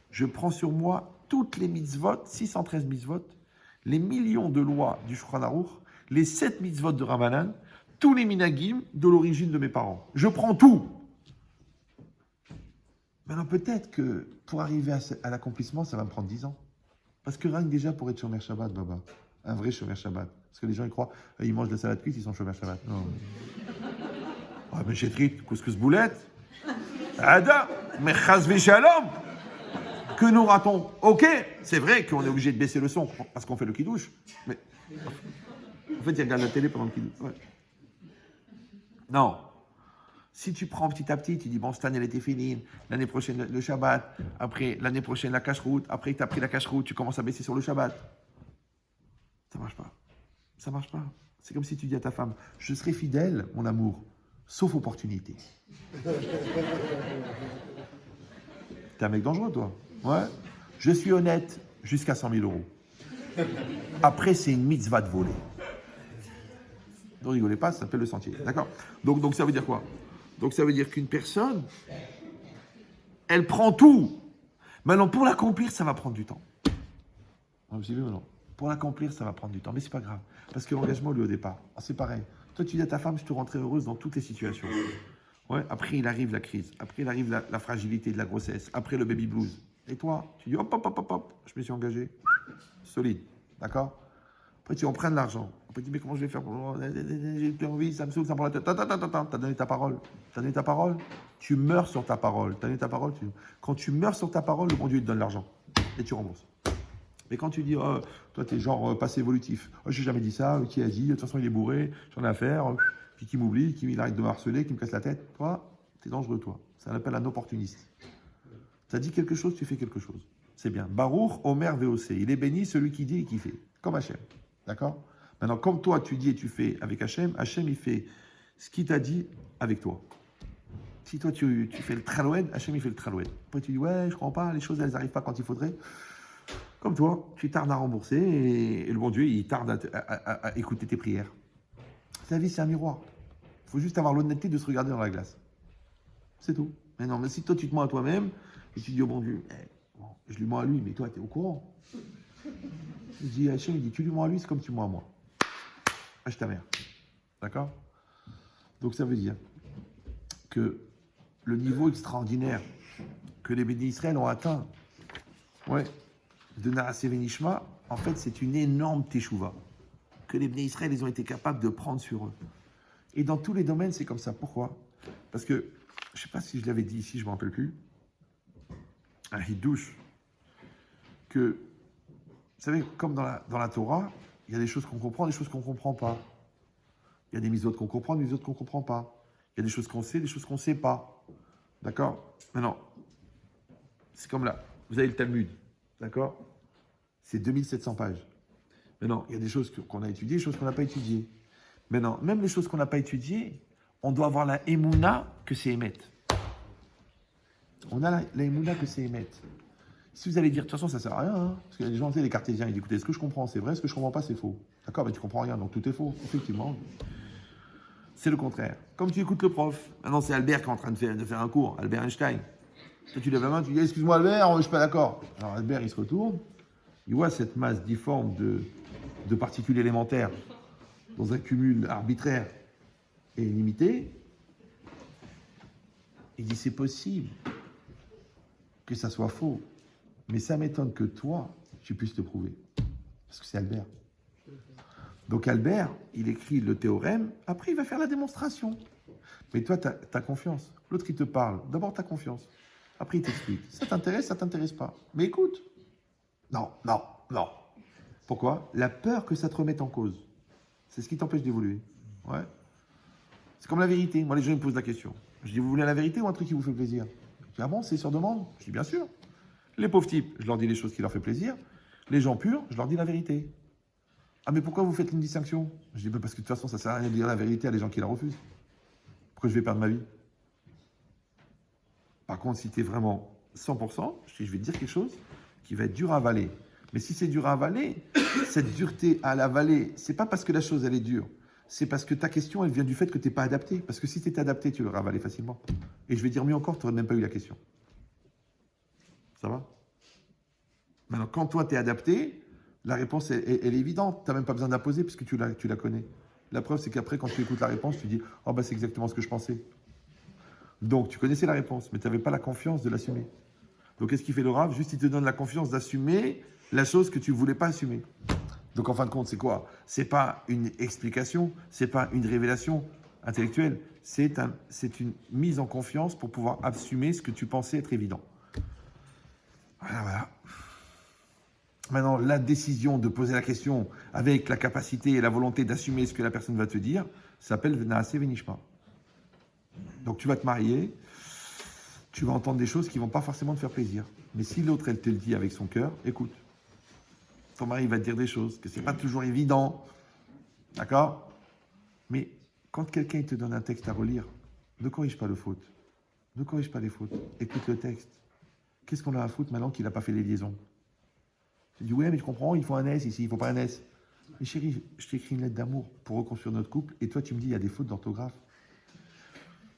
Je prends sur moi toutes les mitzvot, 613 mitzvot, les millions de lois du Shulchan Aruch, les 7 mitzvot de Ramanan, tous les minagim de l'origine de mes parents. Je prends tout. Maintenant, peut-être que pour arriver à l'accomplissement, ça va me prendre 10 ans. Parce que rien que déjà pour être Shomer Shabbat, Baba, un vrai Shomer Shabbat. Parce que les gens ils croient, ils mangent de la salade cuite, ils sont Shomer Shabbat. Non. Ah, mais chétrit, couscous boulette. Ada, mais chazvé shalom. Que nous ratons? Ok, c'est vrai qu'on est obligé de baisser le son parce qu'on fait le kidouche. Mais en fait, ils regardent la télé pendant le kidouche. Ouais. Non. Si tu prends petit à petit, tu dis, bon, cette année, elle était finie, l'année prochaine, le Shabbat, après, l'année prochaine, la cache-route, après que tu as pris la cache-route, tu commences à baisser sur le Shabbat. Ça marche pas. Ça marche pas. C'est comme si tu dis à ta femme, je serai fidèle, mon amour, sauf opportunité. T'es un mec dangereux, toi. Ouais. Je suis honnête jusqu'à 100 000 €. Après, c'est une mitzvah de voler. Ne rigolez pas, ça s'appelle le sentier. D'accord? Donc, ça veut dire quoi? Donc, ça veut dire qu'une personne, elle prend tout. Maintenant, pour l'accomplir, ça va prendre du temps. Vous avez vu ou non? Pour l'accomplir, ça va prendre du temps. Mais c'est pas grave. Parce que l'engagement, lui, au départ, c'est pareil. Toi, tu dis à ta femme, je te rendrai heureuse dans toutes les situations. Ouais. Après, il arrive la crise. Après, il arrive la fragilité de la grossesse. Après, le baby blues. Et toi, tu dis, hop, je me suis engagé. Solide. D'accord? Après, tu empruntes l'argent. Après, tu dis, mais comment je vais faire pour... J'ai plus envie, ça me saoule, ça me prend la tête. T'as donné ta parole. T'as donné ta parole. Tu meurs sur ta parole. T'as donné ta parole. Quand tu meurs sur ta parole, le bon Dieu, il te donne l'argent. Et tu rembourses. Mais quand tu dis, oh, toi, t'es genre passé évolutif. Oh, j'ai jamais dit ça. Qui a dit? De toute façon, il est bourré. J'en ai affaire. Puis qui m'oublie, qui arrête de me harceler, qui me casse la tête. Toi, t'es dangereux, toi. Ça s'appelle un opportuniste. T'as dit quelque chose, tu fais quelque chose. C'est bien. Baruch, Omer, VOC. Il est béni celui qui dit et qui fait. Comme Hachem. D'accord? Maintenant, comme toi, tu dis et tu fais avec Hachem, Hachem, il fait ce qu'il t'a dit avec toi. Si toi, tu fais le traloued, Hachem, il fait le traloued. Après, tu dis, ouais, je crois pas, les choses, elles n'arrivent pas quand il faudrait. Comme toi, tu tardes à rembourser et le bon Dieu, il tarde à écouter tes prières. La vie, c'est un miroir. Il faut juste avoir l'honnêteté de se regarder dans la glace. C'est tout. Mais non, mais si toi, tu te mens à toi-même et tu dis au bon Dieu, bon, je lui mens à lui, mais toi, tu es au courant. Je dis, Hachem, il dit, tu lui mens à lui, c'est comme tu mens à moi. Lâche ta mère. D'accord? Donc ça veut dire que le niveau extraordinaire que les bénis Israël ont atteint, ouais, de Naaseh Venishma, en fait, c'est une énorme teshuva que les bénis Israël, ils ont été capables de prendre sur eux. Et dans tous les domaines, c'est comme ça. Pourquoi? Parce que, je ne sais pas si je l'avais dit ici, je ne me rappelle plus, un hidouche, que, vous savez, comme dans la Torah, il y a des choses qu'on comprend, des choses qu'on ne comprend pas. Il y a des mises-autres qu'on comprend, des mises-autres qu'on ne comprend pas. Il y a des choses qu'on sait, des choses qu'on ne sait pas. D'accord? Maintenant, c'est comme là. Vous avez le Talmud. D'accord? C'est 2700 pages. Maintenant, il y a des choses qu'on a étudiées, des choses qu'on n'a pas étudiées. Maintenant, même les choses qu'on n'a pas étudiées, on doit avoir la émouna que c'est émettre. On a la émouna que c'est émettre. Si vous allez dire, de toute façon, ça ne sert à rien, hein, parce qu'il y a des gens, les cartésiens, ils disent, écoutez, ce que je comprends, c'est vrai, ce que je ne comprends pas, c'est faux. D'accord, mais tu ne comprends rien, donc tout est faux, effectivement. C'est le contraire. Comme tu écoutes le prof, maintenant c'est Albert qui est en train de faire un cours, Albert Einstein. Toi, tu lèves la main, tu dis, excuse-moi Albert, je ne suis pas d'accord. Alors Albert, il se retourne, il voit cette masse difforme de particules élémentaires dans un cumul arbitraire et illimité. Il dit, c'est possible que ça soit faux, mais ça m'étonne que toi, tu puisses te prouver. Parce que c'est Albert. Donc Albert, il écrit le théorème, après il va faire la démonstration. Mais toi, tu as confiance. L'autre, il te parle. D'abord, tu as confiance. Après, il t'explique. Ça t'intéresse pas. Mais écoute. Non. Pourquoi? La peur que ça te remette en cause. C'est ce qui t'empêche d'évoluer. Ouais. C'est comme la vérité. Moi, les gens ils me posent la question. Je dis, vous voulez la vérité ou un truc qui vous fait plaisir? Je dis, ah bon, c'est sur demande? Je dis, bien sûr. Les pauvres types, je leur dis les choses qui leur font plaisir. Les gens purs, je leur dis la vérité. Ah, mais pourquoi vous faites une distinction? Je dis, parce que de toute façon, ça ne sert à rien de dire la vérité à des gens qui la refusent. Pourquoi je vais perdre ma vie? Par contre, si tu es vraiment 100%, je vais te dire quelque chose qui va être dur à avaler. Mais si c'est dur à avaler, cette dureté à l'avaler, c'est pas parce que la chose, elle est dure. C'est parce que ta question, elle vient du fait que tu n'es pas adapté. Parce que si tu étais adapté, tu l'aurais avalé facilement. Et je vais dire mieux encore, tu n'aurais même pas eu la question. Ça va? Maintenant, quand toi, tu es adapté, la réponse, elle est évidente. Tu n'as même pas besoin de la poser puisque tu la connais. La preuve, c'est qu'après, quand tu écoutes la réponse, tu dis « Oh, bah, c'est exactement ce que je pensais. » Donc, tu connaissais la réponse, mais tu n'avais pas la confiance de l'assumer. Donc, qu'est-ce qu'il fait le Rav? Juste, il te donne la confiance d'assumer la chose que tu ne voulais pas assumer. Donc, en fin de compte, c'est quoi? Ce n'est pas une explication, ce n'est pas une révélation intellectuelle. C'est une mise en confiance pour pouvoir assumer ce que tu pensais être évident. Voilà. Maintenant, la décision de poser la question avec la capacité et la volonté d'assumer ce que la personne va te dire s'appelle Naaseh Venishma. Donc, tu vas te marier, tu vas entendre des choses qui ne vont pas forcément te faire plaisir. Mais si l'autre, elle te le dit avec son cœur, écoute. Ton mari va te dire des choses, que ce n'est pas toujours évident. D'accord? Mais quand quelqu'un te donne un texte à relire, ne corrige pas les fautes. Ne corrige pas les fautes. Écoute le texte. Qu'est-ce qu'on a à foutre maintenant qu'il n'a pas fait les liaisons? Tu dis, ouais, mais je comprends, il faut un S ici, il ne faut pas un S. Mais chérie, je t'ai écrit une lettre d'amour pour reconstruire notre couple, et toi, tu me dis, il y a des fautes d'orthographe.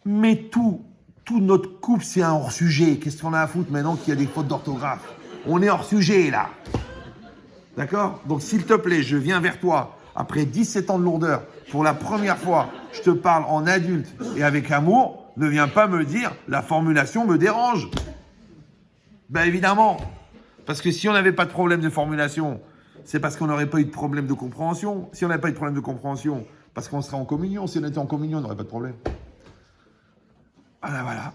Mais tout notre couple, c'est un hors-sujet. Qu'est-ce qu'on a à foutre maintenant qu'il y a des fautes d'orthographe? On est hors-sujet, là. D'accord? Donc, s'il te plaît, je viens vers toi, après 17 ans de lourdeur, pour la première fois, je te parle en adulte et avec amour, ne viens pas me dire, la formulation me dérange. Ben évidemment. Parce que si on n'avait pas de problème de formulation, c'est parce qu'on n'aurait pas eu de problème de compréhension. Si on n'avait pas eu de problème de compréhension, parce qu'on serait en communion. Si on était en communion, on n'aurait pas de problème. Voilà.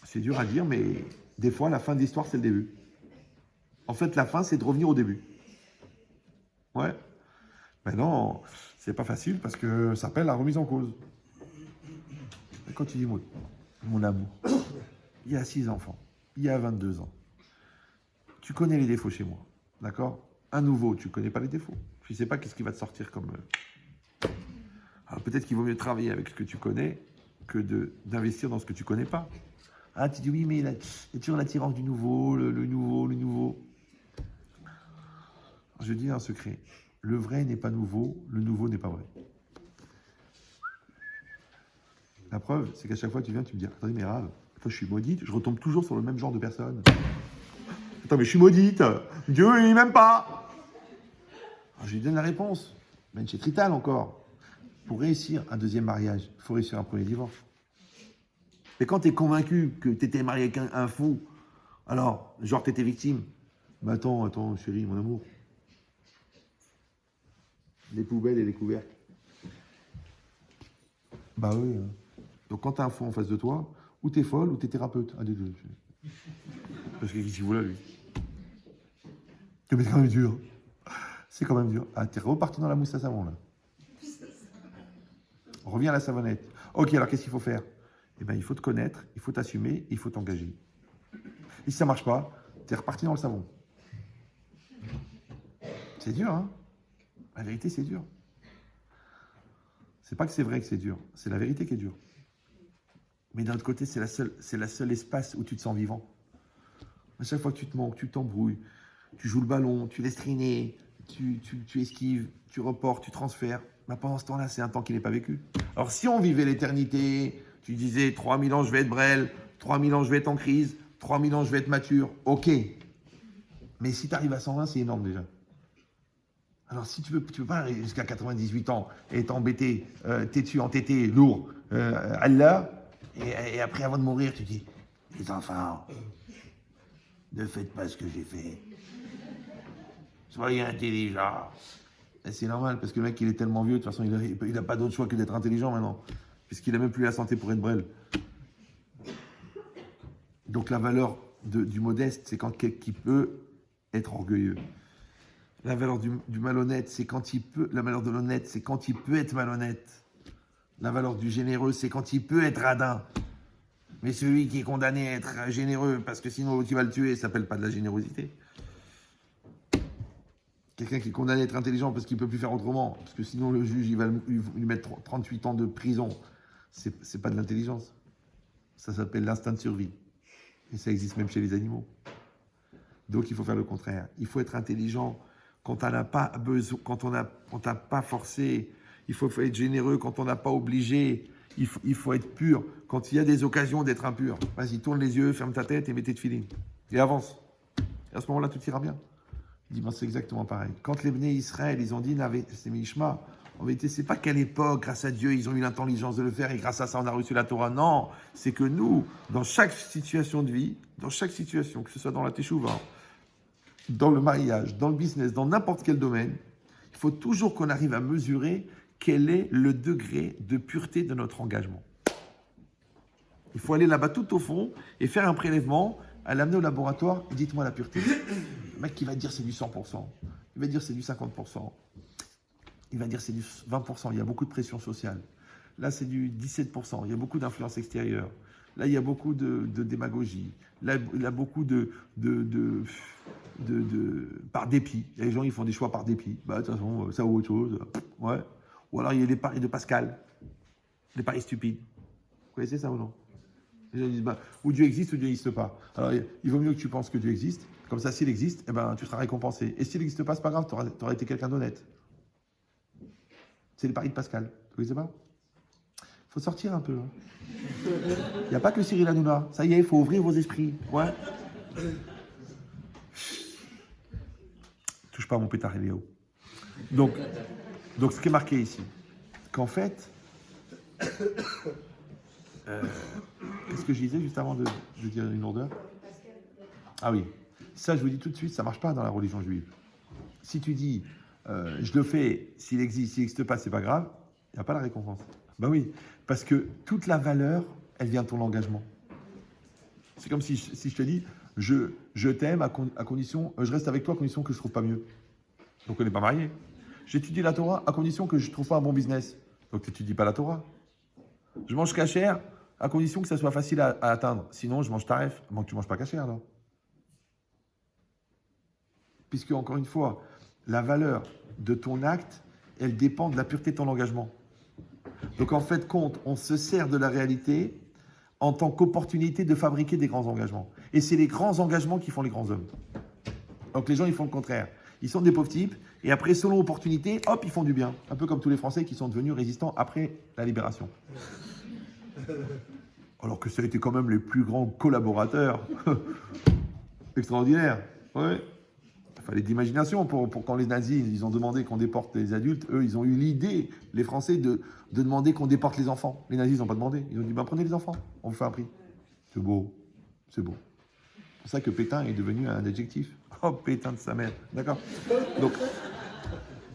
C'est dur à dire, mais des fois, la fin de l'histoire, c'est le début. En fait, la fin, c'est de revenir au début. Ouais. Maintenant, c'est pas facile parce que ça s'appelle la remise en cause. Et quand tu dis, mon amour, il y a 6 enfants, il y a 22 ans. Tu connais les défauts chez moi, d'accord? Un nouveau, tu connais pas les défauts. Tu sais pas qu'est-ce qui va te sortir comme... Alors peut-être qu'il vaut mieux travailler avec ce que tu connais que d'investir dans ce que tu connais pas. Ah, tu dis oui, mais il y a toujours l'attirance du nouveau, le nouveau, le nouveau. Je dis un secret. Le vrai n'est pas nouveau, le nouveau n'est pas vrai. La preuve, c'est qu'à chaque fois que tu viens, tu me dis, attendez, mais Rav, je suis maudite, je retombe toujours sur le même genre de personne. Attends, mais je suis maudite, Dieu, il m'aime pas. Alors, je lui donne la réponse. Ben, chez Trital encore. Pour réussir un deuxième mariage, il faut réussir un premier divorce. Mais quand tu es convaincu que tu étais marié avec un fou, alors, genre, tu étais victime. Mais attends, chérie, mon amour. Les poubelles et les couvercles. Bah oui. Hein. Donc quand tu as un fou en face de toi, ou tu es folle, ou tu es thérapeute. Un des deux. Parce que qu'est-ce qu'il vaut là, lui? C'est quand même dur. C'est quand même dur. Ah, t'es reparti dans la mousse à savon, là. On revient à la savonnette. Ok, alors qu'est-ce qu'il faut faire? Eh bien, il faut te connaître, il faut t'assumer, il faut t'engager. Et si ça ne marche pas, tu es reparti dans le savon. C'est dur, hein? La vérité, c'est dur. C'est pas que c'est vrai que c'est dur, c'est la vérité qui est dure. Mais d'un autre côté, c'est la seule espace où tu te sens vivant. À chaque fois que tu te manques, tu t'embrouilles, tu joues le ballon, tu laisses traîner, tu esquives, tu reportes, tu transfères. Mais pendant ce temps-là, c'est un temps qui n'est pas vécu. Alors si on vivait l'éternité, tu disais 3000 ans je vais être brel, 3000 ans je vais être en crise, 3000 ans je vais être mature, ok. Mais si tu arrives à 120, c'est énorme déjà. Alors si tu peux pas aller jusqu'à 98 ans et être embêté, têtu, entêté, lourd, Allah, et après avant de mourir, tu dis, les enfants, ne faites pas ce que j'ai fait. Soyez intelligents. Et c'est normal, parce que le mec, il est tellement vieux, de toute façon, il n'a pas d'autre choix que d'être intelligent maintenant, puisqu'il n'a même plus la santé pour être brel. Donc la valeur du modeste, c'est quand quelqu'un peut être orgueilleux. La valeur du malhonnête, c'est quand il peut. La valeur de l'honnête, c'est quand il peut être malhonnête. La valeur du généreux, c'est quand il peut être radin. Mais celui qui est condamné à être généreux, parce que sinon tu vas le tuer, ça s'appelle pas de la générosité. Quelqu'un qui est condamné à être intelligent parce qu'il ne peut plus faire autrement, parce que sinon le juge il va lui mettre 38 ans de prison, c'est pas de l'intelligence. Ça s'appelle l'instinct de survie. Et ça existe même chez les animaux. Donc il faut faire le contraire. Il faut être intelligent quand on n'a pas besoin, quand on t'a pas forcé. Il faut être généreux quand on n'a pas obligé. Il faut être pur quand il y a des occasions d'être impur. Vas-y, tourne les yeux, ferme ta tête et mets tes tefilines. Et avance. Et à ce moment-là, tout ira bien. Il dit, ben, c'est exactement pareil. Quand les Bnei Israël, ils ont dit, c'est Mishma, en vérité, c'est pas qu'à l'époque, grâce à Dieu, ils ont eu l'intelligence de le faire et grâce à ça, on a reçu la Torah. Non, c'est que nous, dans chaque situation de vie, dans chaque situation, que ce soit dans la Teshuvah, dans le mariage, dans le business, dans n'importe quel domaine, il faut toujours qu'on arrive à mesurer quel est le degré de pureté de notre engagement. Il faut aller là-bas tout au fond et faire un prélèvement, à l'amener au laboratoire, dites-moi la pureté. Le mec qui va dire c'est du 100%, il va dire c'est du 50%, il va dire c'est du 20%, il y a beaucoup de pression sociale. Là c'est du 17%, il y a beaucoup d'influence extérieure. Là il y a beaucoup de démagogie. Là il y a beaucoup par dépit. Les gens ils font des choix par dépit. Bah de toute façon ça ou autre chose. Ouais. Ou alors il y a les paris de Pascal, les paris stupides. Vous connaissez ça ou non? Les gens disent, bah, ou Dieu existe ou Dieu n'existe pas. Alors, il vaut mieux que tu penses que Dieu existe. Comme ça, s'il existe, eh ben, tu seras récompensé. Et s'il n'existe pas, c'est pas grave, tu auras été quelqu'un d'honnête. C'est les paris de Pascal. Vous connaissez pas? Il faut sortir un peu. Il n'y a pas que Cyril Hanouna. Ça y est, il faut ouvrir vos esprits. Ouais. Touche pas à mon pétard, Léo. Donc, ce qui est marqué ici, qu'en fait, qu'est-ce que je disais juste avant de dire une lourdeur? Ah oui, ça je vous dis tout de suite, ça ne marche pas dans la religion juive. Si tu dis, je le fais, s'il n'existe pas, c'est pas grave, il n'y a pas la récompense. Ben oui, parce que toute la valeur, elle vient de ton engagement. C'est comme si je te dis, je t'aime à condition, je reste avec toi à condition que je ne trouve pas mieux. Donc on n'est pas mariés. J'étudie la Torah à condition que je ne trouve pas un bon business. Donc tu n'étudies pas la Torah. Je mange cachère à condition que ça soit facile à atteindre. Sinon, je mange taref. Bon, tu ne manges pas cachère, alors. Puisque, encore une fois, la valeur de ton acte, elle dépend de la pureté de ton engagement. Donc en fait, compte, on se sert de la réalité en tant qu'opportunité de fabriquer des grands engagements. Et c'est les grands engagements qui font les grands hommes. Donc les gens, ils font le contraire. Ils sont des pauvres types, et après, selon opportunité, hop, ils font du bien. Un peu comme tous les Français qui sont devenus résistants après la libération. Alors que ça a été quand même les plus grands collaborateurs. Extraordinaire. Ouais. Il fallait d'imagination pour quand les nazis, ils ont demandé qu'on déporte les adultes. Eux, ils ont eu l'idée, les Français, de demander qu'on déporte les enfants. Les nazis, ils n'ont pas demandé. Ils ont dit, prenez les enfants, on vous fait un prix. C'est beau. C'est beau. C'est pour ça que Pétain est devenu un adjectif. Oh, Pétain de sa mère. D'accord. Donc,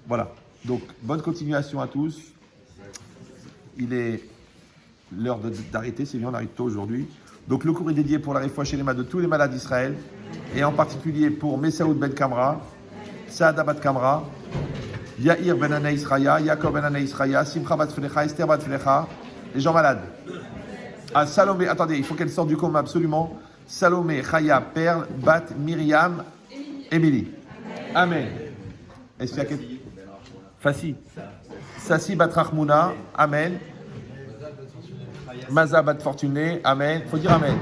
voilà. Donc, bonne continuation à tous. Il est l'heure d'arrêter. C'est bien, on arrive tôt aujourd'hui. Donc, le cours est dédié pour la réfoua chez les malades de tous les malades d'Israël. Et en particulier pour Messaoud Ben Kamra, Saada Bat Kamra, Yair Ben Ana Israya, Yaakov Ben Ana Israya, Simcha Bat Flecha, Esther Bat Flecha, les gens malades. Ah, Salomé, attendez, il faut qu'elle sorte du coma absolument. Salomé, Chaya, Perle, Bat, Myriam, Émilie. Amen. Est-ce qu'il y a quelque... Fassi. Sassi Bat Rachmouna, Amen. Maza Bat Fortuné, Amen. Faut dire Amen.